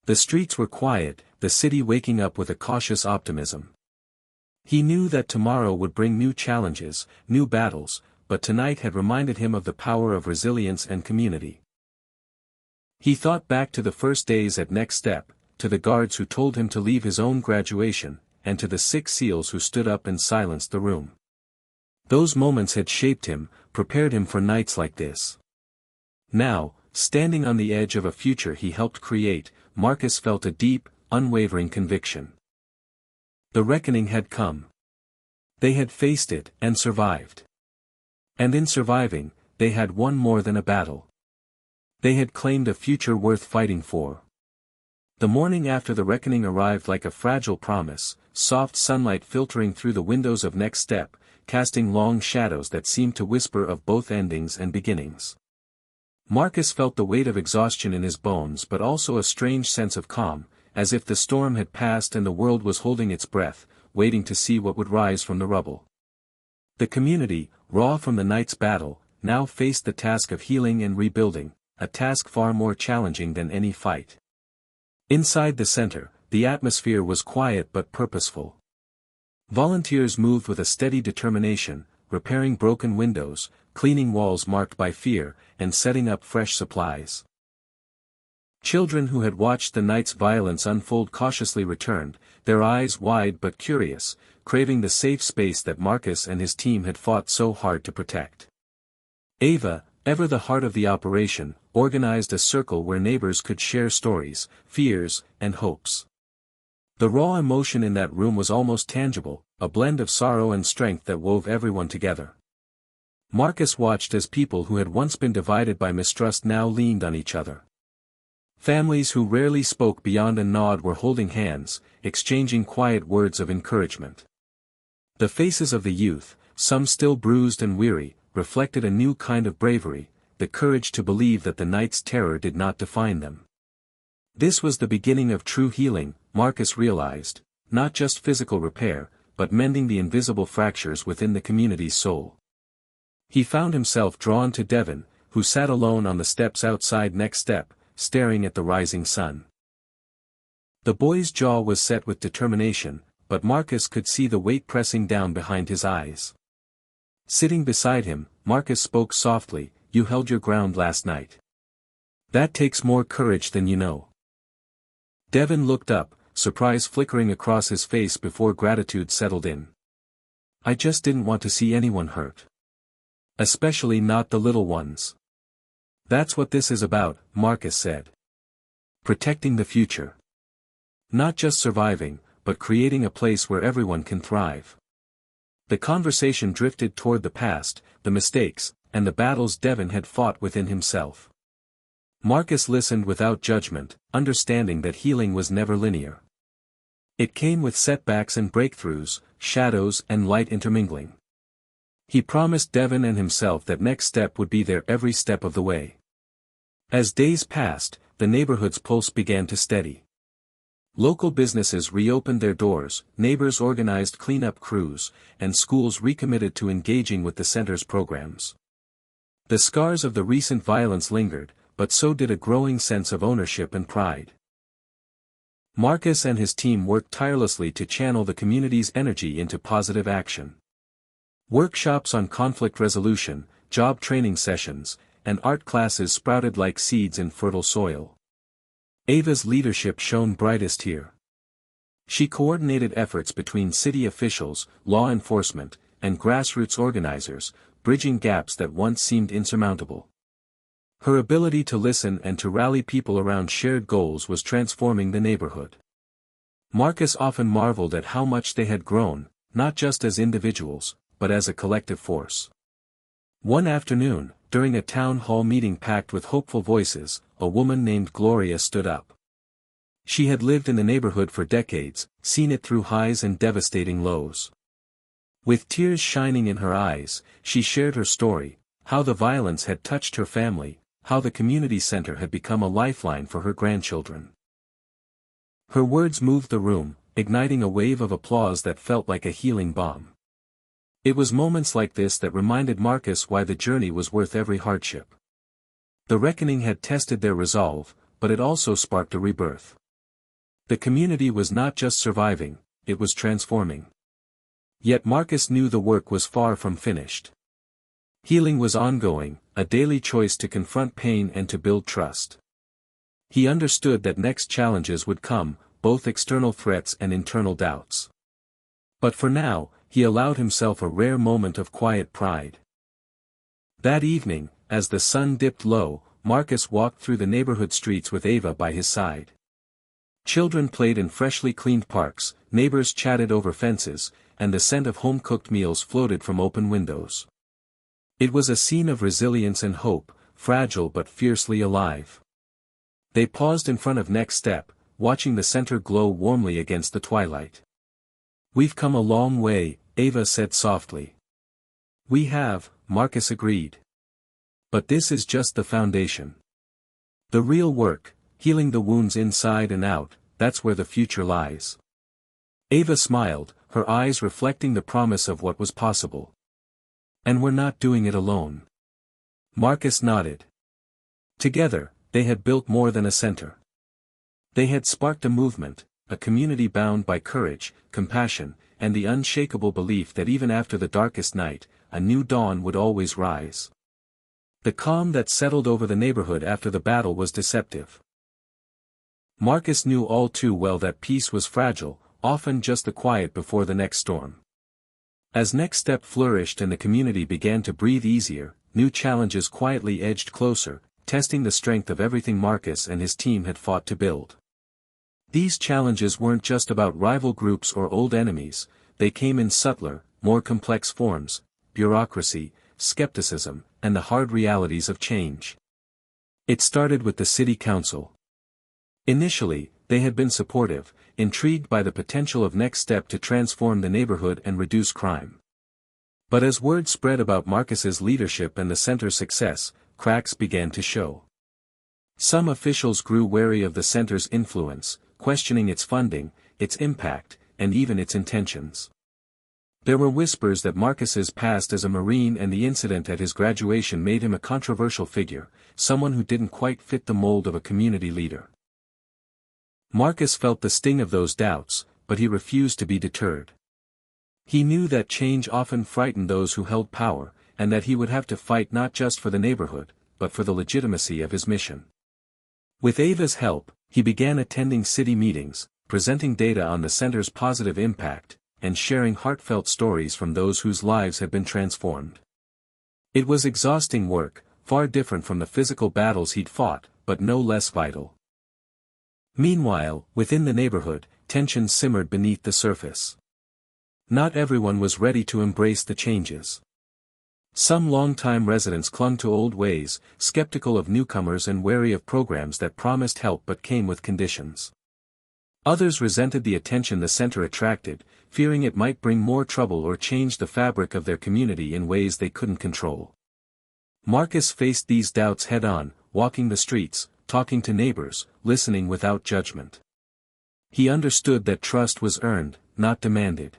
The streets were quiet, the city waking up with a cautious optimism. He knew that tomorrow would bring new challenges, new battles, but tonight had reminded him of the power of resilience and community. He thought back to the first days at Next Step, to the guards who told him to leave his own graduation, and to the 6 SEALs who stood up and silenced the room. Those moments had shaped him, prepared him for nights like this. Now, standing on the edge of a future he helped create, Marcus felt a deep, unwavering conviction. The reckoning had come. They had faced it, and survived. And in surviving, they had won more than a battle. They had claimed a future worth fighting for. The morning after the reckoning arrived like a fragile promise, soft sunlight filtering through the windows of Next Step, casting long shadows that seemed to whisper of both endings and beginnings. Marcus felt the weight of exhaustion in his bones but also a strange sense of calm, as if the storm had passed and the world was holding its breath, waiting to see what would rise from the rubble. The community, raw from the night's battle, now faced the task of healing and rebuilding, a task far more challenging than any fight. Inside the center, the atmosphere was quiet but purposeful. Volunteers moved with a steady determination, repairing broken windows, cleaning walls marked by fear, and setting up fresh supplies. Children who had watched the night's violence unfold cautiously returned, their eyes wide but curious, craving the safe space that Marcus and his team had fought so hard to protect. Ava, ever the heart of the operation, organized a circle where neighbors could share stories, fears, and hopes. The raw emotion in that room was almost tangible, a blend of sorrow and strength that wove everyone together. Marcus watched as people who had once been divided by mistrust now leaned on each other. Families who rarely spoke beyond a nod were holding hands, exchanging quiet words of encouragement. The faces of the youth, some still bruised and weary, reflected a new kind of bravery, the courage to believe that the night's terror did not define them. This was the beginning of true healing, Marcus realized, not just physical repair, but mending the invisible fractures within the community's soul. He found himself drawn to Devon, who sat alone on the steps outside Next Step, staring at the rising sun. The boy's jaw was set with determination, but Marcus could see the weight pressing down behind his eyes. Sitting beside him, Marcus spoke softly, "You held your ground last night. That takes more courage than you know." Devon looked up, surprise flickering across his face before gratitude settled in. "I just didn't want to see anyone hurt. Especially not the little ones." "That's what this is about," Marcus said. "Protecting the future. Not just surviving, but creating a place where everyone can thrive." The conversation drifted toward the past, the mistakes, and the battles Devon had fought within himself. Marcus listened without judgment, understanding that healing was never linear. It came with setbacks and breakthroughs, shadows and light intermingling. He promised Devon and himself that Next Step would be there every step of the way. As days passed, the neighborhood's pulse began to steady. Local businesses reopened their doors, neighbors organized cleanup crews, and schools recommitted to engaging with the center's programs. The scars of the recent violence lingered, but so did a growing sense of ownership and pride. Marcus and his team worked tirelessly to channel the community's energy into positive action. Workshops on conflict resolution, job training sessions, and art classes sprouted like seeds in fertile soil. Ava's leadership shone brightest here. She coordinated efforts between city officials, law enforcement, and grassroots organizers, bridging gaps that once seemed insurmountable. Her ability to listen and to rally people around shared goals was transforming the neighborhood. Marcus often marveled at how much they had grown, not just as individuals, but as a collective force. One afternoon, during a town hall meeting packed with hopeful voices, a woman named Gloria stood up. She had lived in the neighborhood for decades, seen it through highs and devastating lows. With tears shining in her eyes, she shared her story, how the violence had touched her family, how the community center had become a lifeline for her grandchildren. Her words moved the room, igniting a wave of applause that felt like a healing balm. It was moments like this that reminded Marcus why the journey was worth every hardship. The reckoning had tested their resolve, but it also sparked a rebirth. The community was not just surviving, it was transforming. Yet Marcus knew the work was far from finished. Healing was ongoing, a daily choice to confront pain and to build trust. He understood that next challenges would come, both external threats and internal doubts. But for now, he allowed himself a rare moment of quiet pride. That evening, as the sun dipped low, Marcus walked through the neighborhood streets with Ava by his side. Children played in freshly cleaned parks, neighbors chatted over fences, and the scent of home-cooked meals floated from open windows. It was a scene of resilience and hope, fragile but fiercely alive. They paused in front of Next Step, watching the center glow warmly against the twilight. "We've come a long way," Ava said softly. "We have," Marcus agreed. "But this is just the foundation. The real work, healing the wounds inside and out, that's where the future lies." Ava smiled, her eyes reflecting the promise of what was possible. "And we're not doing it alone." Marcus nodded. Together, they had built more than a center. They had sparked a movement, a community bound by courage, compassion, and the unshakable belief that even after the darkest night, a new dawn would always rise. The calm that settled over the neighborhood after the battle was deceptive. Marcus knew all too well that peace was fragile, often just the quiet before the next storm. As Next Step flourished and the community began to breathe easier, new challenges quietly edged closer, testing the strength of everything Marcus and his team had fought to build. These challenges weren't just about rival groups or old enemies, they came in subtler, more complex forms: bureaucracy, skepticism, and the hard realities of change. It started with the city council. Initially, they had been supportive, intrigued by the potential of Next Step to transform the neighborhood and reduce crime. But as word spread about Marcus's leadership and the center's success, cracks began to show. Some officials grew wary of the center's influence, questioning its funding, its impact, and even its intentions. There were whispers that Marcus's past as a Marine and the incident at his graduation made him a controversial figure, someone who didn't quite fit the mold of a community leader. Marcus felt the sting of those doubts, but he refused to be deterred. He knew that change often frightened those who held power, and that he would have to fight not just for the neighborhood, but for the legitimacy of his mission. With Ava's help, he began attending city meetings, presenting data on the center's positive impact, and sharing heartfelt stories from those whose lives had been transformed. It was exhausting work, far different from the physical battles he'd fought, but no less vital. Meanwhile, within the neighborhood, tension simmered beneath the surface. Not everyone was ready to embrace the changes. Some longtime residents clung to old ways, skeptical of newcomers and wary of programs that promised help but came with conditions. Others resented the attention the center attracted, fearing it might bring more trouble or change the fabric of their community in ways they couldn't control. Marcus faced these doubts head-on, walking the streets, talking to neighbors, listening without judgment. He understood that trust was earned, not demanded.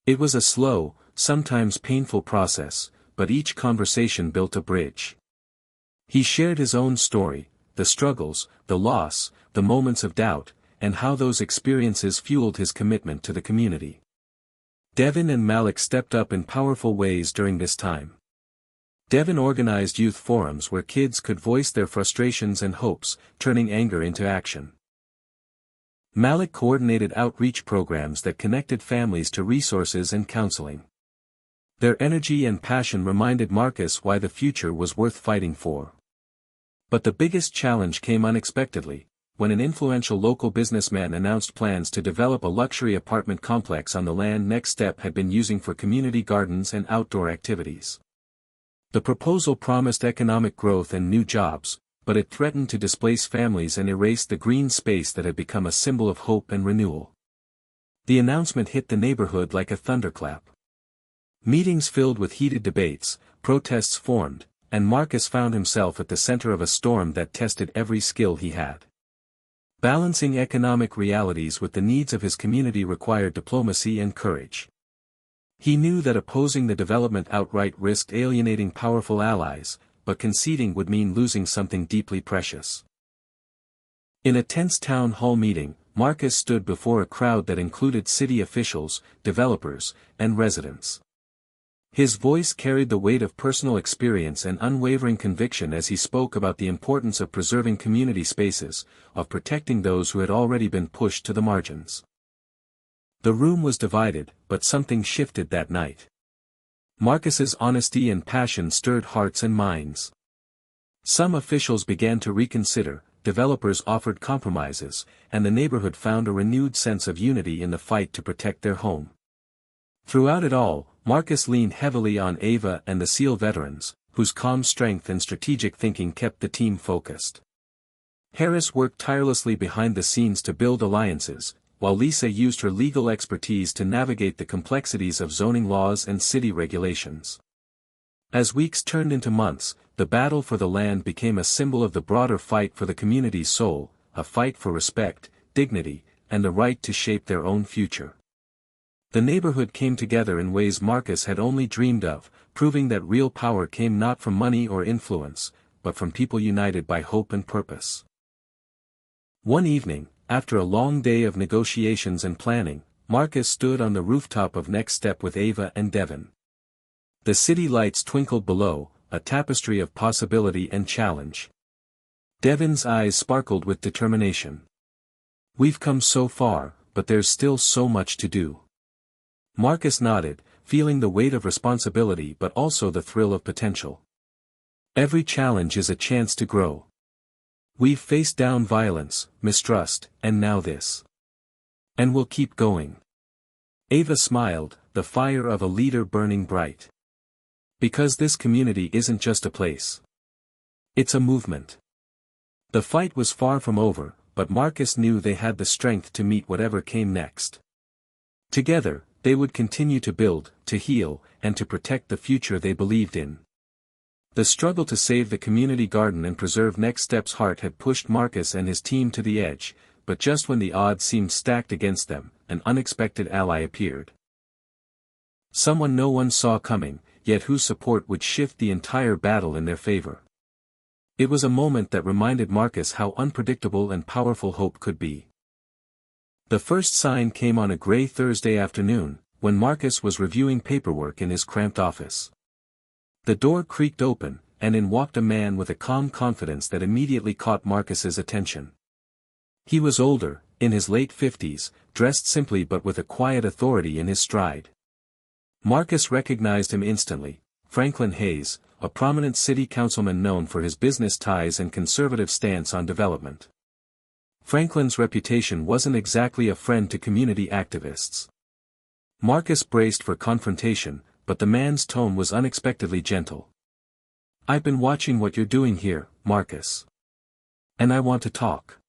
It was a slow, sometimes painful process, but each conversation built a bridge. He shared his own story, the struggles, the loss, the moments of doubt, and how those experiences fueled his commitment to the community. Devin and Malik stepped up in powerful ways during this time. Devin organized youth forums where kids could voice their frustrations and hopes, turning anger into action. Malik coordinated outreach programs that connected families to resources and counseling. Their energy and passion reminded Marcus why the future was worth fighting for. But the biggest challenge came unexpectedly, when an influential local businessman announced plans to develop a luxury apartment complex on the land Next Step had been using for community gardens and outdoor activities. The proposal promised economic growth and new jobs, but it threatened to displace families and erase the green space that had become a symbol of hope and renewal. The announcement hit the neighborhood like a thunderclap. Meetings filled with heated debates, protests formed, and Marcus found himself at the center of a storm that tested every skill he had. Balancing economic realities with the needs of his community required diplomacy and courage. He knew that opposing the development outright risked alienating powerful allies, but conceding would mean losing something deeply precious. In a tense town hall meeting, Marcus stood before a crowd that included city officials, developers, and residents. His voice carried the weight of personal experience and unwavering conviction as he spoke about the importance of preserving community spaces, of protecting those who had already been pushed to the margins. The room was divided, but something shifted that night. Marcus's honesty and passion stirred hearts and minds. Some officials began to reconsider, developers offered compromises, and the neighborhood found a renewed sense of unity in the fight to protect their home. Throughout it all, Marcus leaned heavily on Ava and the SEAL veterans, whose calm strength and strategic thinking kept the team focused. Harris worked tirelessly behind the scenes to build alliances, while Lisa used her legal expertise to navigate the complexities of zoning laws and city regulations. As weeks turned into months, the battle for the land became a symbol of the broader fight for the community's soul, a fight for respect, dignity, and the right to shape their own future. The neighborhood came together in ways Marcus had only dreamed of, proving that real power came not from money or influence, but from people united by hope and purpose. One evening, after a long day of negotiations and planning, Marcus stood on the rooftop of Next Step with Ava and Devin. The city lights twinkled below, a tapestry of possibility and challenge. Devin's eyes sparkled with determination. "We've come so far, but there's still so much to do." Marcus nodded, feeling the weight of responsibility but also the thrill of potential. "Every challenge is a chance to grow. We've faced down violence, mistrust, and now this. And we'll keep going." Ava smiled, the fire of a leader burning bright. "Because this community isn't just a place. It's a movement." The fight was far from over, but Marcus knew they had the strength to meet whatever came next. Together, they would continue to build, to heal, and to protect the future they believed in. The struggle to save the community garden and preserve Next Step's heart had pushed Marcus and his team to the edge, but just when the odds seemed stacked against them, an unexpected ally appeared. Someone no one saw coming, yet whose support would shift the entire battle in their favor. It was a moment that reminded Marcus how unpredictable and powerful hope could be. The first sign came on a gray Thursday afternoon, when Marcus was reviewing paperwork in his cramped office. The door creaked open, and in walked a man with a calm confidence that immediately caught Marcus's attention. He was older, in his late 50s, dressed simply but with a quiet authority in his stride. Marcus recognized him instantly: Franklin Hayes, a prominent city councilman known for his business ties and conservative stance on development. Franklin's reputation wasn't exactly a friend to community activists. Marcus braced for confrontation, but the man's tone was unexpectedly gentle. "I've been watching what you're doing here, Marcus. And I want to talk."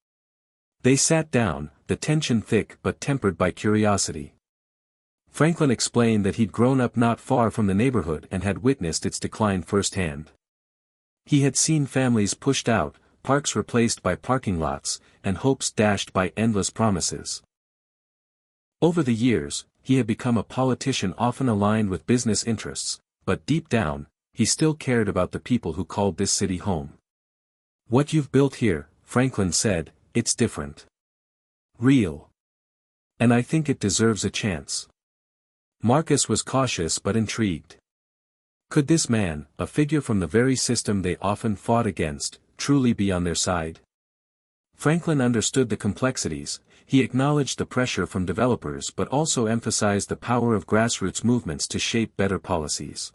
They sat down, the tension thick but tempered by curiosity. Franklin explained that he'd grown up not far from the neighborhood and had witnessed its decline firsthand. He had seen families pushed out, parks replaced by parking lots, and hopes dashed by endless promises. Over the years, he had become a politician often aligned with business interests, but deep down, he still cared about the people who called this city home. "What you've built here," Franklin said, "it's different. Real. And I think it deserves a chance." Marcus was cautious but intrigued. Could this man, a figure from the very system they often fought against, truly be on their side? Franklin understood the complexities. He acknowledged the pressure from developers but also emphasized the power of grassroots movements to shape better policies.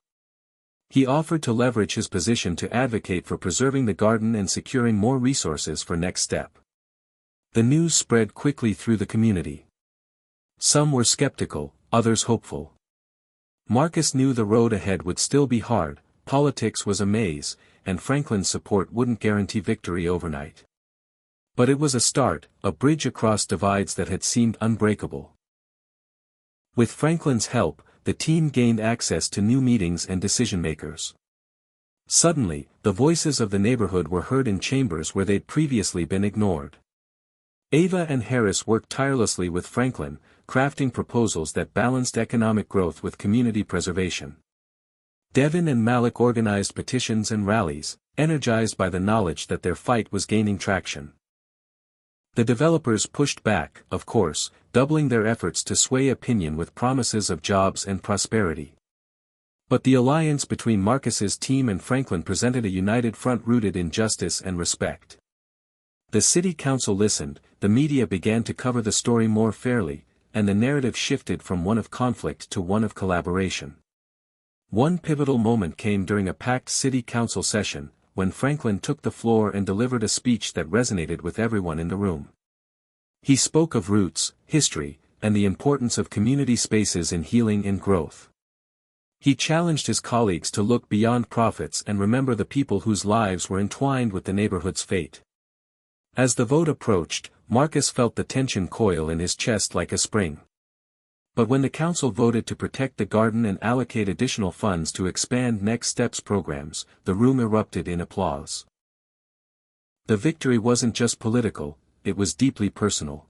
He offered to leverage his position to advocate for preserving the garden and securing more resources for Next Step. The news spread quickly through the community. Some were skeptical, others hopeful. Marcus knew the road ahead would still be hard, politics was a maze, and Franklin's support wouldn't guarantee victory overnight. But it was a start, a bridge across divides that had seemed unbreakable. With Franklin's help, the team gained access to new meetings and decision-makers. Suddenly, the voices of the neighborhood were heard in chambers where they'd previously been ignored. Ava and Harris worked tirelessly with Franklin, crafting proposals that balanced economic growth with community preservation. Devin and Malik organized petitions and rallies, energized by the knowledge that their fight was gaining traction. The developers pushed back, of course, doubling their efforts to sway opinion with promises of jobs and prosperity. But the alliance between Marcus's team and Franklin presented a united front rooted in justice and respect. The city council listened, the media began to cover the story more fairly, and the narrative shifted from one of conflict to one of collaboration. One pivotal moment came during a packed city council session, when Franklin took the floor and delivered a speech that resonated with everyone in the room. He spoke of roots, history, and the importance of community spaces in healing and growth. He challenged his colleagues to look beyond profits and remember the people whose lives were entwined with the neighborhood's fate. As the vote approached, Marcus felt the tension coil in his chest like a spring. But when the council voted to protect the garden and allocate additional funds to expand Next Steps programs, the room erupted in applause. The victory wasn't just political, it was deeply personal.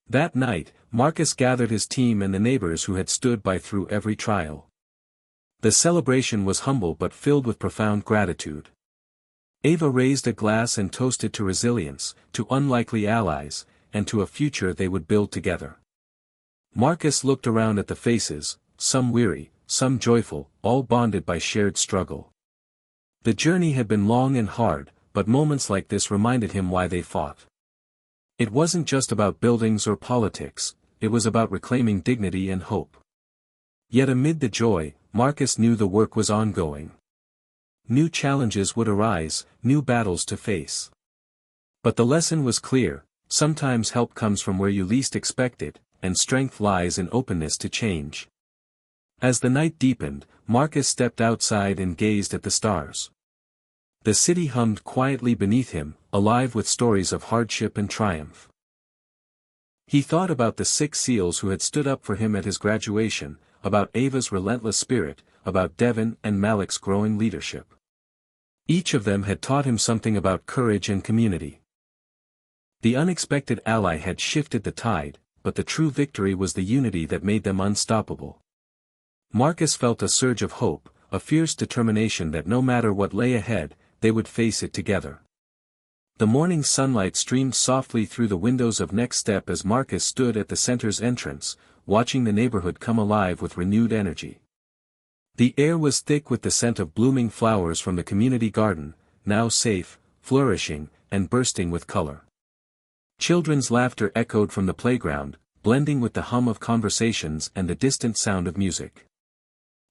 That night, Marcus gathered his team and the neighbors who had stood by through every trial. The celebration was humble but filled with profound gratitude. Ava raised a glass and toasted to resilience, to unlikely allies, and to a future they would build together. Marcus looked around at the faces, some weary, some joyful, all bonded by shared struggle. The journey had been long and hard, but moments like this reminded him why they fought. It wasn't just about buildings or politics, it was about reclaiming dignity and hope. Yet amid the joy, Marcus knew the work was ongoing. New challenges would arise, new battles to face. But the lesson was clear: sometimes help comes from where you least expect it, and strength lies in openness to change. As the night deepened, Marcus stepped outside and gazed at the stars. The city hummed quietly beneath him, alive with stories of hardship and triumph. He thought about the 6 SEALs who had stood up for him at his graduation, about Ava's relentless spirit, about Devin and Malik's growing leadership. Each of them had taught him something about courage and community. The unexpected ally had shifted the tide, but the true victory was the unity that made them unstoppable. Marcus felt a surge of hope, a fierce determination that no matter what lay ahead, they would face it together. The morning sunlight streamed softly through the windows of Next Step as Marcus stood at the center's entrance, watching the neighborhood come alive with renewed energy. The air was thick with the scent of blooming flowers from the community garden, now safe, flourishing, and bursting with color. Children's laughter echoed from the playground, blending with the hum of conversations and the distant sound of music.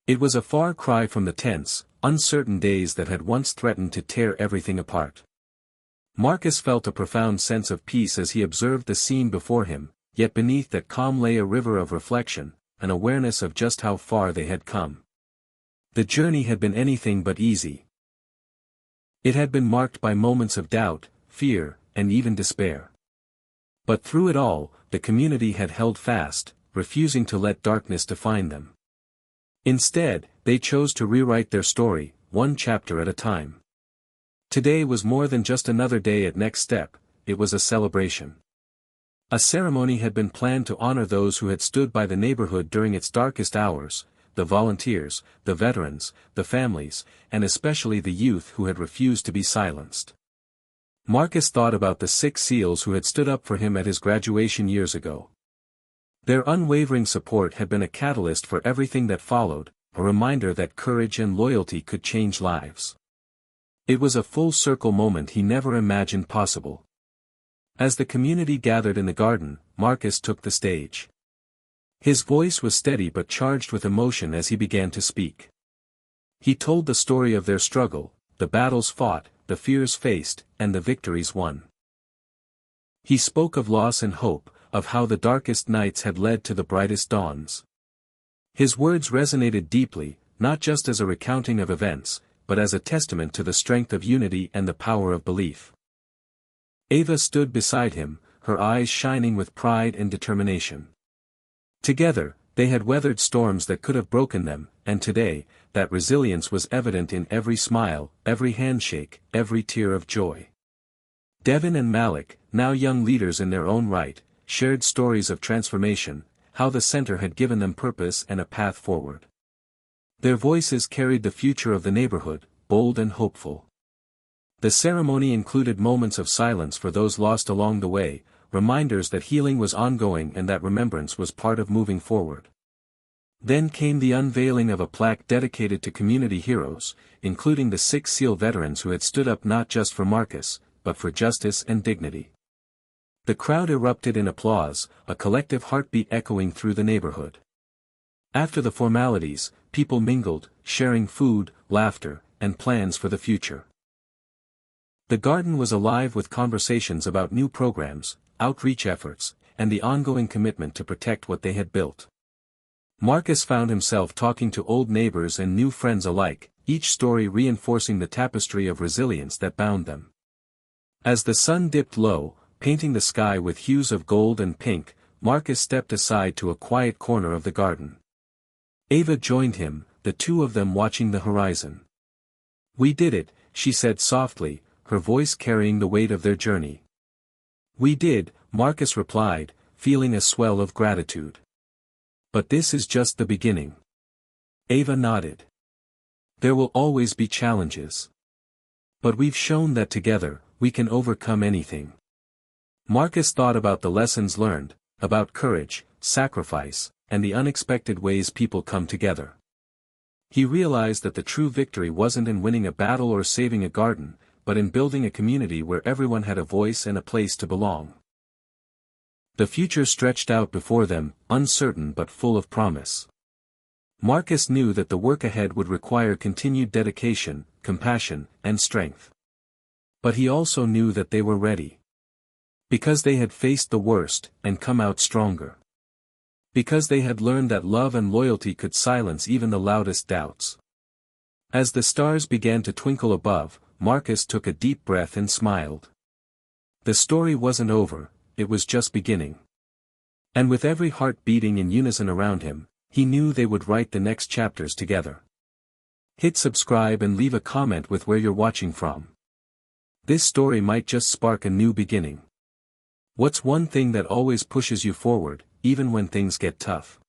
It was a far cry from the tense, uncertain days that had once threatened to tear everything apart. Marcus felt a profound sense of peace as he observed the scene before him, yet beneath that calm lay a river of reflection, an awareness of just how far they had come. The journey had been anything but easy. It had been marked by moments of doubt, fear, and even despair. But through it all, the community had held fast, refusing to let darkness define them. Instead, they chose to rewrite their story, one chapter at a time. Today was more than just another day at Next Step, it was a celebration. A ceremony had been planned to honor those who had stood by the neighborhood during its darkest hours, the volunteers, the veterans, the families, and especially the youth who had refused to be silenced. Marcus thought about the 6 SEALs who had stood up for him at his graduation years ago. Their unwavering support had been a catalyst for everything that followed, a reminder that courage and loyalty could change lives. It was a full-circle moment he never imagined possible. As the community gathered in the garden, Marcus took the stage. His voice was steady but charged with emotion as he began to speak. He told the story of their struggle, the battles fought, the fears faced, and the victories won. He spoke of loss and hope, of how the darkest nights had led to the brightest dawns. His words resonated deeply, not just as a recounting of events, but as a testament to the strength of unity and the power of belief. Ava stood beside him, her eyes shining with pride and determination. Together, they had weathered storms that could have broken them, and today, that resilience was evident in every smile, every handshake, every tear of joy. Devin and Malik, now young leaders in their own right, shared stories of transformation, how the center had given them purpose and a path forward. Their voices carried the future of the neighborhood, bold and hopeful. The ceremony included moments of silence for those lost along the way, reminders that healing was ongoing and that remembrance was part of moving forward. Then came the unveiling of a plaque dedicated to community heroes, including the 6 SEAL veterans who had stood up not just for Marcus, but for justice and dignity. The crowd erupted in applause, a collective heartbeat echoing through the neighborhood. After the formalities, people mingled, sharing food, laughter, and plans for the future. The garden was alive with conversations about new programs, outreach efforts, and the ongoing commitment to protect what they had built. Marcus found himself talking to old neighbors and new friends alike, each story reinforcing the tapestry of resilience that bound them. As the sun dipped low, painting the sky with hues of gold and pink, Marcus stepped aside to a quiet corner of the garden. Ava joined him, the two of them watching the horizon. "We did it," she said softly, her voice carrying the weight of their journey. "We did," Marcus replied, feeling a swell of gratitude. "But this is just the beginning." Ava nodded. "There will always be challenges. But we've shown that together, we can overcome anything." Marcus thought about the lessons learned, about courage, sacrifice, and the unexpected ways people come together. He realized that the true victory wasn't in winning a battle or saving a garden, but in building a community where everyone had a voice and a place to belong. The future stretched out before them, uncertain but full of promise. Marcus knew that the work ahead would require continued dedication, compassion, and strength. But he also knew that they were ready. Because they had faced the worst, and come out stronger. Because they had learned that love and loyalty could silence even the loudest doubts. As the stars began to twinkle above, Marcus took a deep breath and smiled. The story wasn't over, it was just beginning. And with every heart beating in unison around him, he knew they would write the next chapters together. Hit subscribe and leave a comment with where you're watching from. This story might just spark a new beginning. What's one thing that always pushes you forward, even when things get tough?